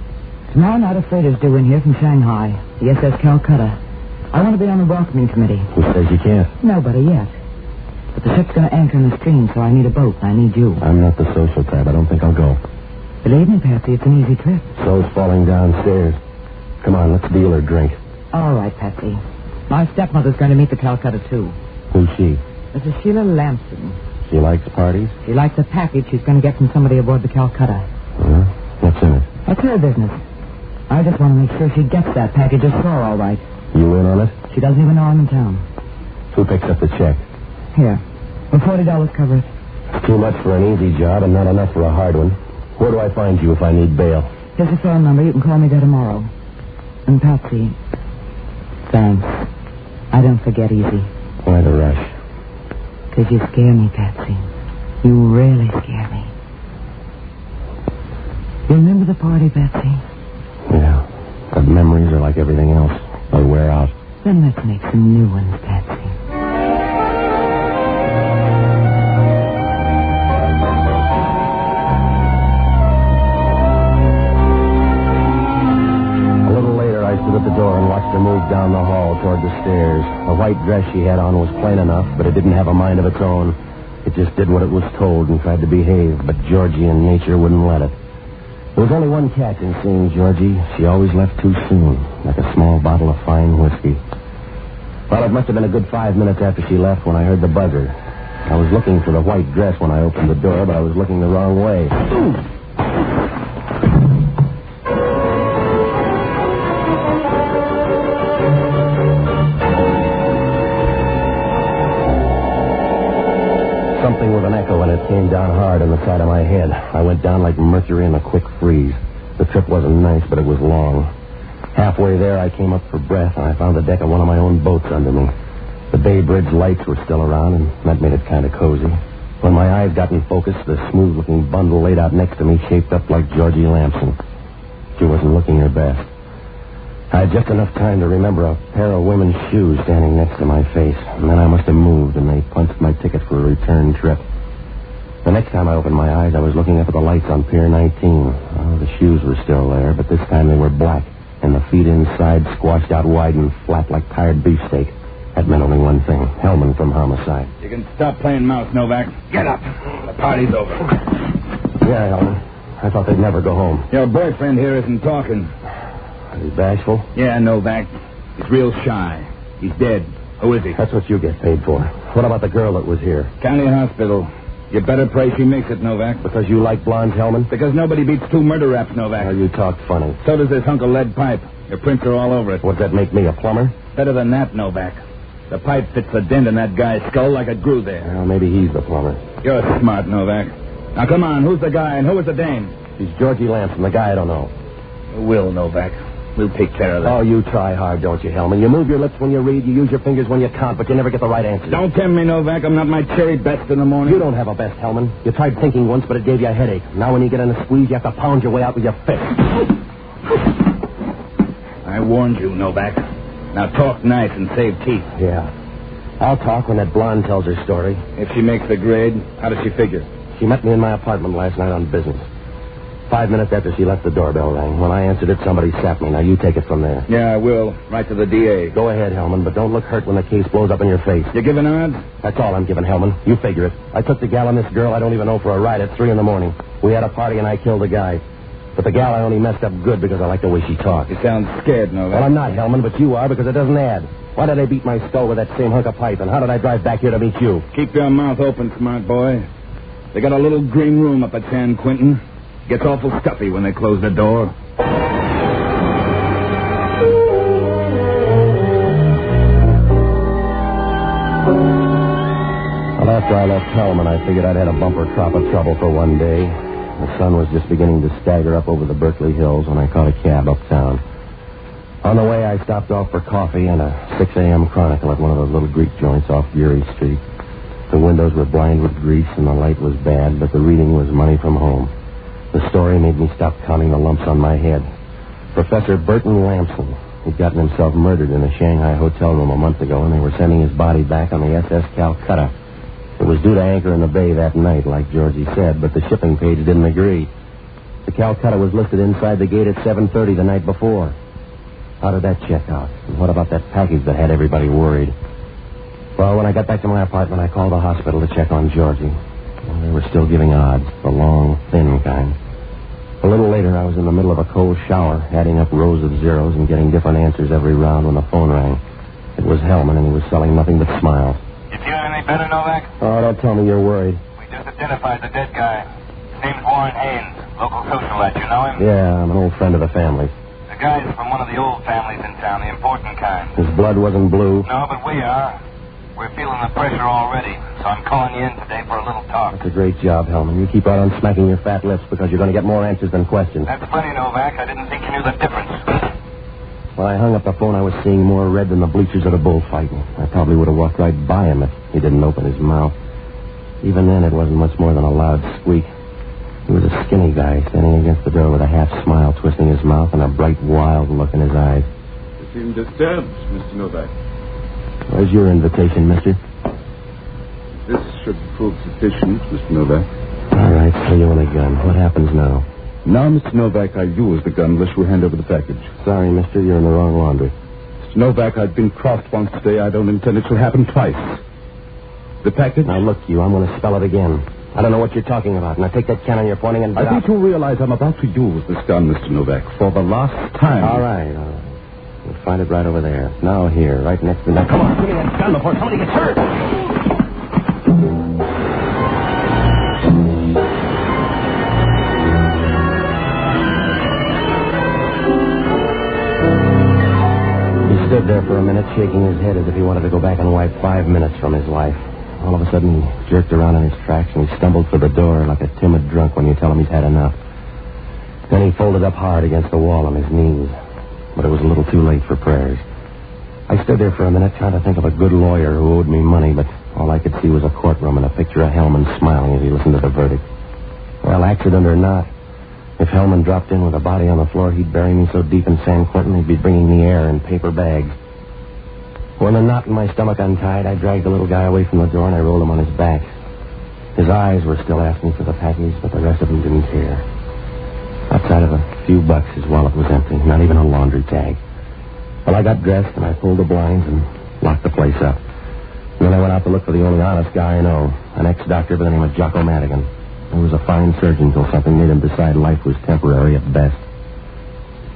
Tomorrow night, a freighter's due in here from Shanghai. The SS Calcutta. I want to be on the welcoming committee. Who says you can't? Nobody yet. But the ship's going to anchor in the stream, so I need a boat, and I need you. I'm not the social type. I don't think I'll go. Believe me, Patsy, it's an easy trip. So's falling downstairs. Come on, let's deal or drink. All right, Patsy. My stepmother's going to meet the Calcutta, too. Who's she? Mrs. Sheila Lampson. She likes parties? She likes a package she's going to get from somebody aboard the Calcutta. What's in it? That's her business. I just want to make sure she gets that package ashore all right. You in on it? She doesn't even know I'm in town. Who picks up the check? Here. Will $40 cover it? It's too much for an easy job and not enough for a hard one. Where do I find you if I need bail? Here's the phone number. You can call me there tomorrow. And Patsy, thanks. I don't forget easy. Why the rush? 'Cause you scare me, Patsy. You really scare me. You remember the party, Patsy? Yeah. But memories are like everything else. They wear out. Then let's make some new ones, Patsy. A little later, I stood at the door and watched her move down the hall toward the stairs. The white dress she had on was plain enough, but it didn't have a mind of its own. It just did what it was told and tried to behave, but Georgie and nature wouldn't let it. There was only one catch in seeing Georgie. She always left too soon, like a small bottle of fine whiskey. Well, it must have been a good 5 minutes after she left when I heard the buzzer. I was looking for the white dress when I opened the door, but I was looking the wrong way. Something with an echo, and it came down hard on the side of my head. I went down like mercury in a quick freeze. The trip wasn't nice, but it was long. Halfway there, I came up for breath, and I found the deck of one of my own boats under me. The Bay Bridge lights were still around, and that made it kind of cozy. When my eyes got in focus, the smooth-looking bundle laid out next to me shaped up like Georgie Lampson. She wasn't looking her best. I had just enough time to remember a pair of women's shoes standing next to my face, and then I must have moved, and they punched my ticket for a return trip. The next time I opened my eyes, I was looking up at the lights on Pier 19. Oh, the shoes were still there, but this time they were black, and the feet inside squashed out wide and flat like tired beefsteak. That meant only one thing: Hellman from Homicide. You can stop playing mouse, Novak. Get up. The party's over. Yeah, Hellman. I thought they'd never go home. Your boyfriend here isn't talking. Is he bashful? Yeah, Novak. He's real shy. He's dead. Who is he? That's what you get paid for. What about the girl that was here? County Hospital. You better pray she makes it, Novak. Because you like blondes, Hellman? Because nobody beats two murder raps, Novak. Oh, you talk funny. So does this hunk of lead pipe. Your prints are all over it. Would that make me a plumber? Better than that, Novak. The pipe fits the dent in that guy's skull like it grew there. Well, maybe he's the plumber. You're smart, Novak. Now, come on. Who's the guy and who is the dame? He's Georgie Lampson, the guy I don't know. We'll, Novak. We'll take care of that. Oh, you try hard, don't you, Hellman? You move your lips when you read, you use your fingers when you count, but you never get the right answer. Don't tempt me, Novak. I'm not my cherry best in the morning. You don't have a best, Hellman. You tried thinking once, but it gave you a headache. Now when you get in a squeeze, you have to pound your way out with your fist. I warned you, Novak. Now talk nice and save teeth. Yeah. I'll talk when that blonde tells her story. If she makes the grade, how does she figure? She met me in my apartment last night on business. 5 minutes after she left, the doorbell rang. When I answered it, somebody sapped me. Now, you take it from there. Yeah, I will. Right to the DA. Go ahead, Hellman, but don't look hurt when the case blows up in your face. You giving odds? That's all I'm giving, Hellman. You figure it. I took the gal and this girl I don't even know for a ride at 3 a.m. We had a party and I killed a guy. But the gal I only messed up good because I like the way she talks. You sound scared, Novak. Well, I'm not, Hellman, but you are because it doesn't add. Why did I beat my skull with that same hunk of pipe, and how did I drive back here to meet you? Keep your mouth open, smart boy. They got a little green room up at San Quentin. Gets awful stuffy when they close the door. Well, after I left Hellman, I figured I'd had a bumper crop of trouble for one day. The sun was just beginning to stagger up over the Berkeley Hills when I caught a cab uptown. On the way, I stopped off for coffee and a 6 a.m. Chronicle at one of those little Greek joints off Geary Street. The windows were blind with grease and the light was bad, but the reading was money from home. The story made me stop counting the lumps on my head. Professor Burton Lampson had gotten himself murdered in a Shanghai hotel room a month ago, and they were sending his body back on the SS Calcutta. It was due to anchor in the bay that night, like Georgie said, but the shipping page didn't agree. The Calcutta was listed inside the gate at 7:30 the night before. How did that check out? And what about that package that had everybody worried? Well, when I got back to my apartment, I called the hospital to check on Georgie. Well, they were still giving odds, the long, thin kind. A little later, I was in the middle of a cold shower, adding up rows of zeros and getting different answers every round when the phone rang. It was Hellman, and he was selling nothing but smiles. You feeling any better, Novak? Oh, don't tell me you're worried. We just identified the dead guy. His name's Warren Haynes, local socialite. You know him? Yeah, I'm an old friend of the family. The guy's from one of the old families in town, the important kind. His blood wasn't blue. No, but we are. We're feeling the pressure already, so I'm calling you in today for a little talk. That's a great job, Hellman. You keep right on smacking your fat lips because you're going to get more answers than questions. That's plenty, Novak. I didn't think you knew the difference. When I hung up the phone, I was seeing more red than the bleachers at a bullfight. I probably would have walked right by him if he didn't open his mouth. Even then, it wasn't much more than a loud squeak. He was a skinny guy standing against the door with a half smile twisting his mouth and a bright, wild look in his eyes. You seem disturbed, Mr. Novak. Where's your invitation, mister? This should prove sufficient, Mr. Novak. All right, so you want a gun. What happens now? Now, Mr. Novak, I use the gun unless you hand over the package. Sorry, mister, you're in the wrong laundry. Mr. Novak, I've been crossed once today. I don't intend it to happen twice. The package? Now, look, you, I'm going to spell it again. I don't know what you're talking about. Now, take that cannon you're pointing and... I think you realize I'm about to use this gun, Mr. Novak, for the last time. All right. We'll find it right over there. Now here, right next to... Now, come on, give me that gun before somebody gets hurt. He stood there for a minute, shaking his head as if he wanted to go back and wipe 5 minutes from his life. All of a sudden, he jerked around in his tracks and he stumbled for the door like a timid drunk when you tell him he's had enough. Then he folded up hard against the wall on his knees. But it was a little too late for prayers. I stood there for a minute trying to think of a good lawyer who owed me money, but all I could see was a courtroom and a picture of Hellman smiling as he listened to the verdict. Well, accident or not, if Hellman dropped in with a body on the floor, he'd bury me so deep in San Quentin he'd be bringing me air in paper bags. When the knot in my stomach untied, I dragged the little guy away from the door and I rolled him on his back. His eyes were still asking for the package, but the rest of them didn't care. Outside of a few bucks, his wallet was empty, not even a laundry tag. Well, I got dressed and I pulled the blinds and locked the place up. And then I went out to look for the only honest guy I know, an ex-doctor by the name of Jocko Madigan. He was a fine surgeon until something made him decide life was temporary at best.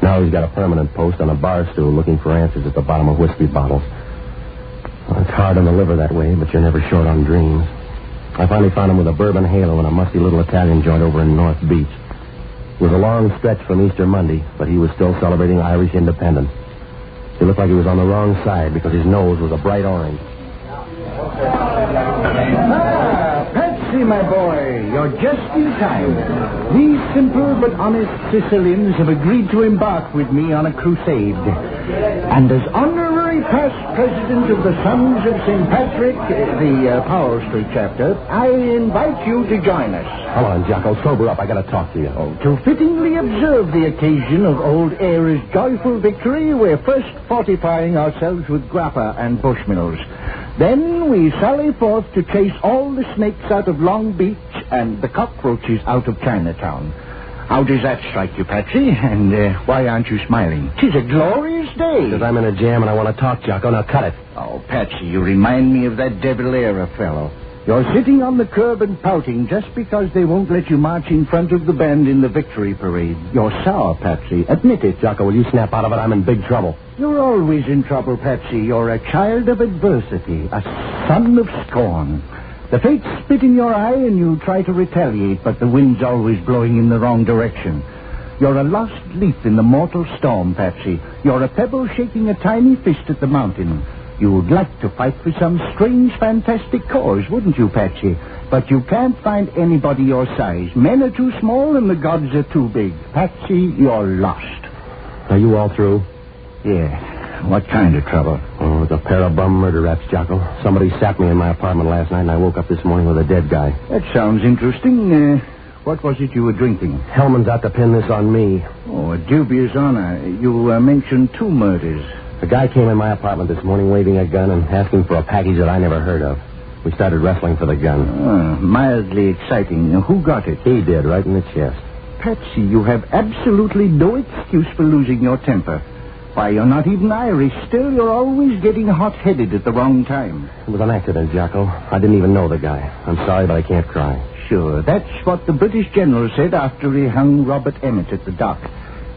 Now he's got a permanent post on a bar stool looking for answers at the bottom of whiskey bottles. Well, it's hard on the liver that way, but you're never short on dreams. I finally found him with a bourbon halo in a musty little Italian joint over in North Beach. It was a long stretch from Easter Monday, but he was still celebrating Irish independence. He looked like he was on the wrong side because his nose was a bright orange. Patsy, my boy, you're just in time. These simple but honest Sicilians have agreed to embark with me on a crusade. And as honorary past president of the Sons of St. Patrick, the Powell Street chapter, I invite you to join us. Hold on, Jocko. Sober up. I got to talk to you. To fittingly observe the occasion of old Ayre's joyful victory, we're first fortifying ourselves with grappa and bushmills. Then we sally forth to chase all the snakes out of Long Beach and the cockroaches out of Chinatown. How does that strike you, Patsy? And why aren't you smiling? 'Tis a glorious day. Because I'm in a jam and I want to talk, Jocko. Now cut it. Oh, Patsy, you remind me of that De Valera fellow. You're sitting on the curb and pouting just because they won't let you march in front of the band in the victory parade. You're sour, Patsy. Admit it. Jocko, will you snap out of it? I'm in big trouble. You're always in trouble, Patsy. You're a child of adversity, a son of scorn. The fates spit in your eye and you try to retaliate, but the wind's always blowing in the wrong direction. You're a lost leaf in the mortal storm, Patsy. You're a pebble shaking a tiny fist at the mountain. You'd like to fight for some strange, fantastic cause, wouldn't you, Patsy? But you can't find anybody your size. Men are too small and the gods are too big. Patsy, you're lost. Are you all through? Yeah. What kind of trouble? Oh, it's a pair of bum murder raps, Jocko. Somebody sacked me in my apartment last night, and I woke up this morning with a dead guy. That sounds interesting. What was it you were drinking? Hellman's out to pin this on me. Oh, a dubious honor. You mentioned 2 murders. A guy came in my apartment this morning waving a gun and asking for a package that I never heard of. We started wrestling for the gun. Mildly exciting. Who got it? He did, right in the chest. Patsy, you have absolutely no excuse for losing your temper. Why, you're not even Irish. Still, you're always getting hot-headed at the wrong time. It was an accident, Jocko. I didn't even know the guy. I'm sorry, but I can't cry. Sure, that's what the British general said after he hung Robert Emmett at the dock.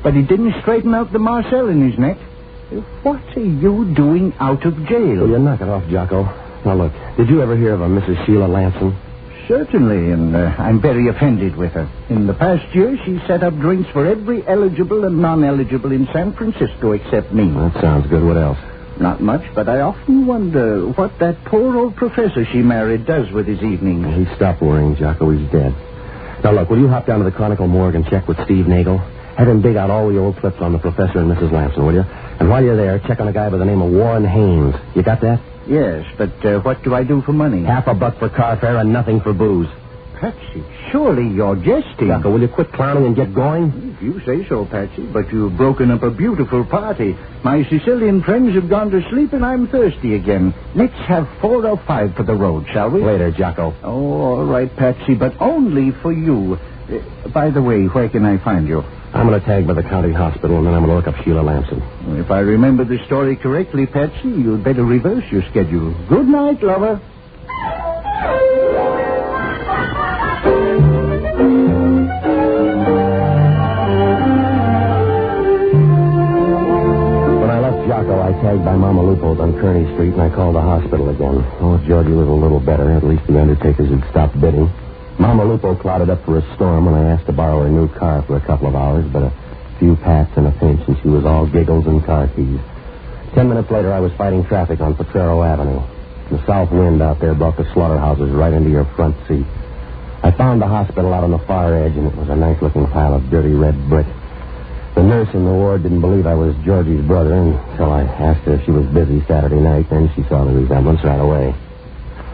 But he didn't straighten out the marcel in his neck. What are you doing out of jail? Well, you knock it off, Jocko. Now, look, did you ever hear of a Mrs. Sheila Lampson? Certainly, and I'm very offended with her. In the past year, she set up drinks for every eligible and non-eligible in San Francisco except me. That sounds good. What else? Not much, but I often wonder what that poor old professor she married does with his evenings. Well, he stopped worrying, Jocko. He's dead. Now, look, will you hop down to the Chronicle morgue and check with Steve Nagel? Have him dig out all the old clips on the professor and Mrs. Lampson, will you? And while you're there, check on a guy by the name of Warren Haynes. You got that? Yes, but what do I do for money? $50 for car fare and nothing for booze. Patsy, surely you're jesting. Jocko, will you quit clowning and get going? If you say so, Patsy, but you've broken up a beautiful party. My Sicilian friends have gone to sleep and I'm thirsty again. Let's have 4 or 5 for the road, shall we? Later, Jocko. Oh, all right, Patsy, but only for you. By the way, where can I find you? I'm going to tag by the county hospital, and then I'm going to look up Sheila Lampson. If I remember the story correctly, Patsy, you'd better reverse your schedule. Good night, lover. When I left Jocko, I tagged by Mama Lupo's on Kearney Street, and I called the hospital again. Oh, Georgie was a little better. At least the undertakers had stopped bidding. Mama Lupo clouded up for a storm when I asked to borrow her new car for a couple of hours, but a few pats and a pinch, and she was all giggles and car keys. 10 minutes later, I was fighting traffic on Potrero Avenue. The south wind out there brought the slaughterhouses right into your front seat. I found the hospital out on the far edge, and it was a nice-looking pile of dirty red brick. The nurse in the ward didn't believe I was Georgie's brother until I asked her if she was busy Saturday night. Then she saw the resemblance right away.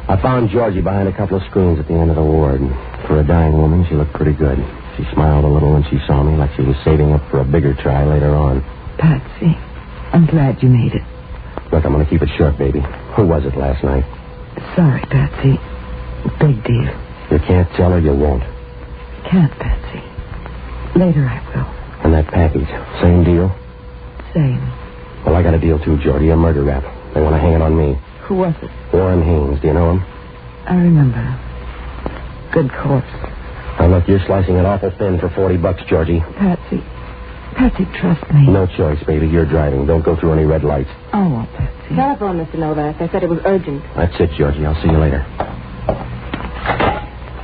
I found Georgie behind a couple of screens at the end of the ward. And for a dying woman, she looked pretty good. She smiled a little when she saw me, like she was saving up for a bigger try later on. Patsy, I'm glad you made it. Look, I'm going to keep it short, baby. Who was it last night? Sorry, Patsy. Big deal. You can't tell her, you won't. Can't, Patsy. Later I will. And that package, same deal? Same. Well, I got a deal too, Georgie, a murder rap. They want to hang it on me. Who was it? Warren Haynes. Do you know him? I remember. Good corpse. Now, look, you're slicing it awful thin for $40, Georgie. Patsy, trust me. No choice, baby. You're driving. Don't go through any red lights. I won't, Patsy. Telephone, Mr. Novak. I said it was urgent. That's it, Georgie. I'll see you later.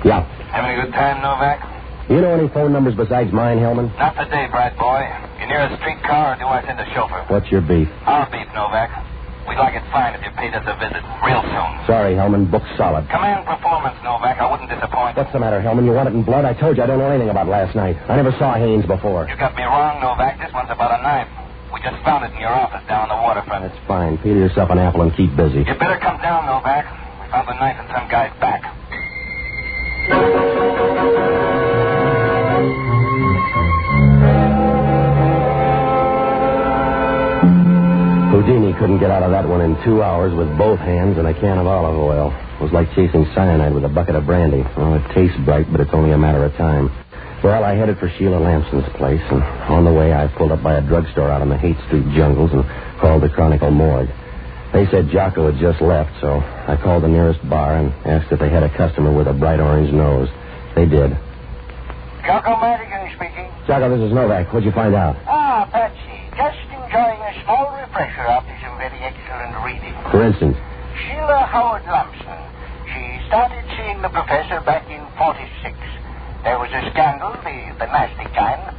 Yeah. Having a good time, Novak? You know any phone numbers besides mine, Hellman? Not today, Brad boy. You near a streetcar, or do I send a chauffeur? What's your beef? Our beef, Novak. We'd like it fine if you paid us a visit real soon. Sorry, Hellman. Book's solid. Command performance, Novak. I wouldn't disappoint. What's the matter, Hellman? You want it in blood? I told you I don't know anything about last night. I never saw Haynes before. You got me wrong, Novak. This one's about a knife. We just found it in your office down on the waterfront. That's fine. Peel yourself an apple and keep busy. You better come down, Novak. We found the knife in some guy's back. Houdini couldn't get out of that one in 2 hours with both hands and a can of olive oil. It was like chasing cyanide with a bucket of brandy. Oh, it tastes bright, but it's only a matter of time. Well, I headed for Sheila Lampson's place, and on the way I pulled up by a drugstore out in the Haight Street jungles and called the Chronicle morgue. They said Jocko had just left, so I called the nearest bar and asked if they had a customer with a bright orange nose. They did. Jocko Madigan speaking. Jocko, this is Novak. What'd you find out? Ah, Patsy. Just enjoying a small refresher after some very excellent reading. For instance? Sheila Howard Lampson. She started seeing the professor back in 46. There was a scandal, the nasty kind.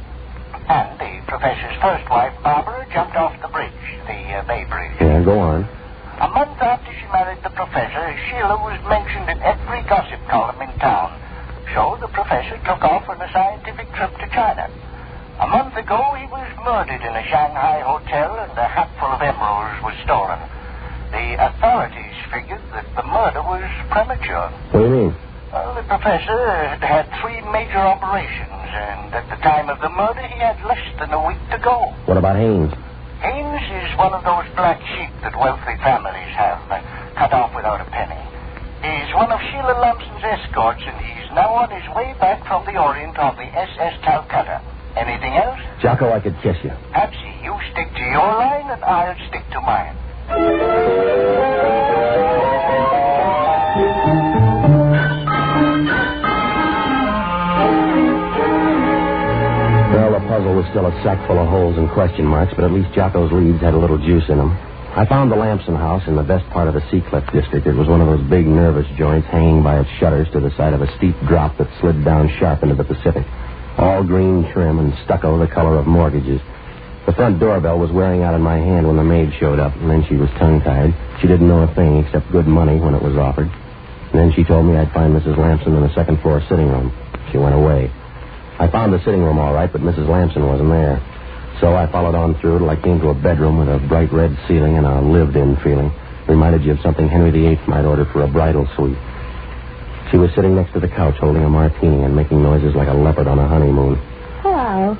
And the professor's first wife, Barbara, jumped off the bridge, the Bay Bridge. Yeah, go on. A month after she married the professor, Sheila was mentioned in every gossip column in town. So the professor took off on a scientific trip to China. A month ago, he was murdered in a Shanghai hotel and a hatful of emeralds was stolen. The authorities figured that the murder was premature. What do you mean? Well, the professor had had 3 major operations, and at the time of the murder, he had less than a week to go. What about Haynes? Haynes is one of those black sheep that wealthy families have, cut off without a penny. He's one of Sheila Lampson's escorts, and he's now on his way back from the Orient on the SS Calcutta. Anything else? Jocko, I could kiss you. Patsy, you stick to your line, and I'll stick to mine. Well, the puzzle was still a sack full of holes and question marks, but at least Jocko's leads had a little juice in them. I found the Lampson house in the best part of the Seacliff district. It was one of those big nervous joints hanging by its shutters to the side of a steep drop that slid down sharp into the Pacific. All green trim and stucco the color of mortgages. The front doorbell was wearing out in my hand when the maid showed up, and then she was tongue-tied. She didn't know a thing except good money when it was offered. And then she told me I'd find Mrs. Lampson in the second-floor sitting room. She went away. I found the sitting room all right, but Mrs. Lampson wasn't there. So I followed on through till I came to a bedroom with a bright red ceiling and a lived-in feeling. Reminded you of something Henry VIII might order for a bridal suite. She was sitting next to the couch holding a martini and making noises like a leopard on a honeymoon. Hello.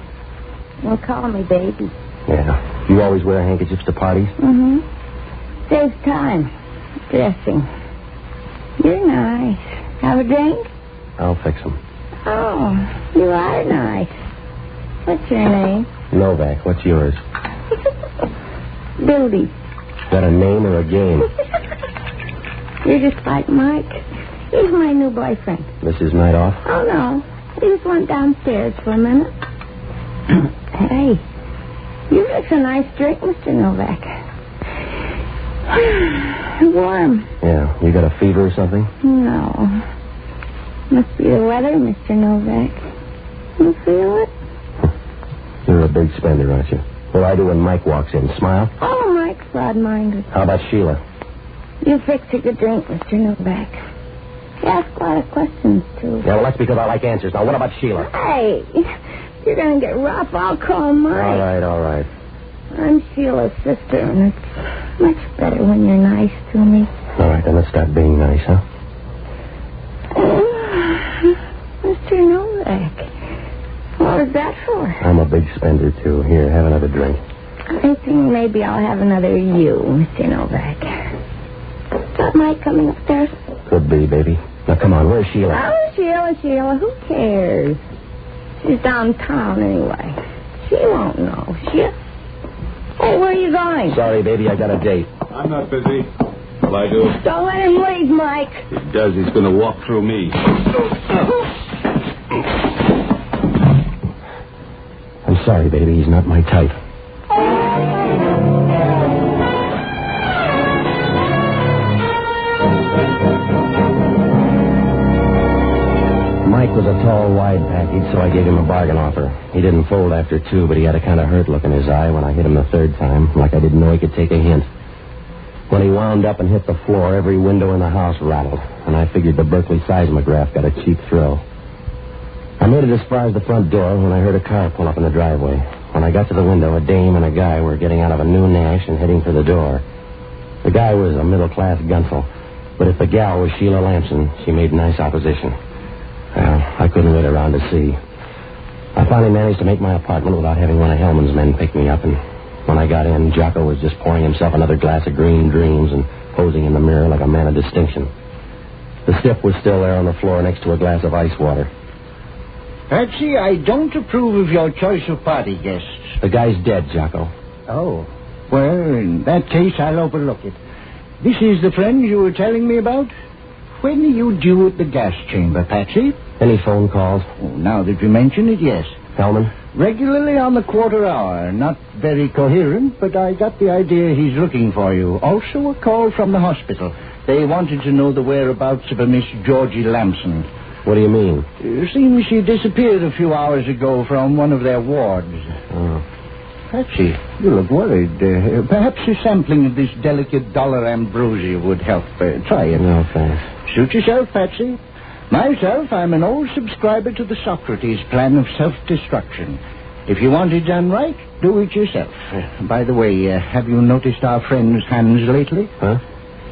Well, call me baby. Yeah. You always wear handkerchiefs to parties? Mm-hmm. Saves time. Dressing. You're nice. Have a drink? I'll fix them. Oh, you are nice. What's your name? Novak. What's yours? Billy. Is that a name or a game? You're just like Mike. He's my new boyfriend. Mrs. Night Off? Oh, no. He just went downstairs for a minute. Hey, you mix a nice drink, Mr. Novak. Warm. Yeah. You got a fever or something? No. Must be the weather, Mr. Novak. You feel it? You're a big spender, aren't you? What do I do when Mike walks in? Smile? Oh, Mike's broad-minded. How about Sheila? You fix a good drink, Mr. Novak. You ask a lot of questions, too. Yeah, well, that's because I like answers. Now, what about Sheila? Hey, you're going to get rough. I'll call Mike. All right. I'm Sheila's sister, and it's much better when you're nice to me. All right, then let's start being nice, huh? Mr. Novak, what was that for? I'm a big spender, too. Here, have another drink. I think maybe I'll have another you, Mr. Novak. Is that Mike coming upstairs? Could be, baby. Now, come on, where's Sheila? Oh, Sheila, who cares? She's downtown anyway. She won't know. Hey, where are you going? Sorry, baby, I got a date. I'm not busy. Will I do? Don't let him leave, Mike. If he does, he's going to walk through me. I'm sorry, baby, he's not my type. Mike was a tall, wide package, so I gave him a bargain offer. He didn't fold after 2, but he had a kind of hurt look in his eye when I hit him the 3rd time, like I didn't know he could take a hint. When he wound up and hit the floor, every window in the house rattled, and I figured the Berkeley seismograph got a cheap thrill. I made it as far as the front door when I heard a car pull up in the driveway. When I got to the window, a dame and a guy were getting out of a new Nash and heading for the door. The guy was a middle-class gunsel, but if the gal was Sheila Lampson, she made nice opposition. Well, I couldn't wait around to see. I finally managed to make my apartment without having one of Hellman's men pick me up, and when I got in, Jocko was just pouring himself another glass of Green Dreams and posing in the mirror like a man of distinction. The stiff was still there on the floor next to a glass of ice water. Patsy, I don't approve of your choice of party guests. The guy's dead, Jocko. Oh. Well, in that case, I'll overlook it. This is the friend you were telling me about? When are you due at the gas chamber, Patsy? Any phone calls? Oh, now that you mention it, yes. Hellman? Regularly on the quarter hour. Not very coherent, but I got the idea he's looking for you. Also a call from the hospital. They wanted to know the whereabouts of a Miss Georgie Lampson. What do you mean? It seems she disappeared a few hours ago from one of their wards. Oh. Patsy, you look worried. Perhaps a sampling of this delicate dollar ambrosia would help. Try it. No, thanks. Suit yourself, Patsy. Myself, I'm an old subscriber to the Socrates plan of self-destruction. If you want it done right, do it yourself. By the way, have you noticed our friend's hands lately? Huh?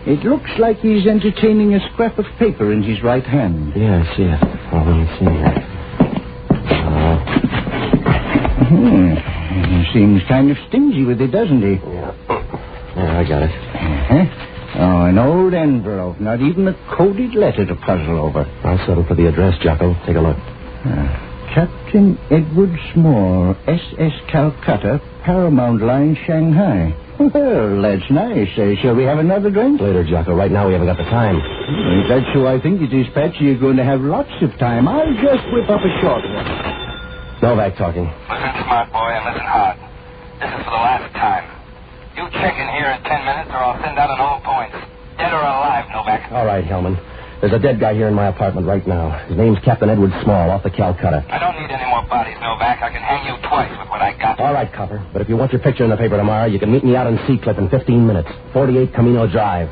It looks like he's entertaining a scrap of paper in his right hand. Yeah, I see it. Oh, let me see here. He seems kind of stingy with it, doesn't he? Yeah, I got it. Uh-huh. Oh, an old envelope. Not even a coded letter to puzzle over. I'll settle for the address, Jocko. Take a look. Captain Edward Small, SS Calcutta, Paramount Line, Shanghai. Well, that's nice. Shall we have another drink? Later, Jocko. Right now we haven't got the time. If that's who I think it is, Patsy, you're going to have lots of time. I'll just whip up a short one. Novak talking. Listen, smart boy, and listen hard. This is for the last time. You check in here in 10 minutes, or I'll send out an all points. Dead or alive, Novak. All right, Hellman. There's a dead guy here in my apartment right now. His name's Captain Edward Small, off the Calcutta. I don't need any more bodies, Novak. I can hang you twice with what I got. All right, Copper. But if you want your picture in the paper tomorrow, you can meet me out in Seacliff in 15 minutes. 48 Camino Drive.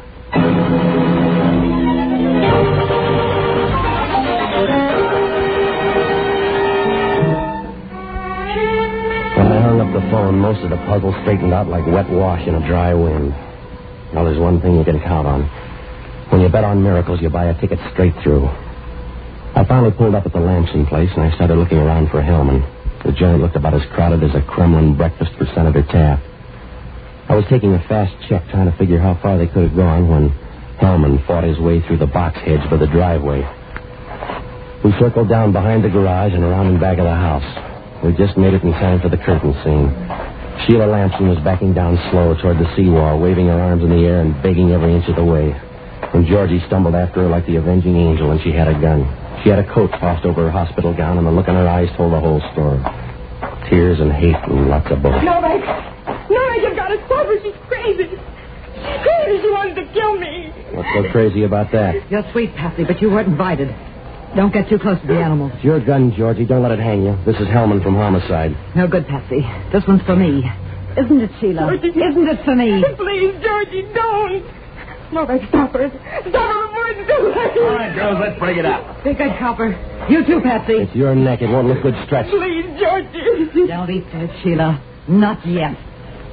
When I hung up the phone, most of the puzzle straightened out like wet wash in a dry wind. Well, there's one thing you can count on. When you bet on miracles, you buy a ticket straight through. I finally pulled up at the Lampson place, and I started looking around for Hellman. The joint looked about as crowded as a Kremlin breakfast for Senator Taft. I was taking a fast check, trying to figure how far they could have gone, when Hellman fought his way through the box hedge by the driveway. We circled down behind the garage and around in back of the house. We just made it in time for the curtain scene. Sheila Lampson was backing down slow toward the seawall, waving her arms in the air and begging every inch of the way. And Georgie stumbled after her like the avenging angel, and she had a gun. She had a coat tossed over her hospital gown, and the look in her eyes told the whole story. Tears and hate and lots of bullets. Novak, you've got to stop her. She's crazy. She's crazy. She wanted to kill me. What's so crazy about that? You're sweet, Patsy, but you weren't invited. Don't get too close to the animals. It's your gun, Georgie. Don't let it hang you. This is Hellman from Homicide. No good, Patsy. This one's for me. Isn't it, Sheila? Georgie, isn't it for me? Please, Georgie, don't. Novak, stop her. Stop her before it's too late. All right, girls, let's break it up. Be good, Copper. You too, Patsy. It's your neck. It won't look good stretched. Please, Georgie. Don't eat that, Sheila. Not yet.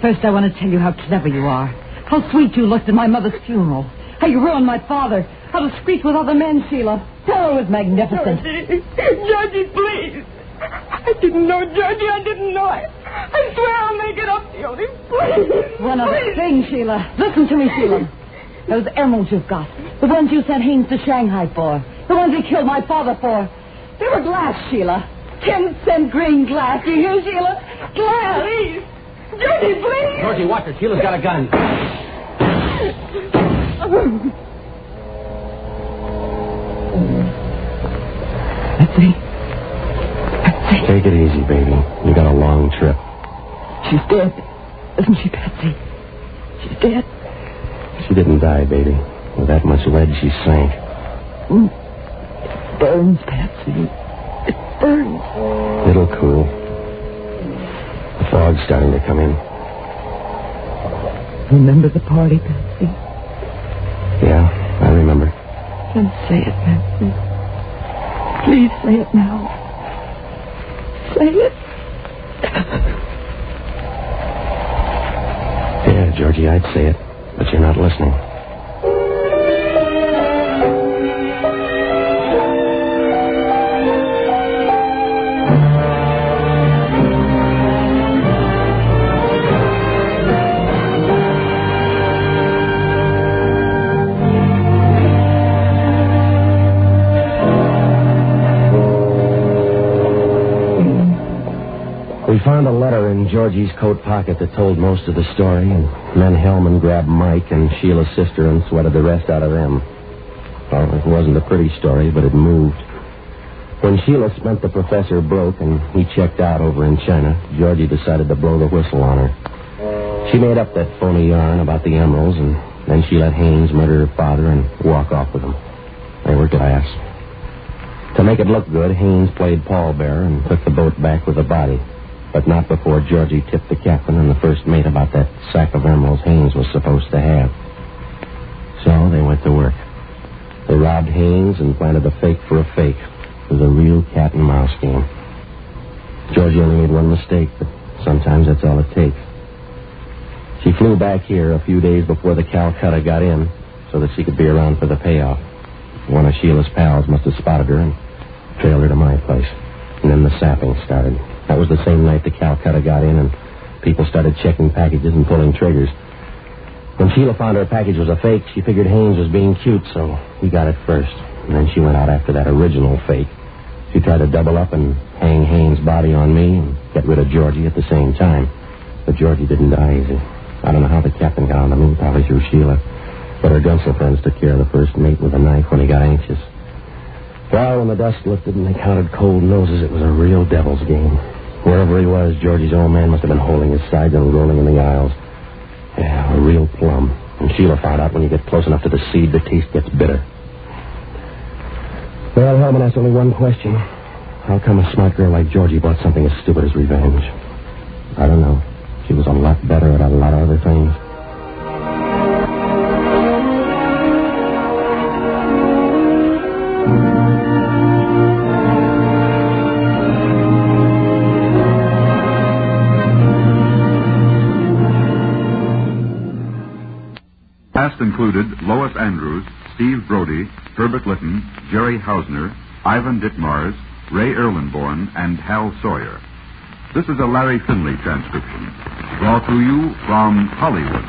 First, I want to tell you how clever you are. How sweet you looked at my mother's funeral. How you ruined my father. How to screech with other men, Sheila. Oh, it was magnificent. Georgie, please. I didn't know, Georgie. I didn't know. I swear I'll make it up to you. Please. One other thing, Sheila. Listen to me, Sheila. Those emeralds you've got. The ones you sent Haynes to Shanghai for. The ones he killed my father for. They were glass, Sheila. 10-cent green glass. You hear, Sheila? Glass. Please. Georgie, please. Georgie, watch her. Sheila's got a gun. Patsy. Take it easy, baby. You got a long trip. She's dead. Isn't she, Patsy? She's dead. She didn't die, baby. With that much lead, she sank. It burns, Patsy. It burns. It'll cool. The fog's starting to come in. Remember the party, Patsy? Yeah, I remember. Then say it, Patsy. Please say it now. Say it. Yeah, Georgie, I'd say it, but you're not listening. We found a letter in Georgie's coat pocket that told most of the story, and then Hellman grabbed Mike and Sheila's sister and sweated the rest out of them. Well, it wasn't a pretty story, but it moved. When Sheila spent the professor broke and he checked out over in China, Georgie decided to blow the whistle on her. She made up that phony yarn about the emeralds, and then she let Haynes murder her father and walk off with them. They were glass. To make it look good, Haynes played pallbearer and took the boat back with the body. but not before Georgie tipped the captain and the first mate about that sack of emeralds Haynes was supposed to have. So they went to work. They robbed Haynes and planted a fake for a fake. It was a real cat and mouse game. Georgie only made one mistake, but sometimes that's all it takes. She flew back here a few days before the Calcutta got in so that she could be around for the payoff. One of Sheila's pals must have spotted her and trailed her to my place. And then the sapping started. That was the same night the Calcutta got in and people started checking packages and pulling triggers. When Sheila found her package was a fake, she figured Haynes was being cute, so we got it first. And then she went out after that original fake. She tried to double up and hang Haynes' body on me and get rid of Georgie at the same time. But Georgie didn't die easy. I don't know how the captain got on the move, probably through Sheila. But her Gunsel friends took care of the first mate with a knife when he got anxious. Well, when the dust lifted and they counted cold noses, it was a real devil's game. Wherever he was, Georgie's old man must have been holding his sides and rolling in the aisles. Yeah, a real plum. And Sheila found out when you get close enough to the seed, the taste gets bitter. Well, Hellman asked only one question. How come a smart girl like Georgie bought something as stupid as revenge? I don't know. She was a lot better at a lot of other things. Cast included Lois Andrews, Steve Brody, Herbert Litton, Jerry Hausner, Ivan Ditmars, Ray Erlenborn, and Hal Sawyer. This is a Larry Finley transcription, brought to you from Hollywood.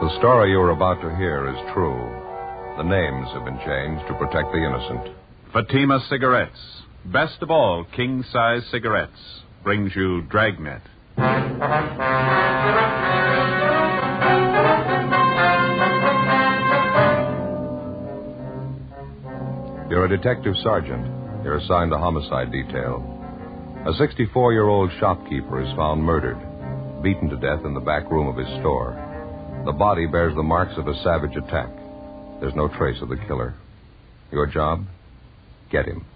The story you're about to hear is true. The names have been changed to protect the innocent. Fatima Cigarettes, best of all king-size cigarettes, brings you Dragnet. You're a detective sergeant. You're assigned to homicide detail. A 64-year-old shopkeeper is found murdered, beaten to death in the back room of his store. The body bears the marks of a savage attack. There's no trace of the killer. Your job? Get him.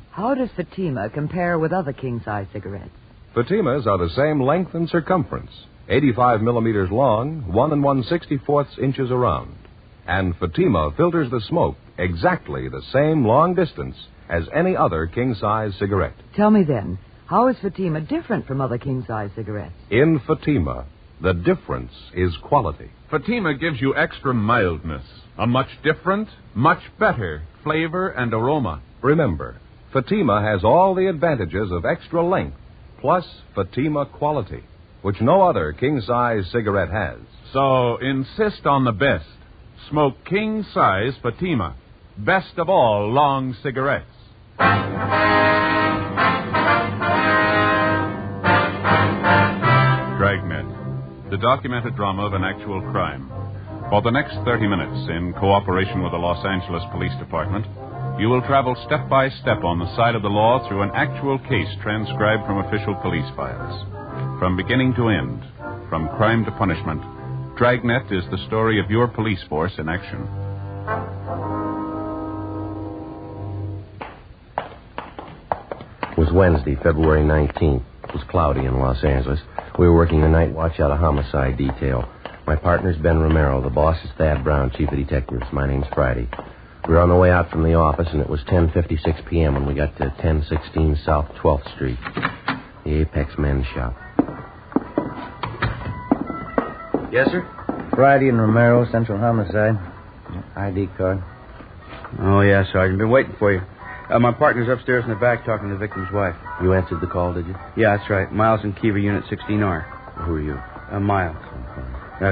How does Fatima compare with other king-size cigarettes? Fatimas are the same length and circumference, 85 millimeters long, 1 1/64 inches around. And Fatima filters the smoke exactly the same long distance as any other king-size cigarette. Tell me then, how is Fatima different from other king-size cigarettes? In Fatima, the difference is quality. Fatima gives you extra mildness, a much different, much better flavor and aroma. Remember, Fatima has all the advantages of extra length, plus Fatima quality, which no other king-size cigarette has. So insist on the best. Smoke king-size Fatima, best of all long cigarettes. Dragnet, the documented drama of an actual crime. For the next 30 minutes, in cooperation with the Los Angeles Police Department, You will travel step by step on the side of the law through an actual case transcribed from official police files. From beginning to end, from crime to punishment, Dragnet is the story of your police force in action. It was Wednesday, February 19th. It was cloudy in Los Angeles. We were working the night watch out of homicide detail. My partner's Ben Romero. The boss is Thad Brown, chief of detectives. My name's Friday. We were on the way out from the office, and it was 10:56 p.m. when we got to 1016 South 12th Street, the Apex Men's Shop. Yes, sir? Friday and Romero, Central Homicide. ID card. Oh, yeah, Sergeant. Been waiting for you. My partner's upstairs in the back talking to the victim's wife. You answered the call, did you? Yeah, that's right. Miles and Keever, Unit 16R. Who are you? Miles.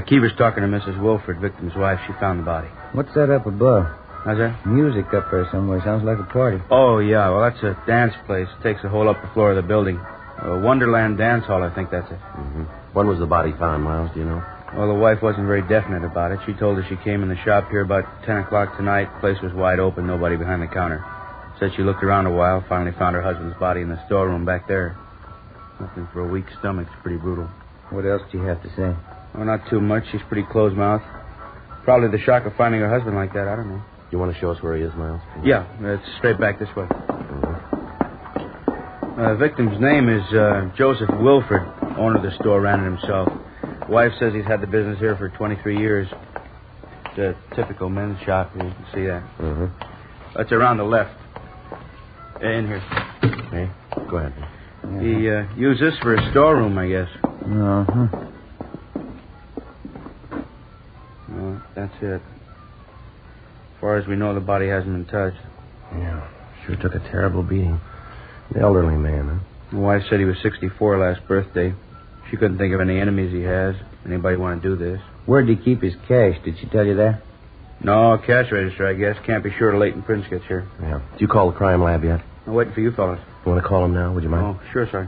Keever's talking to Mrs. Wilford, victim's wife. She found the body. What's that up above? How's that? Music up there somewhere. Sounds like a party. Oh, yeah. Well, that's a dance place. It takes the whole upper floor of the building. Wonderland Dance Hall, I think that's it. Mm-hmm. When was the body found, Miles? Do you know? Well, the wife wasn't very definite about it. She told us she came in the shop here about 10 o'clock tonight. The place was wide open, nobody behind the counter. Said she looked around a while, finally found her husband's body in the storeroom back there. Nothing for a weak stomach. It's pretty brutal. What else do you have to say? Oh, not too much. She's pretty closed-mouthed. Probably the shock of finding her husband like that. I don't know. You want to show us where he is, Miles? Yeah, it's straight back this way. The victim's name is Joseph Wilford. Owner of the store, ran it himself. Wife says he's had the business here for 23 years. It's a typical men's shop. You can see that. Mm-hmm. That's around the left. In here. Okay, go ahead. He used this for a storeroom, I guess. Uh-huh. Well, that's it. As far as we know, the body hasn't been touched. Yeah, sure took a terrible beating. An elderly man, huh? My wife said he was 64 last birthday. She couldn't think of any enemies he has. Anybody want to do this? Where'd he keep his cash? Did she tell you that? No, cash register, I guess. Can't be sure till Leighton Prince gets here. Yeah. Did you call the crime lab yet? I'm waiting for you fellas. You want to call him now? Would you mind? Oh, sure, sorry.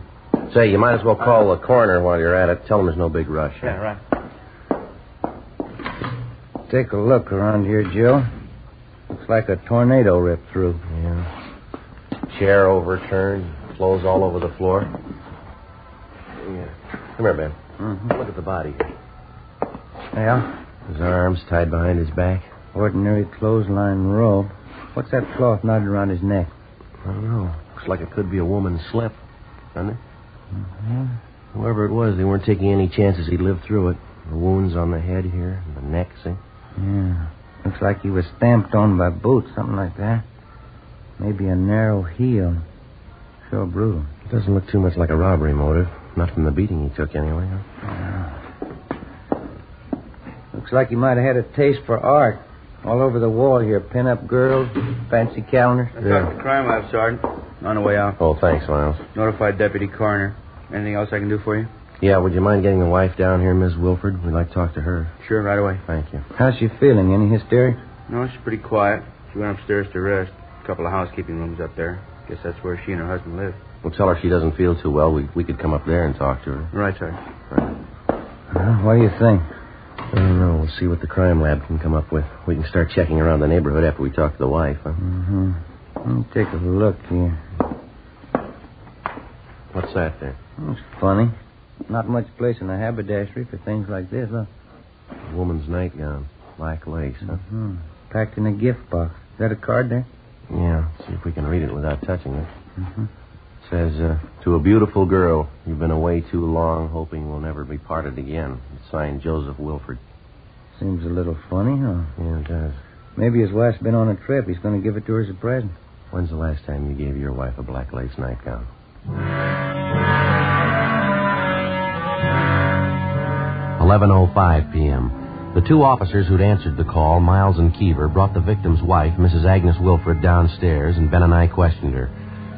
Say, you might as well call the coroner while you're at it. Tell him there's no big rush. Yeah, right. Take a look around here, Joe. Looks like a tornado ripped through. Yeah. Chair overturned. Clothes all over the floor. Yeah. Come here, Ben. Mm-hmm. Look at the body. Yeah? His arms tied behind his back. Ordinary clothesline robe. What's that cloth knotted around his neck? I don't know. Looks like it could be a woman's slip, doesn't it? Mm-hmm. Whoever it was, they weren't taking any chances he'd live through it. The wounds on the head here, and the neck, see? Yeah. Looks like he was stamped on by boots, something like that. Maybe a narrow heel. Sure brutal. It doesn't look too much like a robbery motive. Not from the beating he took, anyway. Huh? Yeah. Looks like he might have had a taste for art. All over the wall here. Pin-up girls, fancy calendars. I talked to the crime lab, Sergeant. On the way out. Oh, thanks, Miles. Notified Deputy Coroner. Anything else I can do for you? Yeah, would you mind getting the wife down here, Miss Wilford? We'd like to talk to her. Sure, right away. Thank you. How's she feeling? Any hysteria? No, she's pretty quiet. She went upstairs to rest. A couple of housekeeping rooms up there. Guess that's where she and her husband live. We'll tell her she doesn't feel too well. We could come up there and talk to her. Right, Sergeant. Right. What do you think? I don't know. We'll see what the crime lab can come up with. We can start checking around the neighborhood after we talk to the wife, huh? Mm-hmm. Let me take a look here. What's that there? It's funny. Not much place in a haberdashery for things like this, huh? A woman's nightgown. Black lace, huh? Mm-hmm. Packed in a gift box. Is that a card there? Yeah. See if we can read it without touching it. Mm-hmm. It says, to a beautiful girl, you've been away too long, hoping we'll never be parted again. It's signed Joseph Wilford. Seems a little funny, huh? Yeah, it does. Maybe his wife's been on a trip. He's going to give it to her as a present. When's the last time you gave your wife a black lace nightgown? 11:05 p.m. The two officers who'd answered the call, Miles and Keever, brought the victim's wife, Mrs. Agnes Wilford, downstairs, and Ben and I questioned her.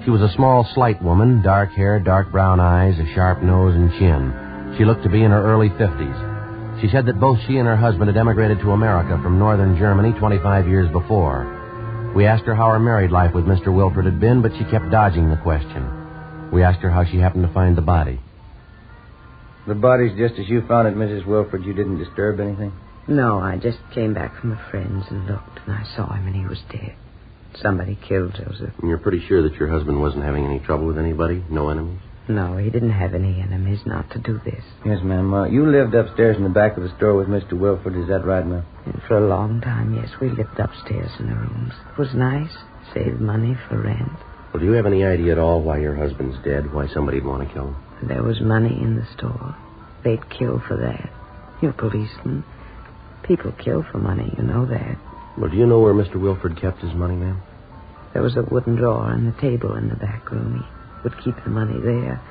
She was a small, slight woman, dark hair, dark brown eyes, a sharp nose and chin. She looked to be in her early 50s. She said that both she and her husband had emigrated to America from northern Germany 25 years before. We asked her how her married life with Mr. Wilford had been, but she kept dodging the question. We asked her how she happened to find the body. The body's just as you found it, Mrs. Wilford. You didn't disturb anything? No, I just came back from a friend's and looked, and I saw him, and he was dead. Somebody killed Joseph. And you're pretty sure that your husband wasn't having any trouble with anybody? No enemies? No, he didn't have any enemies not to do this. Yes, ma'am. You lived upstairs in the back of the store with Mr. Wilford. Is that right, ma'am? And for a long time, yes, we lived upstairs in the rooms. It was nice. Saved money for rent. Well, do you have any idea at all why your husband's dead? Why somebody'd want to kill him? There was money in the store. They'd kill for that. You're policemen. People kill for money, you know that. Well, do you know where Mr. Wilford kept his money, ma'am? There was a wooden drawer in the table in the back room. He would keep the money there.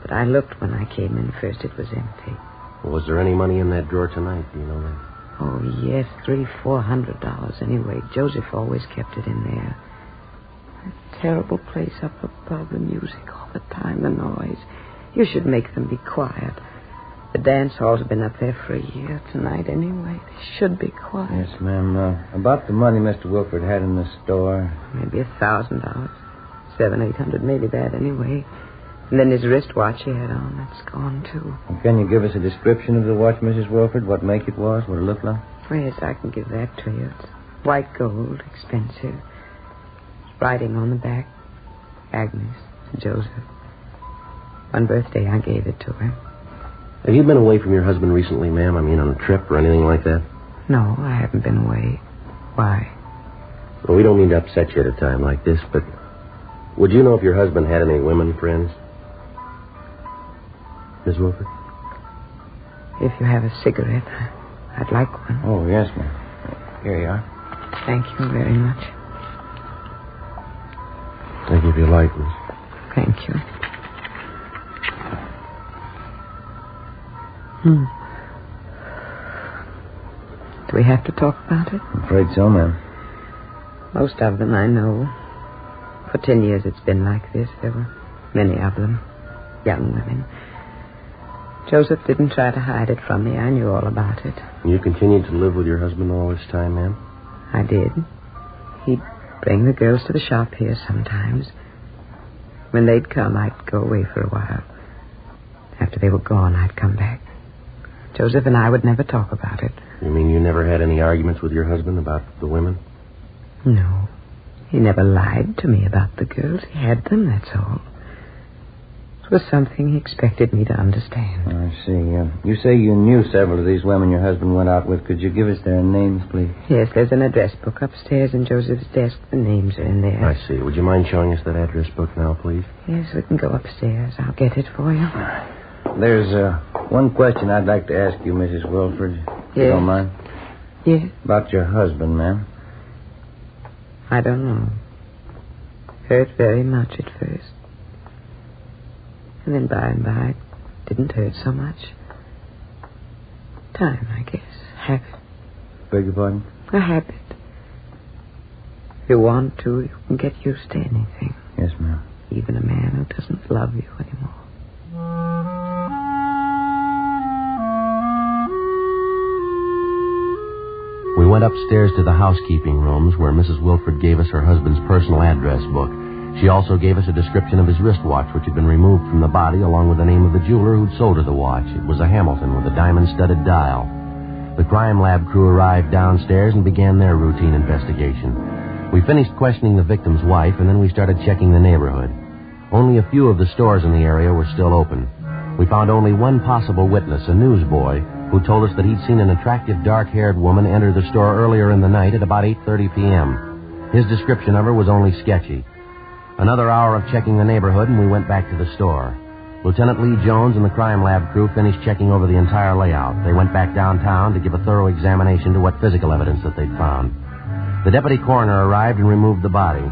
But I looked when I came in first. It was empty. Well, was there any money in that drawer tonight? Do you know that? Oh, yes, $300-400 anyway. Joseph always kept it in there. A terrible place up above, the music all the time, the noise. You should make them be quiet. The dance halls have been up there for a year tonight anyway. They should be quiet. Yes, ma'am. About the money Mr. Wilford had in the store. Maybe $1,000. $700-800, maybe that anyway. And then his wristwatch he had on, that's gone too. Well, can you give us a description of the watch, Mrs. Wilford? What make it was? What it looked like? Oh, yes, I can give that to you. It's white gold, expensive. It's writing on the back, Agnes, Joseph. One birthday I gave it to her. Have you been away from your husband recently, ma'am? I mean, on a trip or anything like that? No, I haven't been away. Why? Well, we don't mean to upset you at a time like this, but would you know if your husband had any women friends? Miss Wilford? If you have a cigarette, I'd like one. Oh, yes, ma'am. Here you are. Thank you very much. Thank you for your light, miss. Thank you. Do we have to talk about it? I'm afraid so, ma'am. Most of them I know. For 10 years it's been like this. There were many of them. Young women. Joseph didn't try to hide it from me. I knew all about it. You continued to live with your husband all this time, ma'am? I did. He'd bring the girls to the shop here sometimes. When they'd come, I'd go away for a while. After they were gone, I'd come back. Joseph and I would never talk about it. You mean you never had any arguments with your husband about the women? No. He never lied to me about the girls. He had them, that's all. It was something he expected me to understand. I see. You say you knew several of these women your husband went out with. Could you give us their names, please? Yes, there's an address book upstairs in Joseph's desk. The names are in there. I see. Would you mind showing us that address book now, please? Yes, we can go upstairs. I'll get it for you. There's one question I'd like to ask you, Mrs. Wilford. If you don't mind. Yes? About your husband, ma'am. I don't know. Hurt very much at first. And then by and by, it didn't hurt so much. Time, I guess. Habit. Beg your pardon? A habit. If you want to, you can get used to anything. Yes, ma'am. Even a man who doesn't love you anymore. We went upstairs to the housekeeping rooms where Mrs. Wilford gave us her husband's personal address book. She also gave us a description of his wristwatch, which had been removed from the body, along with the name of the jeweler who'd sold her the watch. It was a Hamilton with a diamond-studded dial. The crime lab crew arrived downstairs and began their routine investigation. We finished questioning the victim's wife, and then we started checking the neighborhood. Only a few of the stores in the area were still open. We found only one possible witness, a newsboy, who told us that he'd seen an attractive dark-haired woman enter the store earlier in the night at about 8:30 p.m. His description of her was only sketchy. Another hour of checking the neighborhood, and we went back to the store. Lieutenant Lee Jones and the crime lab crew finished checking over the entire layout. They went back downtown to give a thorough examination to what physical evidence that they'd found. The deputy coroner arrived and removed the body.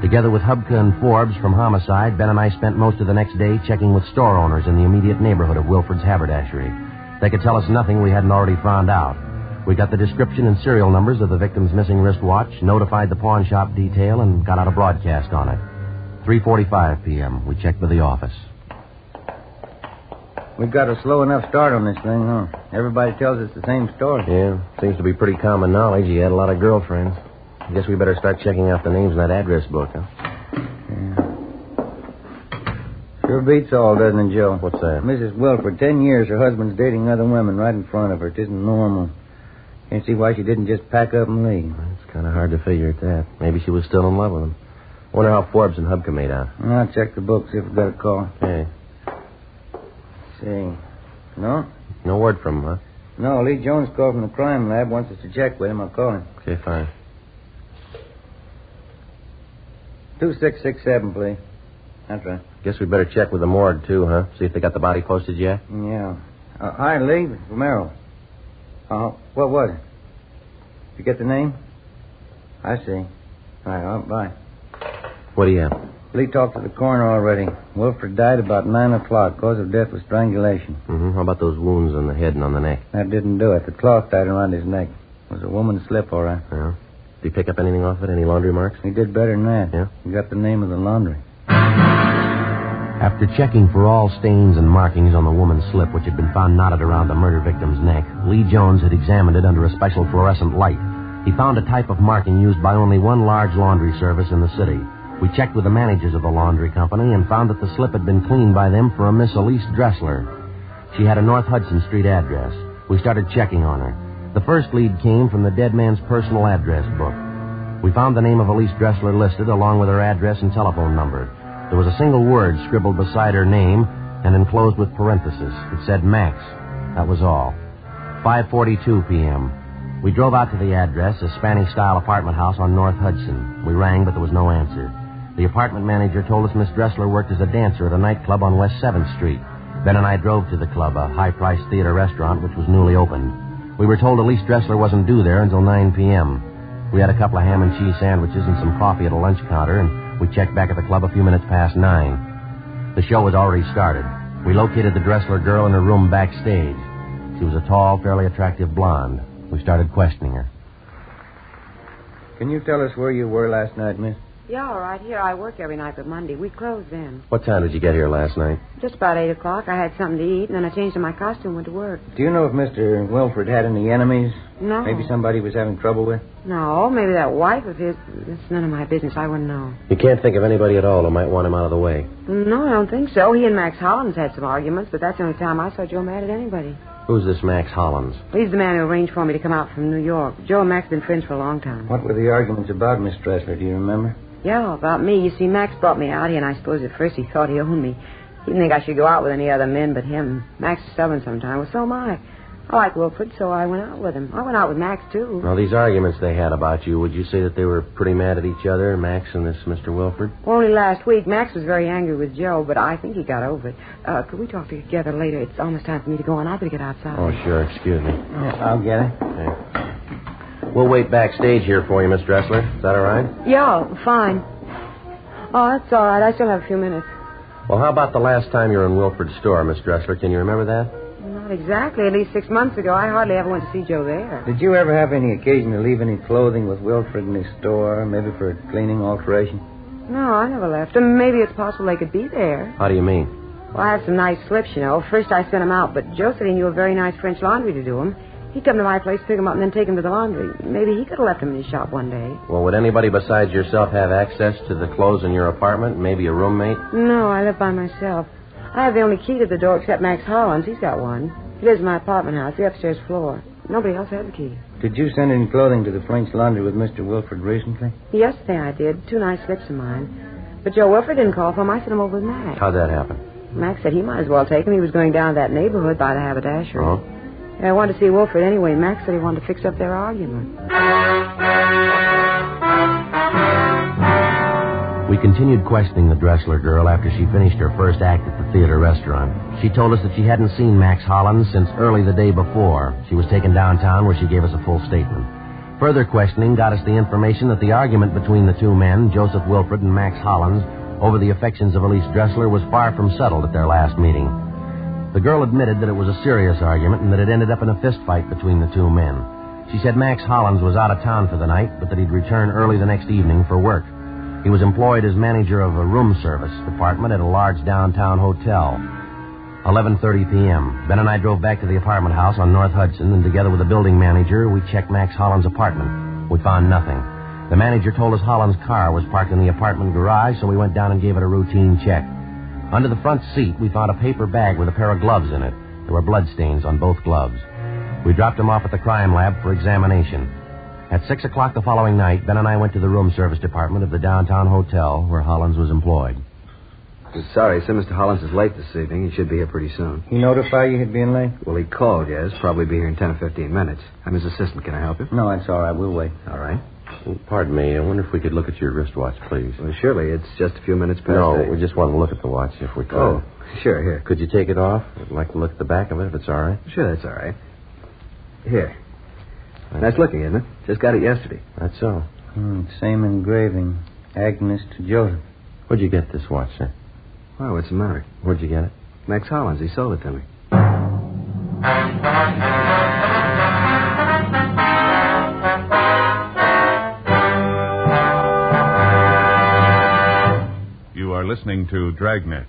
Together with Hubka and Forbes from Homicide, Ben and I spent most of the next day checking with store owners in the immediate neighborhood of Wilford's haberdashery. They could tell us nothing we hadn't already found out. We got the description and serial numbers of the victim's missing wristwatch, notified the pawn shop detail, and got out a broadcast on it. 3:45 p.m. We checked with the office. We've got a slow enough start on this thing, huh? Everybody tells us the same story. Yeah, seems to be pretty common knowledge. He had a lot of girlfriends. I guess we better start checking out the names in that address book, huh? Yeah. Sure beats all, doesn't it, Joe? What's that? Mrs. Wilford, 10 years her husband's dating other women right in front of her. It isn't normal. Can't see why she didn't just pack up and leave. That's Kind of hard to figure at that. Maybe she was still in love with him. I wonder how Forbes and Hubka made out. I'll check the book, see if we got a call. Hey. See. No? No word from him, huh? No, Lee Jones called from the crime lab. Wants us to check with him. I'll call him. Okay, fine. 2667, please. That's right. Guess we better check with the morgue, too, huh? See if they got the body posted yet? Yeah. Hi, Lee. Romero. What was it? Did you get the name? I see. All right, bye. What do you have? Lee talked to the coroner already. Wilfred died about 9 o'clock. Cause of death was strangulation. Mm-hmm. How about those wounds on the head and on the neck? That didn't do it. The cloth tied around his neck. It was a woman's slip, all right. Yeah. Did he pick up anything off it? Any laundry marks? He did better than that. Yeah? He got the name of the laundry. After checking for all stains and markings on the woman's slip, which had been found knotted around the murder victim's neck, Lee Jones had examined it under a special fluorescent light. He found a type of marking used by only one large laundry service in the city. We checked with the managers of the laundry company and found that the slip had been cleaned by them for a Miss Elise Dressler. She had a North Hudson Street address. We started checking on her. The first lead came from the dead man's personal address book. We found the name of Elise Dressler listed along with her address and telephone number. There was a single word scribbled beside her name and enclosed with parentheses. It said Max. That was all. 5:42 p.m. We drove out to the address, a Spanish-style apartment house on North Hudson. We rang, but there was no answer. The apartment manager told us Miss Dressler worked as a dancer at a nightclub on West 7th Street. Ben and I drove to the club, a high-priced theater restaurant which was newly opened. We were told Elise Dressler wasn't due there until 9 p.m. We had a couple of ham and cheese sandwiches and some coffee at a lunch counter, and we checked back at the club a few minutes past 9. The show had already started. We located the Dressler girl in her room backstage. She was a tall, fairly attractive blonde. We started questioning her. Can you tell us where you were last night, miss? Yeah, all right. Here I work every night but Monday. We close then. What time did you get here last night? Just about 8 o'clock. I had something to eat, and then I changed in my costume and went to work. Do you know if Mr. Wilfred had any enemies? No. Maybe somebody he was having trouble with? No, maybe that wife of his. It's none of my business. I wouldn't know. You can't think of anybody at all who might want him out of the way? No, I don't think so. He and Max Hollins had some arguments, but that's the only time I saw Joe mad at anybody. Who's this Max Hollins? He's the man who arranged for me to come out from New York. Joe and Max have been friends for a long time. What were the arguments about, Miss Dressler? Do you remember? Yeah, about me. You see, Max brought me out here, and I suppose at first he thought he owned me. He didn't think I should go out with any other men but him. Max is stubborn sometimes. Well, so am I. I like Wilfred, so I went out with him. I went out with Max, too. Well, these arguments they had about you, would you say that they were pretty mad at each other, Max and this Mr. Wilfred? Only last week, Max was very angry with Joe, but I think he got over it. Could we talk together later? It's almost time for me to go, and I better get outside. Oh, sure. Excuse me. Yeah, I'll get it. Okay. We'll wait backstage here for you, Miss Dressler. Is that all right? Yeah, fine. Oh, that's all right. I still have a few minutes. Well, how about the last time you were in Wilfred's store, Miss Dressler? Can you remember that? Not exactly. At least 6 months ago. I hardly ever went to see Joe there. Did you ever have any occasion to leave any clothing with Wilfred in his store, maybe for a cleaning alteration? No, I never left them. Maybe it's possible they could be there. How do you mean? Well, I have some nice slips, you know. First I sent them out, but Joe said he knew a very nice French laundry to do them. He'd come to my place, pick them up, and then take them to the laundry. Maybe he could have left them in his shop one day. Well, would anybody besides yourself have access to the clothes in your apartment? Maybe a roommate? No, I live by myself. I have the only key to the door except Max Hollins. He's got one. He lives in my apartment house, the upstairs floor. Nobody else has the key. Did you send any clothing to the French laundry with Mr. Wilfred recently? Yesterday I did. 2 nice slips of mine. But Joe Wilfred didn't call for them. I sent them over with Max. How'd that happen? Max said he might as well take them. He was going down to that neighborhood by the haberdashery. Oh? I wanted to see Wilfred anyway. Max said he wanted to fix up their argument. We continued questioning the Dressler girl after she finished her first act at the theater restaurant. She told us that she hadn't seen Max Hollins since early the day before. She was taken downtown where she gave us a full statement. Further questioning got us the information that the argument between the two men, Joseph Wilfred and Max Hollins, over the affections of Elise Dressler was far from settled at their last meeting. The girl admitted that it was a serious argument and that it ended up in a fist fight between the two men. She said Max Hollins was out of town for the night, but that he'd return early the next evening for work. He was employed as manager of a room service department at a large downtown hotel. 11:30 p.m. Ben and I drove back to the apartment house on North Hudson, and together with the building manager, we checked Max Hollins' apartment. We found nothing. The manager told us Hollins' car was parked in the apartment garage, so we went down and gave it a routine check. Under the front seat, we found a paper bag with a pair of gloves in it. There were bloodstains on both gloves. We dropped them off at the crime lab for examination. At 6 o'clock the following night, Ben and I went to the room service department of the downtown hotel where Hollins was employed. Sorry, sir. Mr. Hollins is late this evening. He should be here pretty soon. He notified you he'd be in late? Well, he called, yes. Probably be here in 10 or 15 minutes. I'm his assistant. Can I help you? No, it's all right. We'll wait. All right. Pardon me. I wonder if we could look at your wristwatch, please. Well, surely. It's just a few minutes past No, 8. we just want to look at the watch if we could. Oh, sure. Here. Could you take it off? I'd like to look at the back of it if it's all right. Sure, that's all right. Here. Nice looking, isn't it? Just got it yesterday. That's so. Same engraving. Agnes to Joseph. Where'd you get this watch, sir? Well, what's the matter? Where'd you get it? Max Hollins. He sold it to me. You are listening to Dragnet,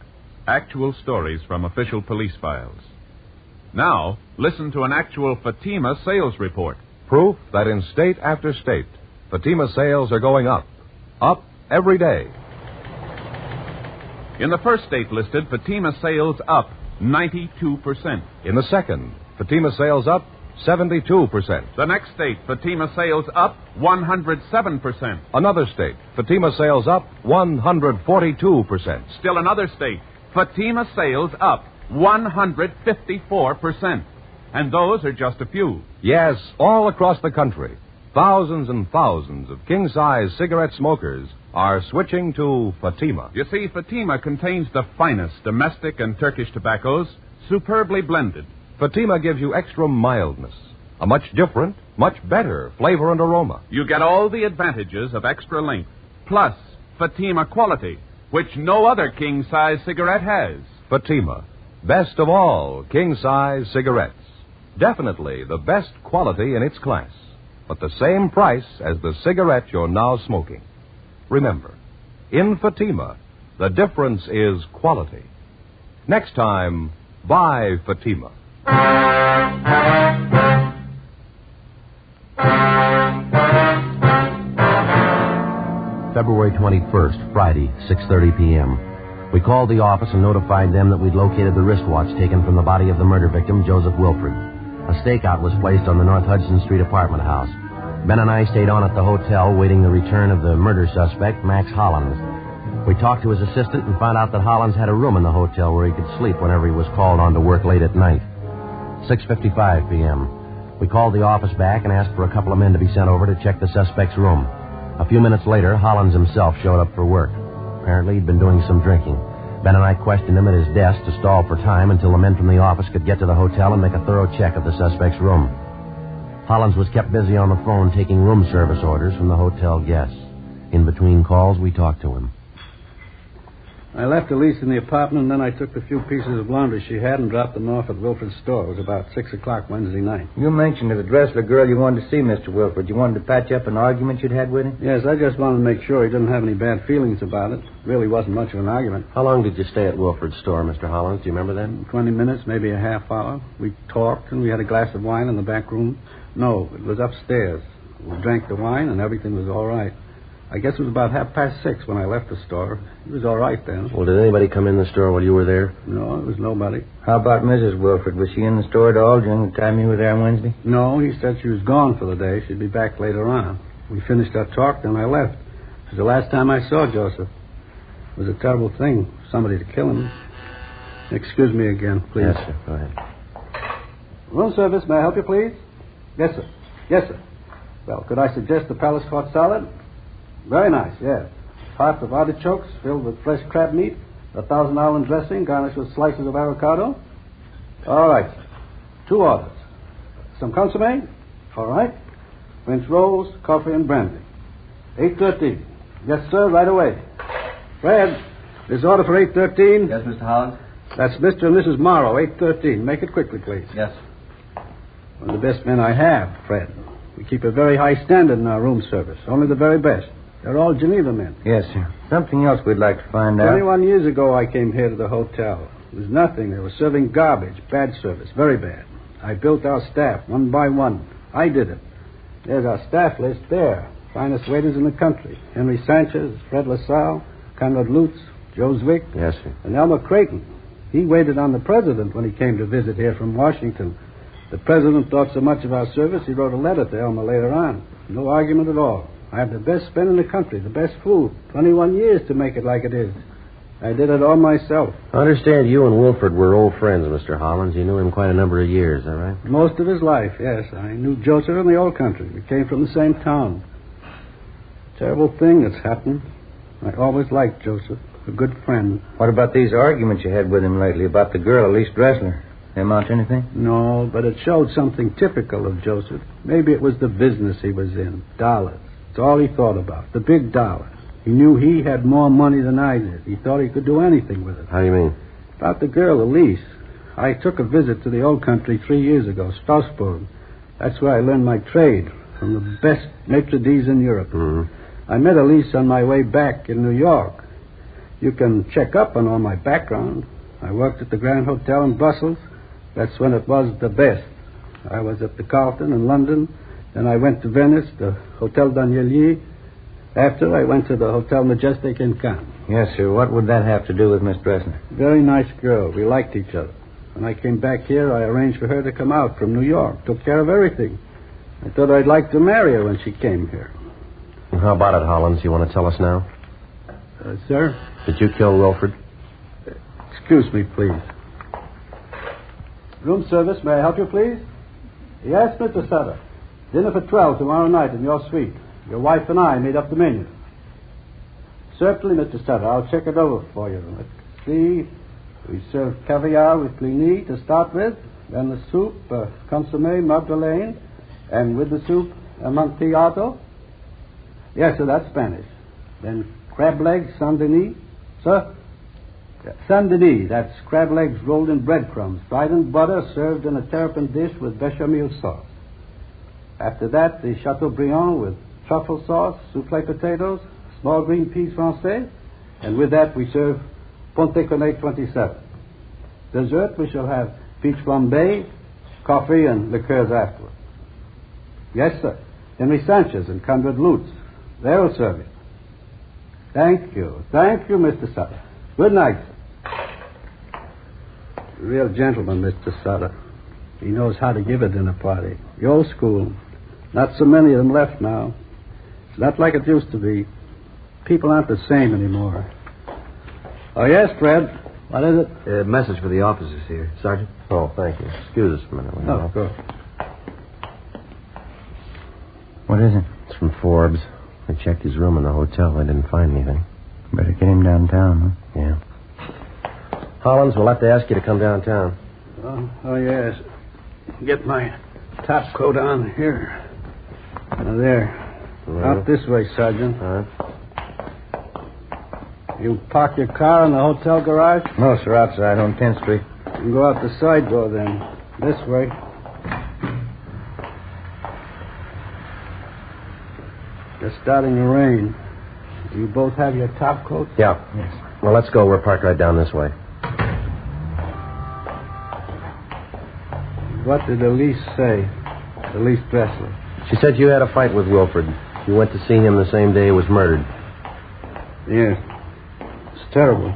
actual stories from official police files. Now, listen to an actual Fatima sales report. Proof that in state after state, Fatima sales are going up. Up every day. In the first state listed, Fatima sales up 92%. In the second, Fatima sales up 72%. The next state, Fatima sales up 107%. Another state, Fatima sales up 142%. Still another state, Fatima sales up 154%. And those are just a few. Yes, all across the country, thousands and thousands of king-size cigarette smokers are switching to Fatima. You see, Fatima contains the finest domestic and Turkish tobaccos, superbly blended. Fatima gives you extra mildness, a much different, much better flavor and aroma. You get all the advantages of extra length, plus Fatima quality, which no other king-size cigarette has. Fatima, best of all king-size cigarettes. Definitely the best quality in its class, but the same price as the cigarette you're now smoking. Remember, in Fatima, the difference is quality. Next time, buy Fatima. February 21st, Friday, 6:30 p.m. We called the office and notified them that we'd located the wristwatch taken from the body of the murder victim, Joseph Wilfred. A stakeout was placed on the North Hudson Street apartment house. Ben and I stayed on at the hotel waiting the return of the murder suspect, Max Hollins. We talked to his assistant and found out that Hollins had a room in the hotel where he could sleep whenever he was called on to work late at night. 6:55 p.m. We called the office back and asked for a couple of men to be sent over to check the suspect's room. A few minutes later, Hollins himself showed up for work. Apparently, he'd been doing some drinking. Ben and I questioned him at his desk to stall for time until the men from the office could get to the hotel and make a thorough check of the suspect's room. Hollins was kept busy on the phone taking room service orders from the hotel guests. In between calls, we talked to him. I left Elise in the apartment, and then I took the few pieces of laundry she had and dropped them off at Wilfred's store. It was about 6 o'clock Wednesday night. You mentioned the address of the girl you wanted to see, Mr. Wilfred. You wanted to patch up an argument you'd had with him? Yes, I just wanted to make sure he didn't have any bad feelings about it. Really wasn't much of an argument. How long did you stay at Wilfred's store, Mr. Hollins? Do you remember that? 20 minutes, maybe a half hour. We talked, and we had a glass of wine in the back room. No, it was upstairs. We drank the wine, and everything was all right. I guess it was about 6:30 when I left the store. He was all right then. Well, did anybody come in the store while you were there? No, it was nobody. How about Mrs. Wilfred? Was she in the store at all during the time you were there on Wednesday? No, he said she was gone for the day. She'd be back later on. We finished our talk, then I left. It was the last time I saw Joseph. It was a terrible thing, somebody to kill him. Excuse me again, please. Yes, sir. Go ahead. Room service, may I help you, please? Yes, sir. Yes, sir. Well, could I suggest the Palace Court salad? Very nice, yes. Hearts of artichokes filled with fresh crab meat, a Thousand Island dressing garnished with slices of avocado. All right, sir. 2 orders. Some consomme? All right. French rolls, coffee, and brandy. 8:13. Yes, sir, right away. Fred, this order for 8:13. Yes, Mr. Hollins? That's Mr. and Mrs. Morrow, 8:13. Make it quickly, please. Yes. One of the best men I have, Fred. We keep a very high standard in our room service. Only the very best. They're all Geneva men. Yes, sir. Something else we'd like to find out. 21 years ago, I came here to the hotel. It was nothing. They were serving garbage. Bad service. Very bad. I built our staff one by one. I did it. There's our staff list there. Finest waiters in the country. Henry Sanchez, Fred LaSalle, Conrad Lutz, Joe Zwick, Yes, sir. and Elmer Creighton. He waited on the president when he came to visit here from Washington. The president thought so much of our service, he wrote a letter to Elmer later on. No argument at all. I have the best men in the country, the best food. 21 years to make it like it is. I did it all myself. I understand you and Wilford were old friends, Mr. Hollins. You knew him quite a number of years, is that right? Most of his life, yes. I knew Joseph in the old country. We came from the same town. Terrible thing that's happened. I always liked Joseph. A good friend. What about these arguments you had with him lately about the girl, Elise Dressler? They amount to anything? No, but it showed something typical of Joseph. Maybe it was the business he was in. Dollars. It's all he thought about. The big dollar. He knew he had more money than I did. He thought he could do anything with it. How do you mean? About the girl, Elise. I took a visit to the old country 3 years ago, Strasbourg. That's where I learned my trade, from the best maitre d's in Europe. Mm-hmm. I met Elise on my way back in New York. You can check up on all my background. I worked at the Grand Hotel in Brussels. That's when it was the best. I was at the Carlton in London. Then I went to Venice, the Hotel Danielier. After, I went to the Hotel Majestic in Cannes. Yes, sir. What would that have to do with Miss Dressler? Very nice girl. We liked each other. When I came back here, I arranged for her to come out from New York. Took care of everything. I thought I'd like to marry her when she came here. And how about it, Hollins? You want to tell us now? Sir? Did you kill Wilford? Excuse me, please. Room service, may I help you, please? Yes, Mr. Sutter. Dinner for 12 tomorrow night in your suite. Your wife and I made up the menu. Certainly, Mr. Sutter. I'll check it over for you. Let's see. We serve caviar with blini to start with. Then the soup, consommé Magdalene. And with the soup, amontillado. Yes, sir, that's Spanish. Then crab legs, Saint-Denis. Sir? Saint-Denis, that's crab legs rolled in breadcrumbs, fried in butter, served in a terrapin dish with bechamel sauce. After that, the Chateaubriand with truffle sauce, soufflé potatoes, small green peas français, and with that we serve Ponte Connait 27. Dessert, we shall have peach flambé, coffee, and liqueurs afterwards. Yes, sir. Henry Sanchez and Conrad Lutz. They will serve you. Thank you. Thank you, Mr. Sutter. Good night, sir. Real gentleman, Mr. Sutter. He knows how to give a dinner party. The old school. Not so many of them left now. It's not like it used to be. People aren't the same anymore. Oh, yes, Fred. What is it? A message for the officers here, Sergeant. Oh, thank you. Excuse us a minute. Oh, good. What is it? It's from Forbes. I checked his room in the hotel. I didn't find anything. Better get him downtown, huh? Yeah. Hollins, we'll have to ask you to come downtown. Oh, yes. Get my top coat on here. There. Out this way, Sergeant. You park your car in the hotel garage? No, sir, outside on 10th Street. You can go out the side door then. This way. It's starting to rain. Do you both have your top coats? Yeah. Yes. Well, let's go. We're parked right down this way. What did Elise say? Elise Dressler. She said you had a fight with Wilford. You went to see him the same day he was murdered. Yes. It's terrible.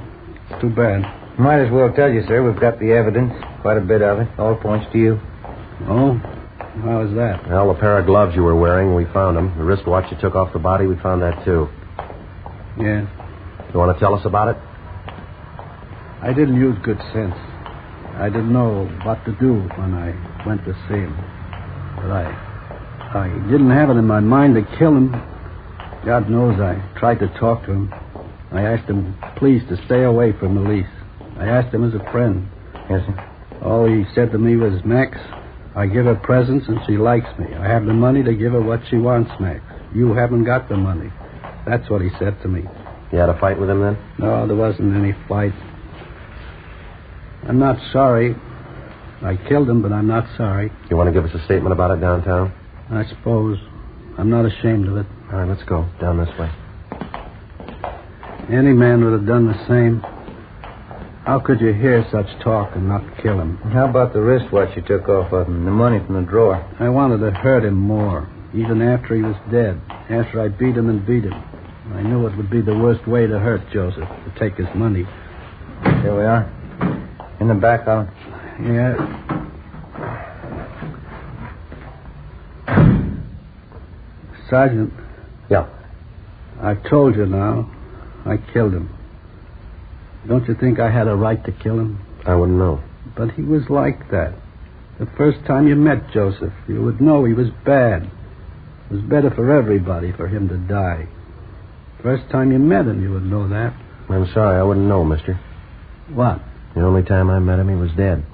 It's too bad. Might as well tell you, sir. We've got the evidence. Quite a bit of it. All points to you. Oh? How is that? Well, the pair of gloves you were wearing, we found them. The wristwatch you took off the body, we found that, too. Yeah. You want to tell us about it? I didn't use good sense. I didn't know what to do when I went to see him. But I didn't have it in my mind to kill him. God knows I tried to talk to him. I asked him, please, to stay away from Elise. I asked him as a friend. Yes, sir. All he said to me was, Max, I give her presents and she likes me. I have the money to give her what she wants, Max. You haven't got the money. That's what he said to me. You had a fight with him then? No, there wasn't any fight. I'm not sorry. I killed him, but I'm not sorry. You want to give us a statement about it downtown? I suppose. I'm not ashamed of it. All right, let's go. Down this way. Any man would have done the same. How could you hear such talk and not kill him? How about the wristwatch you took off of him, the money from the drawer? I wanted to hurt him more, even after he was dead, after I beat him and beat him. I knew it would be the worst way to hurt Joseph, to take his money. Here we are. In the back, Alan. Yeah. Sergeant. Yeah. I've told you now. I killed him. Don't you think I had a right to kill him? I wouldn't know. But he was like that. The first time you met Joseph, you would know he was bad. It was better for everybody for him to die. First time you met him, you would know that. I'm sorry, I wouldn't know, mister. What? The only time I met him, he was dead.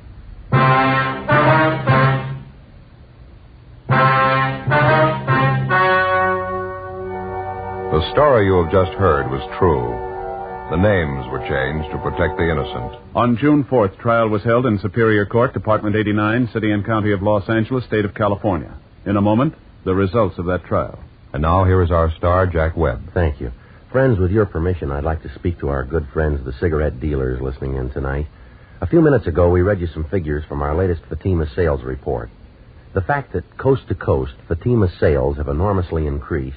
The story you have just heard was true. The names were changed to protect the innocent. On June 4th, trial was held in Superior Court, Department 89, City and County of Los Angeles, State of California. In a moment, the results of that trial. And now here is our star, Jack Webb. Thank you. Friends, with your permission, I'd like to speak to our good friends, the cigarette dealers, listening in tonight. A few minutes ago, we read you some figures from our latest Fatima sales report. The fact that coast to coast, Fatima sales have enormously increased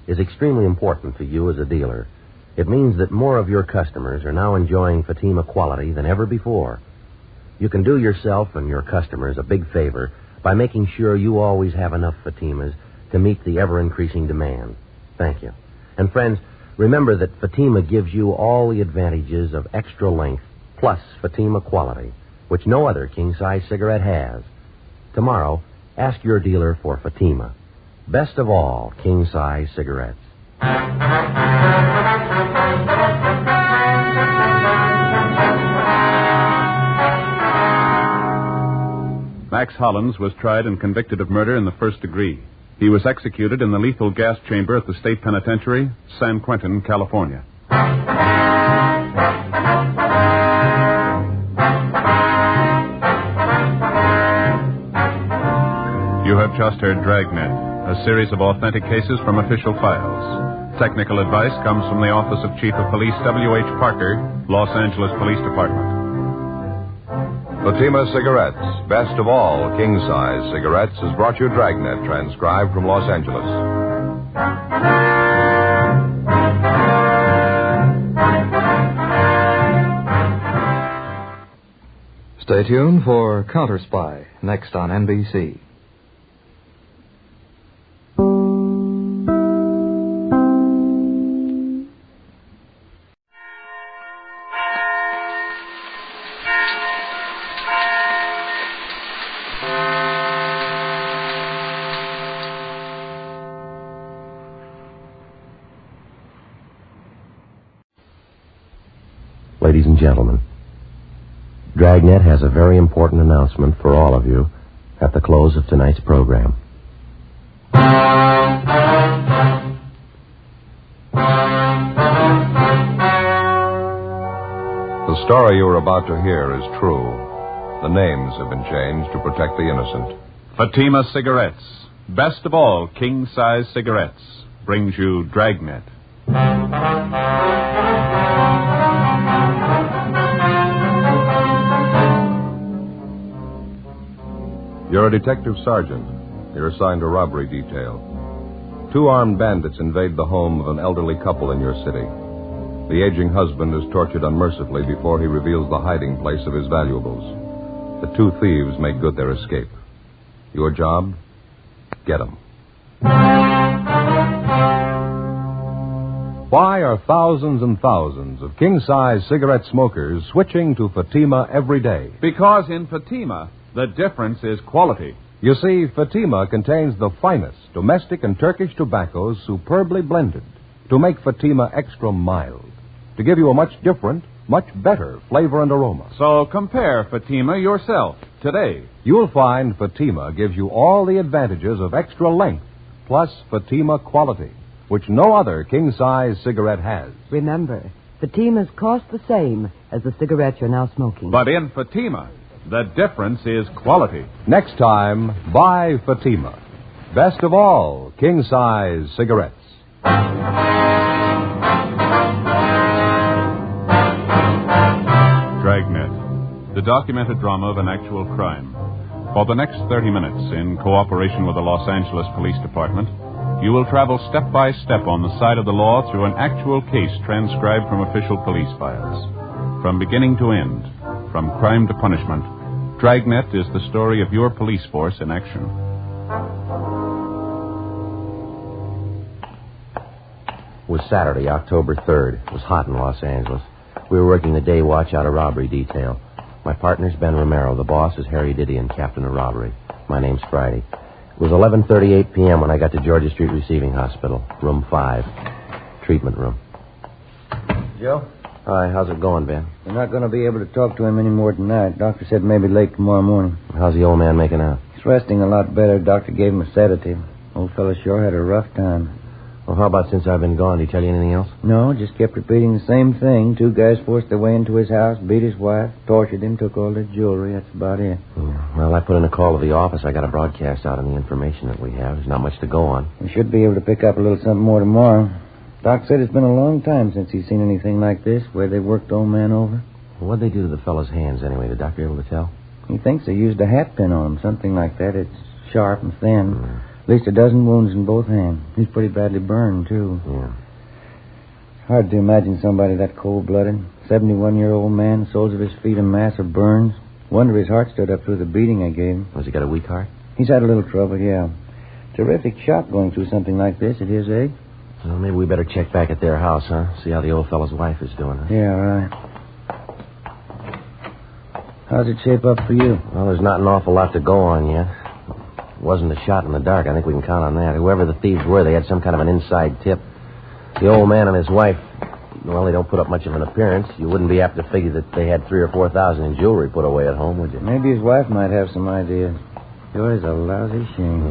is extremely important to you as a dealer. It means that more of your customers are now enjoying Fatima quality than ever before. You can do yourself and your customers a big favor by making sure you always have enough Fatimas to meet the ever-increasing demand. Thank you. And friends, remember that Fatima gives you all the advantages of extra length plus Fatima quality, which no other king-size cigarette has. Tomorrow, ask your dealer for Fatima. Best of all, king-size cigarettes. Max Hollins was tried and convicted of murder in the first degree. He was executed in the lethal gas chamber at the State Penitentiary, San Quentin, California. You have just heard Dragnet, a series of authentic cases from official files. Technical advice comes from the Office of Chief of Police W.H. Parker, Los Angeles Police Department. Fatima Cigarettes, best of all king-size cigarettes, has brought you Dragnet, transcribed from Los Angeles. Stay tuned for Counter Spy, next on NBC. Ladies and gentlemen, Dragnet has a very important announcement for all of you at the close of tonight's program. The story you are about to hear is true. The names have been changed to protect the innocent. Fatima Cigarettes, best of all king-size cigarettes, brings you Dragnet. You're a detective sergeant. You're assigned a robbery detail. 2 armed bandits invade the home of an elderly couple in your city. The aging husband is tortured unmercifully before he reveals the hiding place of his valuables. The 2 thieves make good their escape. Your job? Get them. Why are thousands and thousands of king-size cigarette smokers switching to Fatima every day? Because in Fatima, the difference is quality. You see, Fatima contains the finest domestic and Turkish tobaccos superbly blended to make Fatima extra mild, to give you a much different, much better flavor and aroma. So compare Fatima yourself today. You'll find Fatima gives you all the advantages of extra length plus Fatima quality, which no other king-size cigarette has. Remember, Fatimas cost the same as the cigarette you're now smoking. But in Fatima, the difference is quality. Next time, buy Fatima. Best of all king-size cigarettes. Dragnet, the documented drama of an actual crime. For the next 30 minutes, in cooperation with the Los Angeles Police Department, you will travel step by step on the side of the law through an actual case transcribed from official police files. From beginning to end, from crime to punishment, Dragnet is the story of your police force in action. was Saturday, October 3rd. It was hot in Los Angeles. We were working the day watch out of robbery detail. My partner's Ben Romero. The boss is Harry Didion, captain of robbery. My name's Friday. It was 11:38 p.m. when I got to Georgia Street Receiving Hospital, room 5, treatment room. Joe? Hi, how's it going, Ben? We're not going to be able to talk to him anymore tonight. Doctor said maybe late tomorrow morning. How's the old man making out? He's resting a lot better. Doctor gave him a sedative. Old fellow sure had a rough time. Well, how about since I've been gone? Did he tell you anything else? No, just kept repeating the same thing. 2 guys forced their way into his house, beat his wife, tortured him, took all their jewelry. That's about it. Yeah. Well, I put in a call to the office. I got a broadcast out on the information that we have. There's not much to go on. We should be able to pick up a little something more tomorrow. Doc said it's been a long time since he's seen anything like this, where they worked old man over. Well, what'd they do to the fellow's hands, anyway? The doctor able to tell? He thinks they used a hat pin on him, something like that. It's sharp and thin. At least a dozen wounds in both hands. He's pretty badly burned, too. Yeah. It's hard to imagine somebody that cold-blooded. 71-year-old man, soles of his feet a mass of burns. Wonder his heart stood up through the beating I gave him. Has he got a weak heart? He's had a little trouble, yeah. Terrific shock going through something like this at his age. Well, maybe we better check back at their house, huh? See how the old fellow's wife is doing, huh? Yeah, right. How's it shape up for you? Well, there's not an awful lot to go on yet. It wasn't a shot in the dark. I think we can count on that. Whoever the thieves were, they had some kind of an inside tip. The old man and his wife, well, they don't put up much of an appearance. You wouldn't be apt to figure that they had $3,000 or $4,000 in jewelry put away at home, would you? Maybe his wife might have some ideas. Sure is a lousy shame.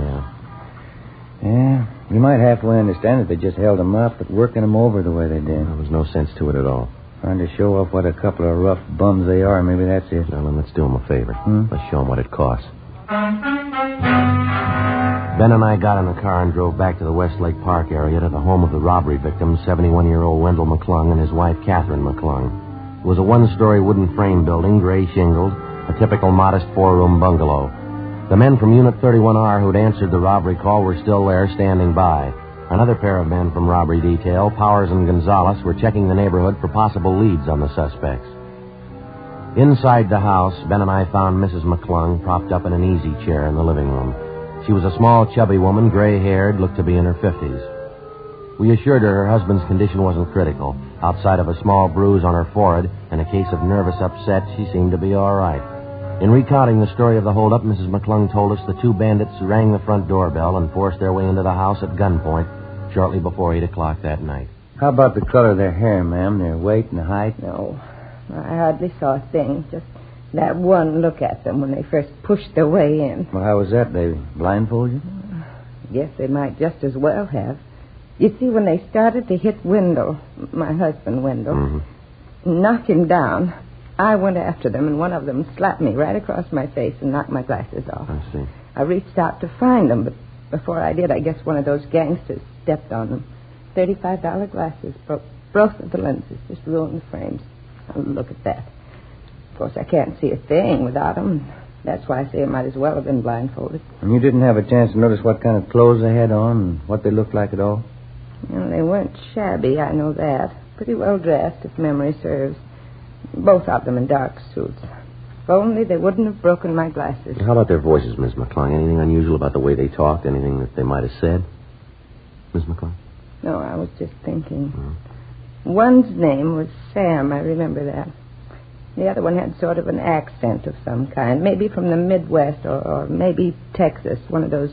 Yeah, you might halfway understand that they just held him up, but working him over the way they did. There was no sense to it at all. Trying to show off what a couple of rough bums they are. Maybe that's it. Well, then let's do them a favor. Let's show them what it costs. Ben and I got in the car and drove back to the Westlake Park area to the home of the robbery victim, 71-year-old Wendell McClung, and his wife, Catherine McClung. It was a one-story wooden frame building, gray shingled, a typical modest 4-room bungalow. The men from Unit 31R who'd answered the robbery call were still there, standing by. Another pair of men from robbery detail, Powers and Gonzalez, were checking the neighborhood for possible leads on the suspects. Inside the house, Ben and I found Mrs. McClung propped up in an easy chair in the living room. She was a small, chubby woman, gray-haired, looked to be in her 50s. We assured her husband's condition wasn't critical. Outside of a small bruise on her forehead and a case of nervous upset, she seemed to be all right. In recounting the story of the holdup, Mrs. McClung told us the 2 bandits rang the front doorbell and forced their way into the house at gunpoint shortly before 8 o'clock that night. How about the color of their hair, ma'am? Their weight and the height? No, I hardly saw a thing. Just that one look at them when they first pushed their way in. Well, how was that, baby? Blindfold you? Guess they might just as well have. You see, when they started to hit Wendell, my husband Wendell, knock him down, I went after them, and one of them slapped me right across my face and knocked my glasses off. I see. I reached out to find them, but before I did, I guess one of those gangsters stepped on them. $35 glasses, broke both of the lenses, just ruined the frames. Now, look at that. Of course, I can't see a thing without them. That's why I say I might as well have been blindfolded. And you didn't have a chance to notice what kind of clothes they had on and what they looked like at all? Well, they weren't shabby, I know that. Pretty well dressed, if memory serves. Both of them in dark suits. If only they wouldn't have broken my glasses. How about their voices, Miss McClung? Anything unusual about the way they talked? Anything that they might have said? Miss McClung? No, I was just thinking. One's name was Sam, I remember that. The other one had sort of an accent of some kind, maybe from the Midwest or maybe Texas, one of those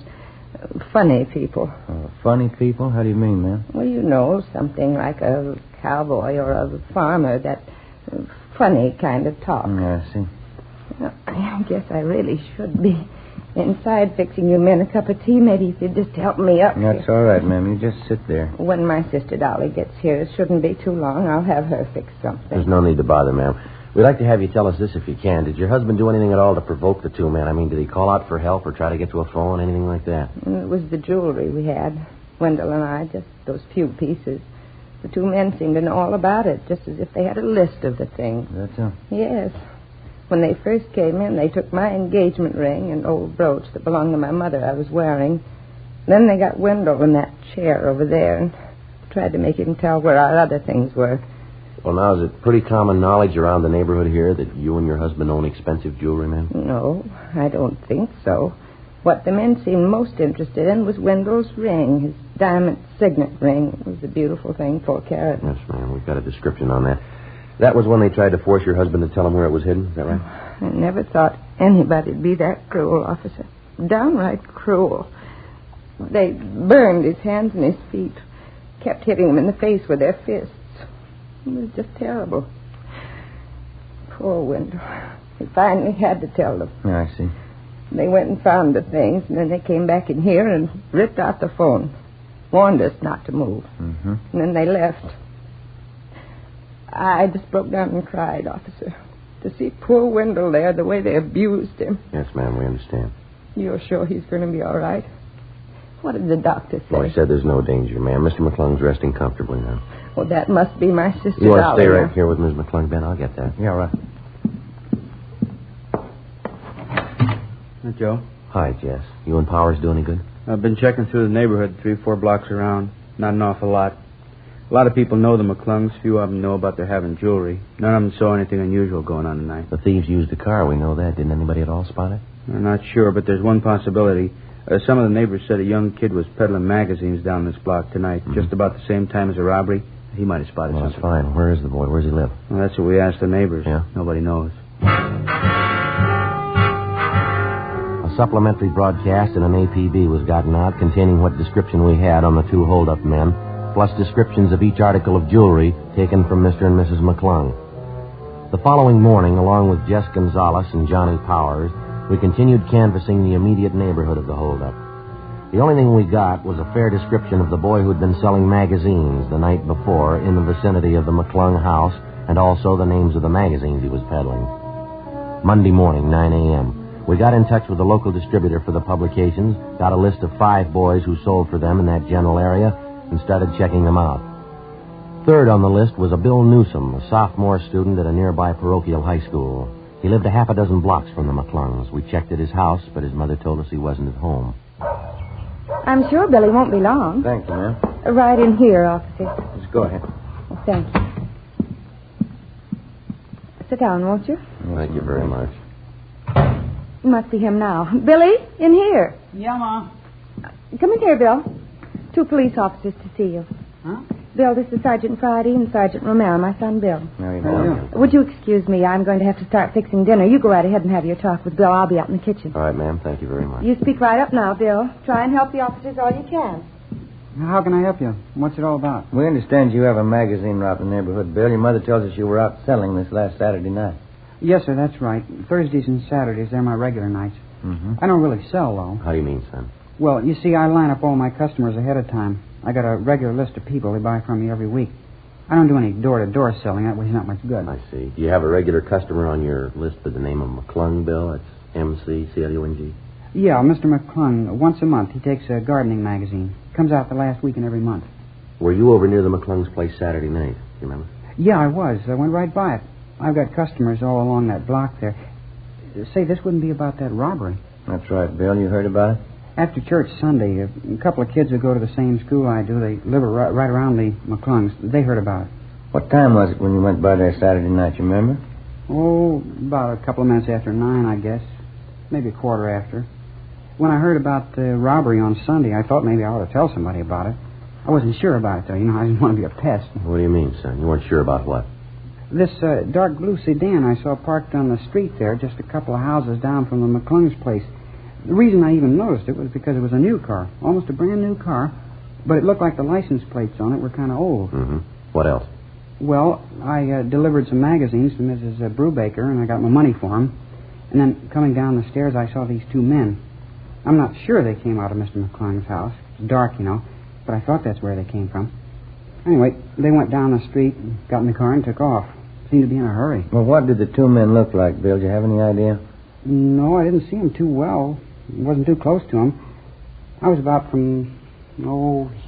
funny people. Funny people? How do you mean, ma'am? Well, you know, something like a cowboy or a farmer, that funny kind of talk. I see. Well, I guess I really should be inside fixing you men a cup of tea. Maybe if you'd just help me up. That's all right, ma'am. You just sit there. When my sister Dolly gets here, it shouldn't be too long. I'll have her fix something. There's no need to bother, ma'am. We'd like to have you tell us this if you can. Did your husband do anything at all to provoke the 2 men? I mean, did he call out for help or try to get to a phone, anything like that? It was the jewelry we had, Wendell and I, just those few pieces. The 2 men seemed to know all about it, just as if they had a list of the things. That's all? Yes. When they first came in, they took my engagement ring and old brooch that belonged to my mother I was wearing. Then they got Wendell in that chair over there and tried to make him tell where our other things were. Well, now, is it pretty common knowledge around the neighborhood here that you and your husband own expensive jewelry, ma'am? No, I don't think so. What the men seemed most interested in was Wendell's ring, his diamond signet ring. It was a beautiful thing, 4 carat. Yes, ma'am. We've got a description on that. That was when they tried to force your husband to tell them where it was hidden. Is that right? I never thought anybody'd be that cruel, officer. Downright cruel. They burned his hands and his feet. Kept hitting him in the face with their fists. It was just terrible. Poor Wendell. He finally had to tell them. Yeah, I see. They went and found the things, and then they came back in here and ripped out the phone. Warned us not to move. Mm-hmm. And then they left. I just broke down and cried, officer. To see poor Wendell there, the way they abused him. Yes, ma'am, we understand. You're sure he's going to be all right? What did the doctor say? Well, he said there's no danger, ma'am. Mr. McClung's resting comfortably now. Well, that must be my sister. You want to stay right here with Ms. McClung, Ben? I'll get that. Yeah, right. Joe? Hi, Jess. You and Powers do any good? I've been checking through the neighborhood 3 or 4 blocks around. Not an awful lot. A lot of people know the McClungs. Few of them know about their having jewelry. None of them saw anything unusual going on tonight. The thieves used the car. We know that. Didn't anybody at all spot it? I'm not sure, but there's one possibility. Some of the neighbors said a young kid was peddling magazines down this block tonight, just about the same time as the robbery. He might have spotted Well, something. that's fine. Where is the boy? Where does he live? Well, that's what we asked the neighbors. Yeah? Nobody knows. A supplementary broadcast in an APB was gotten out containing what description we had on the 2 hold-up men, plus descriptions of each article of jewelry taken from Mr. and Mrs. McClung. The following morning, along with Jess Gonzalez and Johnny Powers, we continued canvassing the immediate neighborhood of the hold-up. The only thing we got was a fair description of the boy who'd been selling magazines the night before in the vicinity of the McClung house, and also the names of the magazines he was peddling. Monday morning, 9 a.m., we got in touch with the local distributor for the publications, got a list of 5 boys who sold for them in that general area, and started checking them out. Third on the list was a Bill Newsom, a sophomore student at a nearby parochial high school. He lived a half a dozen blocks from the McClungs. We checked at his house, but his mother told us he wasn't at home. I'm sure Billy won't be long. Thank you, ma'am. Right in here, officer. Just go ahead. Well, thank you. Sit down, won't you? Thank you very much. You must be him now. Billy, in here. Yeah, Ma. Come in here, Bill. 2 police officers to see you. Huh? Bill, this is Sergeant Friday and Sergeant Romero, my son Bill. Would you excuse me? I'm going to have to start fixing dinner. You go right ahead and have your talk with Bill. I'll be out in the kitchen. All right, ma'am. Thank you very much. You speak right up now, Bill. Try and help the officers all you can. How can I help you? What's it all about? We understand you have a magazine route in the neighborhood, Bill. Your mother tells us you were out selling this last Saturday night. Yes, sir, that's right. Thursdays and Saturdays, they're my regular nights. Mm-hmm. I don't really sell, though. How do you mean, son? Well, you see, I line up all my customers ahead of time. I got a regular list of people who buy from me every week. I don't do any door-to-door selling. That was not much good. I see. Do you have a regular customer on your list with the name of McClung, Bill? That's M-C-C-L-U-N-G. Yeah, Mr. McClung. Once a month, he takes a gardening magazine. Comes out the last weekend every month. Were you over near the McClung's place Saturday night? Do you remember? Yeah, I was. I went right by it. I've got customers all along that block there. Say, this wouldn't be about that robbery. That's right, Bill. You heard about it? After church Sunday, a couple of kids who go to the same school I do, they live right around the McClungs. They heard about it. What time was it when you went by there Saturday night, you remember? Oh, about a couple of minutes after 9, I guess. Maybe a quarter after. When I heard about the robbery on Sunday, I thought maybe I ought to tell somebody about it. I wasn't sure about it, though. You know, I didn't want to be a pest. What do you mean, son? You weren't sure about what? This dark blue sedan I saw parked on the street there, just a couple of houses down from the McClung's place. The reason I even noticed it was because it was a new car, almost a brand new car, but it looked like the license plates on it were kind of old. Mm-hmm. What else? Well, I delivered some magazines to Mrs. Brubaker, and I got my money for them. And then coming down the stairs, I saw these 2 men. I'm not sure they came out of Mr. McClung's house. It's dark, you know, but I thought that's where they came from. Anyway, they went down the street, and got in the car, and took off. Seemed to be in a hurry. Well, what did the 2 men look like, Bill? Do you have any idea? No, I didn't see them too well. Wasn't too close to them. I was about from,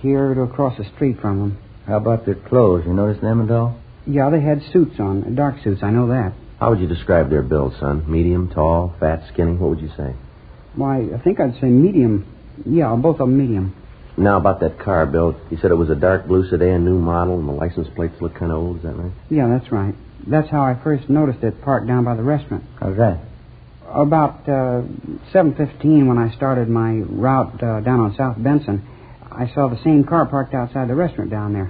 here to across the street from them. How about their clothes? You notice them at all? Yeah, they had suits on, dark suits, I know that. How would you describe their build, son? Medium, tall, fat, skinny? What would you say? Why, I think I'd say medium. Yeah, both of them medium. Now, about that car, Bill, you said it was a dark blue sedan, new model, and the license plates look kind of old, is that right? Yeah, that's right. That's how I first noticed it parked down by the restaurant. How's that? About 7:15 when I started my route down on South Benson, I saw the same car parked outside the restaurant down there.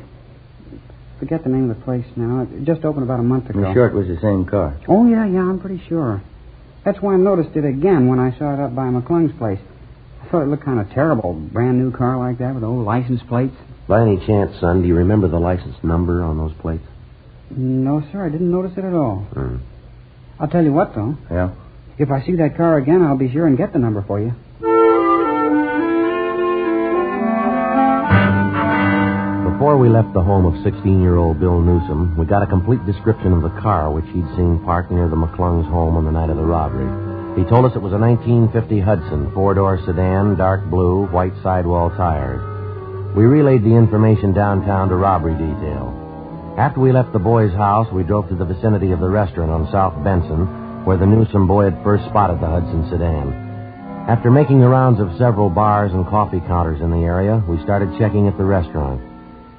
Forget the name of the place now. It just opened about a month ago. You sure it was the same car? Oh, yeah, I'm pretty sure. That's why I noticed it again when I saw it up by McClung's place. I thought it looked kind of terrible. Brand new car like that with old license plates. By any chance, son, do you remember the license number on those plates? No, sir, I didn't notice it at all. I'll tell you what, though. Yeah? If I see that car again, I'll be sure and get the number for you. Before we left the home of 16-year-old Bill Newsom, we got a complete description of the car which he'd seen parked near the McClung's home on the night of the robbery. He told us it was a 1950 Hudson, four-door sedan, dark blue, white sidewall tires. We relayed the information downtown to robbery detail. After we left the boy's house, we drove to the vicinity of the restaurant on South Benson, where the Newsom boy had first spotted the Hudson sedan. After making the rounds of several bars and coffee counters in the area, we started checking at the restaurant.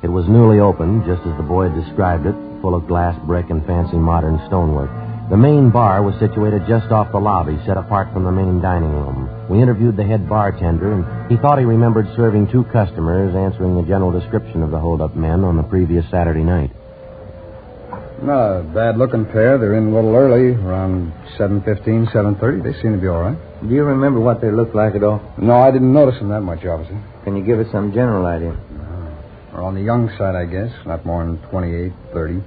It was newly opened, just as the boy had described it, full of glass, brick, and fancy modern stonework. The main bar was situated just off the lobby, set apart from the main dining room. We interviewed the head bartender, and he thought he remembered serving 2 customers, answering the general description of the hold-up men on the previous Saturday night. Not a bad-looking pair. They're in a little early, around 7:15, 7:30. They seem to be all right. Do you remember what they looked like at all? No, I didn't notice them that much, officer. Can you give us some general idea? Or on the young side, I guess. Not more than 28, 30.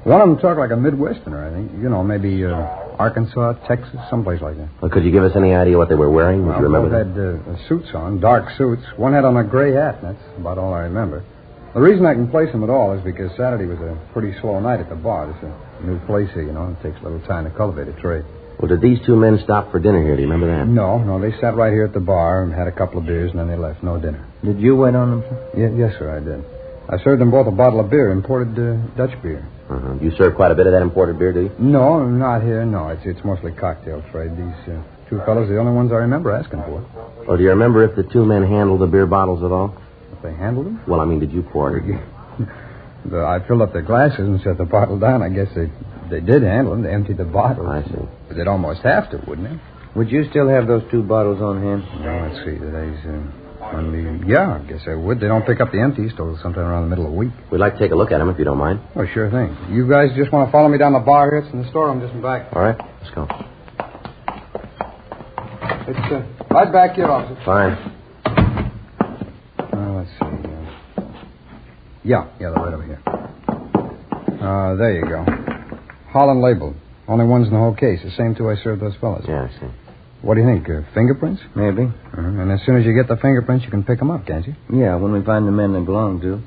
One of them talked like a Midwesterner, I think. You know, maybe Arkansas, Texas, someplace like that. Well, could you give us any idea what they were wearing? Would you remember both had suits on, dark suits. One had on a gray hat. That's about all I remember. The reason I can place them at all is because Saturday was a pretty slow night at the bar. It's a new place here, you know. It takes a little time to cultivate a trade. Well, did these 2 men stop for dinner here? Do you remember that? No. They sat right here at the bar and had a couple of beers, and then they left. No dinner. Did you wait on them, sir? Yes, sir, I did. I served them both a bottle of beer, imported Dutch beer. You serve quite a bit of that imported beer, do you? No, not here, no. It's mostly cocktail trade. These 2 fellows are the only ones I remember asking for. Oh, do you remember if the 2 men handled the beer bottles at all? If they handled them? Well, I mean, did you pour it? I filled up their glasses and set the bottle down. I guess they did handle them. They emptied the bottles. I see. But they'd almost have to, wouldn't they? Would you still have those 2 bottles on hand? No, let's see. Today's... yeah, I guess I would. They don't pick up the empties till sometime around the middle of the week. We'd like to take a look at them if you don't mind. Oh, sure thing. You guys just want to follow me down the bar here? It's in the storeroom just in back. All right, let's go. It's right back here, officer. Fine. Let's see. Yeah, they're right over here. There you go. Holland labeled. Only ones in the whole case. The same 2 I served those fellas. Yeah, I see. What do you think? Fingerprints? Maybe. And as soon as you get the fingerprints, you can pick them up, can't you? Yeah, when we find the men they belong to.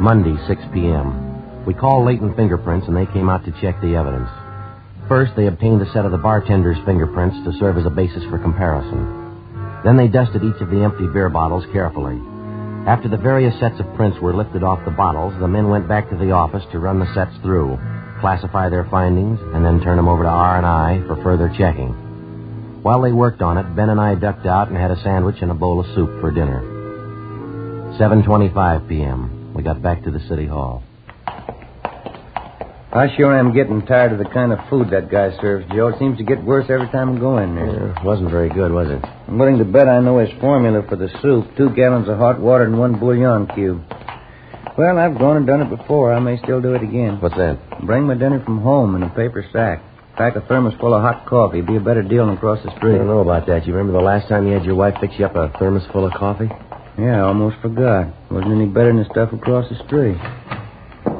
Monday, 6 p.m. We called Leighton Fingerprints, and they came out to check the evidence. First, they obtained a set of the bartender's fingerprints to serve as a basis for comparison. Then they dusted each of the empty beer bottles carefully. After the various sets of prints were lifted off the bottles, the men went back to the office to run the sets through, classify their findings, and then turn them over to R&I for further checking. While they worked on it, Ben and I ducked out and had a sandwich and a bowl of soup for dinner. 7:25 p.m. We got back to the city hall. I sure am getting tired of the kind of food that guy serves, Joe. It seems to get worse every time I go in there. Yeah, it wasn't very good, was it? I'm willing to bet I know his formula for the soup. 2 gallons of hot water and 1 bouillon cube. Well, I've gone and done it before. I may still do it again. What's that? Bring my dinner from home in a paper sack. Pack a thermos full of hot coffee. Be a better deal than across the street. I don't know about that. You remember the last time you had your wife fix you up a thermos full of coffee? Yeah, I almost forgot. Wasn't any better than the stuff across the street.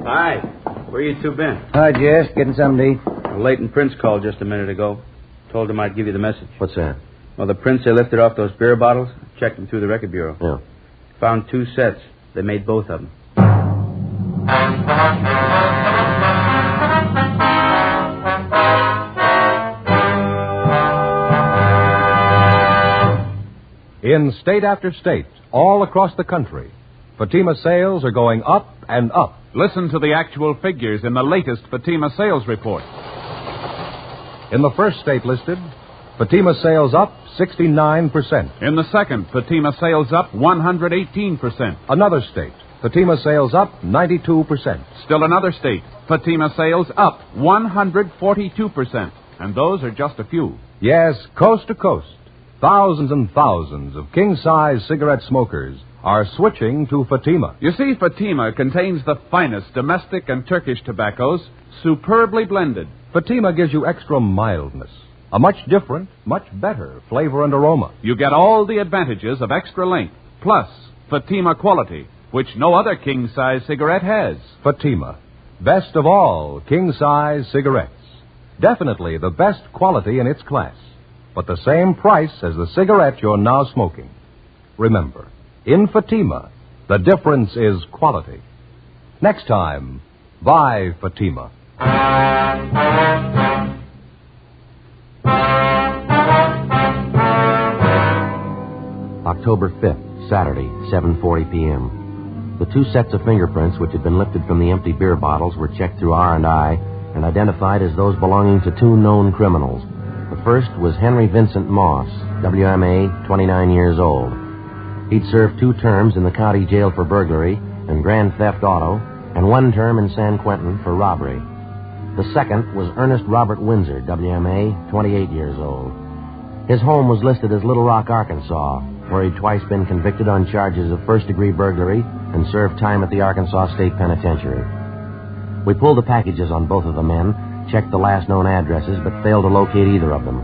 Hi. Where you 2 been? Hi, Jess. Getting something to eat? Leighton Prince called just a minute ago. Told him I'd give you the message. What's that? Well, the prints they lifted off those beer bottles, checked them through the record bureau. Yeah. Found 2 sets. They made both of them. In state after state, all across the country, Fatima sales are going up and up. Listen to the actual figures in the latest Fatima sales report. In the first state listed, Fatima sales up 69%. In the second, Fatima sales up 118%. Another state, Fatima sales up 92%. Still another state, Fatima sales up 142%. And those are just a few. Yes, coast to coast, thousands and thousands of king-size cigarette smokers are switching to Fatima. You see, Fatima contains the finest domestic and Turkish tobaccos, superbly blended. Fatima gives you extra mildness, a much different, much better flavor and aroma. You get all the advantages of extra length, plus Fatima quality, which no other king-size cigarette has. Fatima, best of all king-size cigarettes. Definitely the best quality in its class, but the same price as the cigarette you're now smoking. Remember, in Fatima, the difference is quality. Next time, buy Fatima. October 5th, Saturday, 7:40 p.m. The 2 sets of fingerprints which had been lifted from the empty beer bottles were checked through R&I and identified as those belonging to 2 known criminals. The first was Henry Vincent Moss, WMA, 29 years old. He'd served 2 terms in the county jail for burglary and grand theft auto, and 1 term in San Quentin for robbery. The second was Ernest Robert Windsor, WMA, 28 years old. His home was listed as Little Rock, Arkansas, where he'd twice been convicted on charges of first-degree burglary and served time at the Arkansas State Penitentiary. We pulled the packages on both of the men, checked the last known addresses, but failed to locate either of them.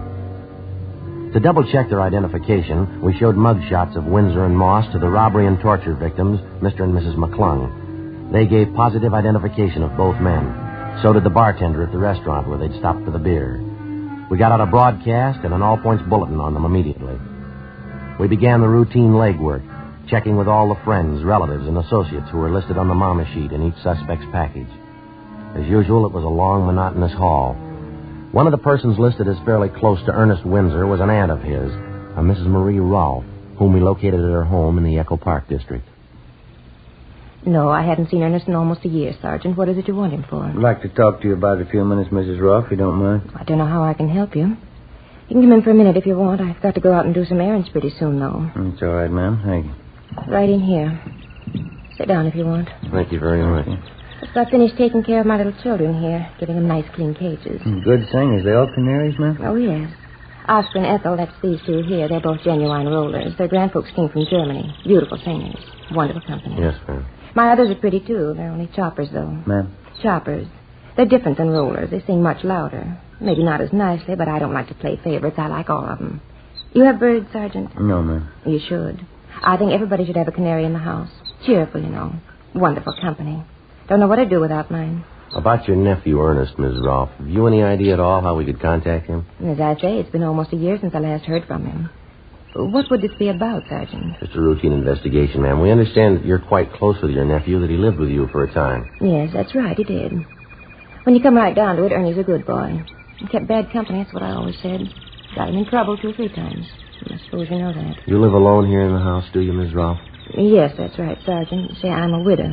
To double-check their identification, we showed mug shots of Windsor and Moss to the robbery and torture victims, Mr. and Mrs. McClung. They gave positive identification of both men. So did the bartender at the restaurant where they'd stopped for the beer. We got out a broadcast and an all-points bulletin on them immediately. We began the routine legwork, checking with all the friends, relatives, and associates who were listed on the mama sheet in each suspect's package. As usual, it was a long, monotonous haul. One of the persons listed as fairly close to Ernest Windsor was an aunt of his, a Mrs. Marie Rolfe, whom we located at her home in the Echo Park district. No, I hadn't seen Ernest in almost a year, Sergeant. What is it you want him for? I'd like to talk to you about it a few minutes, Mrs. Rolfe, if you don't mind. I don't know how I can help you. You can come in for a minute if you want. I've got to go out and do some errands pretty soon, though. It's all right, ma'am. Thank you. Right in here. Sit down if you want. Thank you very much. Just got finished taking care of my little children here, giving them nice, clean cages. Good singers. They all canaries, ma'am? Oh, yes. Oscar and Ethel, that's these 2 here. They're both genuine rollers. Their grandfolks came from Germany. Beautiful singers. Wonderful company. Yes, ma'am. My others are pretty, too. They're only choppers, though. Ma'am? Choppers. They're different than rollers. They sing much louder. Maybe not as nicely, but I don't like to play favorites. I like all of them. You have birds, Sergeant? No, ma'am. You should. I think everybody should have a canary in the house. Cheerful, you know. Wonderful company. Don't know what I'd do without mine. About your nephew, Ernest, Ms. Rolfe. Have you any idea at all how we could contact him? As I say, it's been almost a year since I last heard from him. What would this be about, Sergeant? Just a routine investigation, ma'am. We understand that you're quite close with your nephew, that he lived with you for a time. Yes, that's right, he did. When you come right down to it, Ernie's a good boy. He kept bad company, that's what I always said. Got him in trouble 2 or 3 times. I suppose you know that. You live alone here in the house, do you, Ms. Rolfe? Yes, that's right, Sergeant. See, I'm a widow.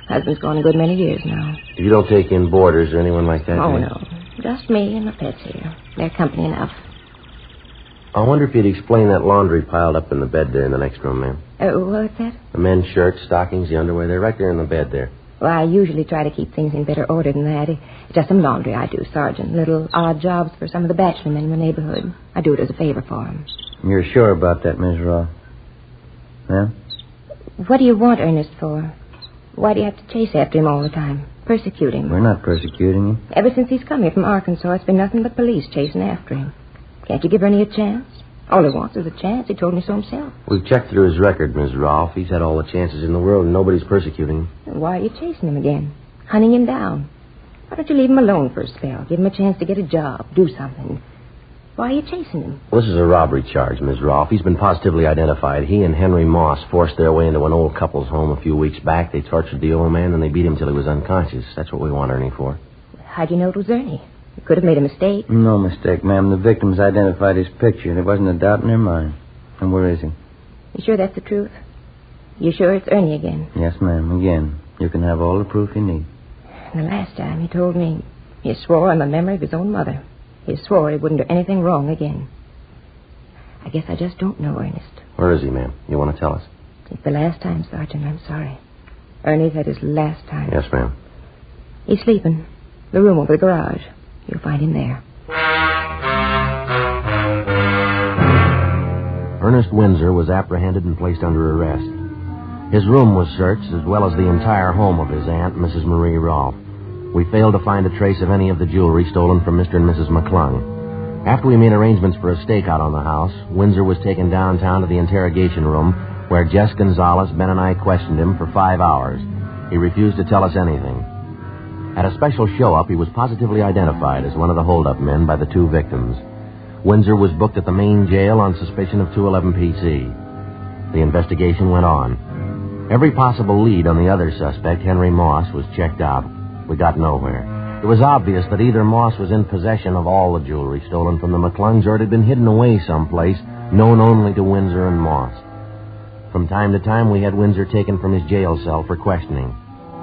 Husband's gone a good many years now. You don't take in boarders or anyone like that, Oh, do you? no. Just me and my pets here. They're company enough. I wonder if you'd explain that laundry piled up in the bed there in the next room, ma'am. What's that? The men's shirts, stockings, the underwear, they're right there in the bed there. Well, I usually try to keep things in better order than that. It's just some laundry I do, Sergeant. Little odd jobs for some of the bachelor men in the neighborhood. I do it as a favor for them. You're sure about that, Miss Rolfe? Ma'am? What do you want Ernest for? Why do you have to chase after him all the time? Persecute him? We're not persecuting him. Ever since he's come here from Arkansas, it's been nothing but police chasing after him. Can't you give Ernie a chance? All he wants is a chance. He told me so himself. We've checked through his record, Ms. Rolfe. He's had all the chances in the world, and nobody's persecuting him. Why are you chasing him again? Hunting him down? Why don't you leave him alone for a spell? Give him a chance to get a job, do something. Why are you chasing him? Well, this is a robbery charge, Ms. Rolfe. He's been positively identified. He and Henry Moss forced their way into an old couple's home a few weeks back. They tortured the old man, and they beat him till he was unconscious. That's what we want Ernie for. How'd you know it was Ernie? You could have made a mistake. No mistake, ma'am. The victims identified his picture. There wasn't a doubt in their mind. And where is he? You sure that's the truth? You sure it's Ernie again? Yes, ma'am. Again. You can have all the proof you need. The last time he told me he swore on the memory of his own mother. He swore he wouldn't do anything wrong again. I guess I just don't know Ernest. Where is he, ma'am? You want to tell us? It's the last time, Sergeant. I'm sorry. Ernie's had his last time. Yes, ma'am. He's sleeping. The room over the garage. You'll find him there. Ernest Windsor was apprehended and placed under arrest. His room was searched, as well as the entire home of his aunt, Mrs. Marie Rolfe. We failed to find a trace of any of the jewelry stolen from Mr. and Mrs. McClung. After we made arrangements for a stakeout on the house, Windsor was taken downtown to the interrogation room, where Jess Gonzalez, Ben, and I questioned him for 5 hours. He refused to tell us anything. At a special show-up, he was positively identified as one of the hold-up men by the two victims. Windsor was booked at the main jail on suspicion of 211 PC. The investigation went on. Every possible lead on the other suspect, Henry Moss, was checked out. We got nowhere. It was obvious that either Moss was in possession of all the jewelry stolen from the McClungs, or it had been hidden away someplace, known only to Windsor and Moss. From time to time, we had Windsor taken from his jail cell for questioning.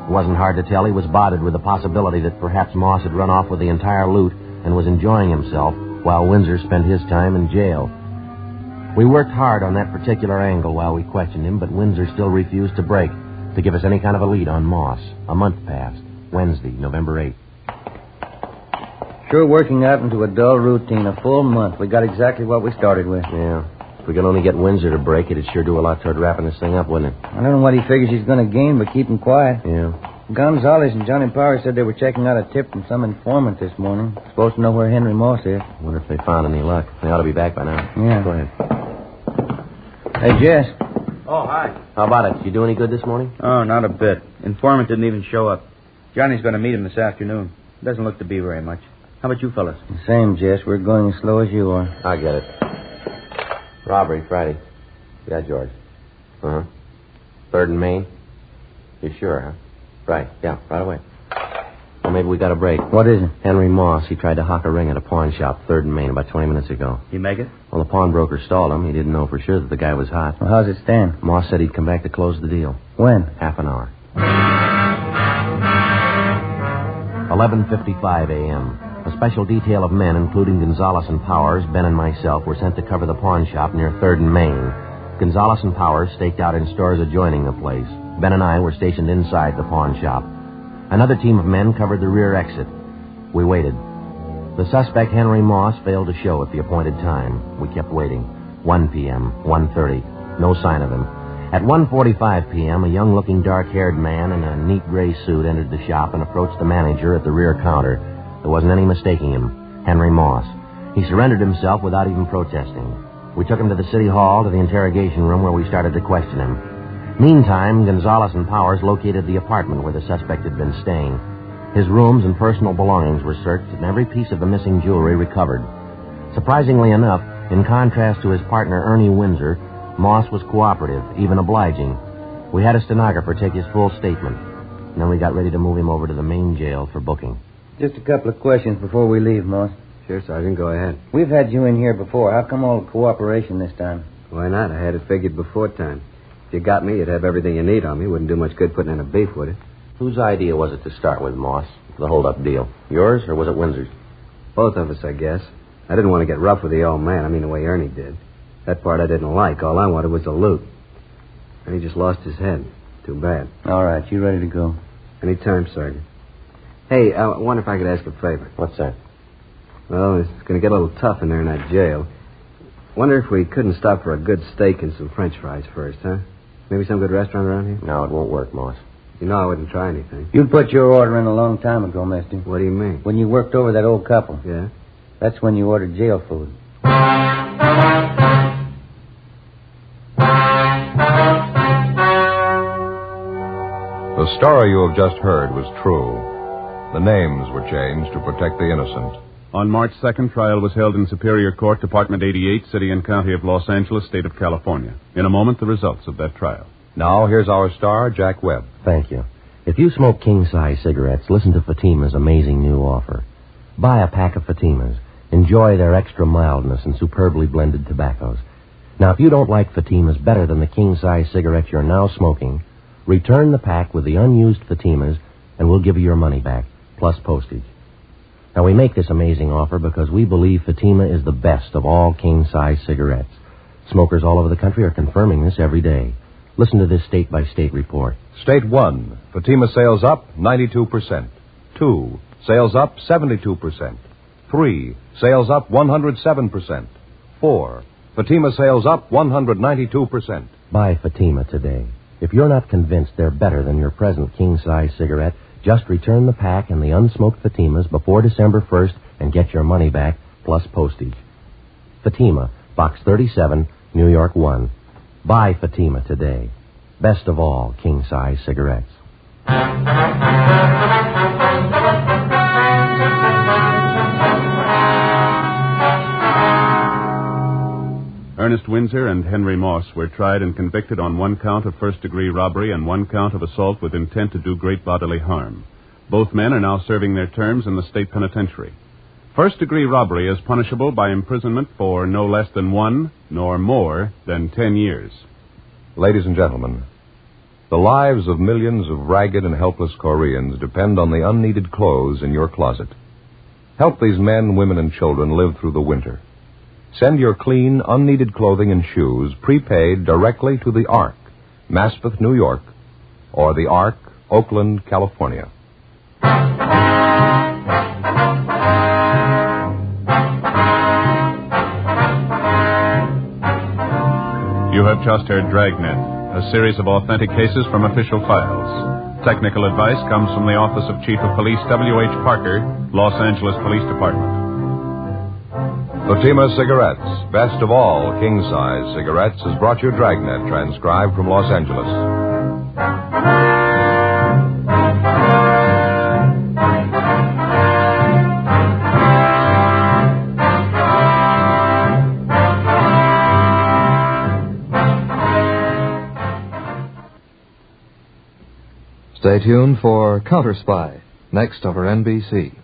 It wasn't hard to tell he was bothered with the possibility that perhaps Moss had run off with the entire loot and was enjoying himself while Windsor spent his time in jail. We worked hard on that particular angle while we questioned him, but Windsor still refused to break, to give us any kind of a lead on Moss. A month passed. Wednesday, November 8th. Sure working out into a dull routine. A full month. We got exactly what we started with. Yeah. If we could only get Windsor to break, it'd sure do a lot toward wrapping this thing up, wouldn't it? I don't know what he figures he's going to gain, but keep him quiet. Yeah. Gonzalez and Johnny Power said they were checking out a tip from some informant this morning. Supposed to know where Henry Moss is. Wonder if they found any luck. They ought to be back by now. Yeah. Go ahead. Hey, Jess. Oh, hi. How about it? Did you do any good this morning? Oh, not a bit. Informant didn't even show up. Johnny's going to meet him this afternoon. Doesn't look to be very much. How about you fellas? The same, Jess. We're going as slow as you are. I get it. Robbery, Friday. Yeah, George. Uh-huh. 3rd and Main? You sure, huh? Right. Yeah, right away. Well, maybe we got a break. What is it? Henry Moss. He tried to hock a ring at a pawn shop, 3rd and Main, about 20 minutes ago. You make it? Well, the pawnbroker stalled him. He didn't know for sure that the guy was hot. Well, how's it stand? Moss said he'd come back to close the deal. When? Half an hour. 11:55 a.m. A special detail of men, including Gonzalez and Powers, Ben and myself, were sent to cover the pawn shop near 3rd and Main. Gonzalez and Powers staked out in stores adjoining the place. Ben and I were stationed inside the pawn shop. Another team of men covered the rear exit. We waited. The suspect, Henry Moss, failed to show at the appointed time. We kept waiting. 1 p.m., 1:30. No sign of him. At 1:45 p.m., a young-looking, dark-haired man in a neat gray suit entered the shop and approached the manager at the rear counter. There wasn't any mistaking him. Henry Moss. He surrendered himself without even protesting. We took him to the city hall, to the interrogation room, where we started to question him. Meantime, Gonzalez and Powers located the apartment where the suspect had been staying. His rooms and personal belongings were searched, and every piece of the missing jewelry recovered. Surprisingly enough, in contrast to his partner, Ernie Windsor, Moss was cooperative, even obliging. We had a stenographer take his full statement. And then we got ready to move him over to the main jail for booking. Just a couple of questions before we leave, Moss. Sure, Sergeant. Go ahead. We've had you in here before. How come all the cooperation this time? Why not? I had it figured before time. If you got me, you'd have everything you need on me. Wouldn't do much good putting in a beef, would it? Whose idea was it to start with, Moss? The hold-up deal. Yours, or was it Windsor's? Both of us, I guess. I didn't want to get rough with the old man. I mean, the way Ernie did. That part I didn't like. All I wanted was the loot. And he just lost his head. Too bad. All right, you ready to go? Any time, Sergeant. Hey, I wonder if I could ask a favor. What's that? Well, it's going to get a little tough in there in that jail. Wonder if we couldn't stop for a good steak and some French fries first, huh? Maybe some good restaurant around here? No, it won't work, Moss. You know I wouldn't try anything. You put your order in a long time ago, mister. What do you mean? When you worked over that old couple. Yeah? That's when you ordered jail food. The story you have just heard was true. The names were changed to protect the innocent. On March 2nd, trial was held in Superior Court, Department 88, City and County of Los Angeles, State of California. In a moment, the results of that trial. Now, here's our star, Jack Webb. Thank you. If you smoke king-size cigarettes, listen to Fatima's amazing new offer. Buy a pack of Fatimas. Enjoy their extra mildness and superbly blended tobaccos. Now, if you don't like Fatimas better than the king-size cigarettes you're now smoking, return the pack with the unused Fatimas, and we'll give you your money back, plus postage. Now, we make this amazing offer because we believe Fatima is the best of all king-size cigarettes. Smokers all over the country are confirming this every day. Listen to this state-by-state report. State 1, Fatima sales up 92%. 2, sales up 72%. 3, sales up 107%. 4, Fatima sales up 192%. Buy Fatima today. If you're not convinced they're better than your present king-size cigarette, just return the pack and the unsmoked Fatimas before December 1st and get your money back, plus postage. Fatima, Box 37, New York 1. Buy Fatima today. Best of all, king-size cigarettes. Ernest Windsor and Henry Moss were tried and convicted on one count of first-degree robbery and one count of assault with intent to do great bodily harm. Both men are now serving their terms in the state penitentiary. First-degree robbery is punishable by imprisonment for no less than 1 nor more than 10 years. Ladies and gentlemen, the lives of millions of ragged and helpless Koreans depend on the unneeded clothes in your closet. Help these men, women, and children live through the winter. Send your clean, unneeded clothing and shoes prepaid directly to the Ark, Maspeth, New York, or the Ark, Oakland, California. You have just heard Dragnet, a series of authentic cases from official files. Technical advice comes from the Office of Chief of Police W.H. Parker, Los Angeles Police Department. Fatima Cigarettes, best of all king-size cigarettes, has brought you Dragnet, transcribed from Los Angeles. Stay tuned for Counter Spy, next over NBC.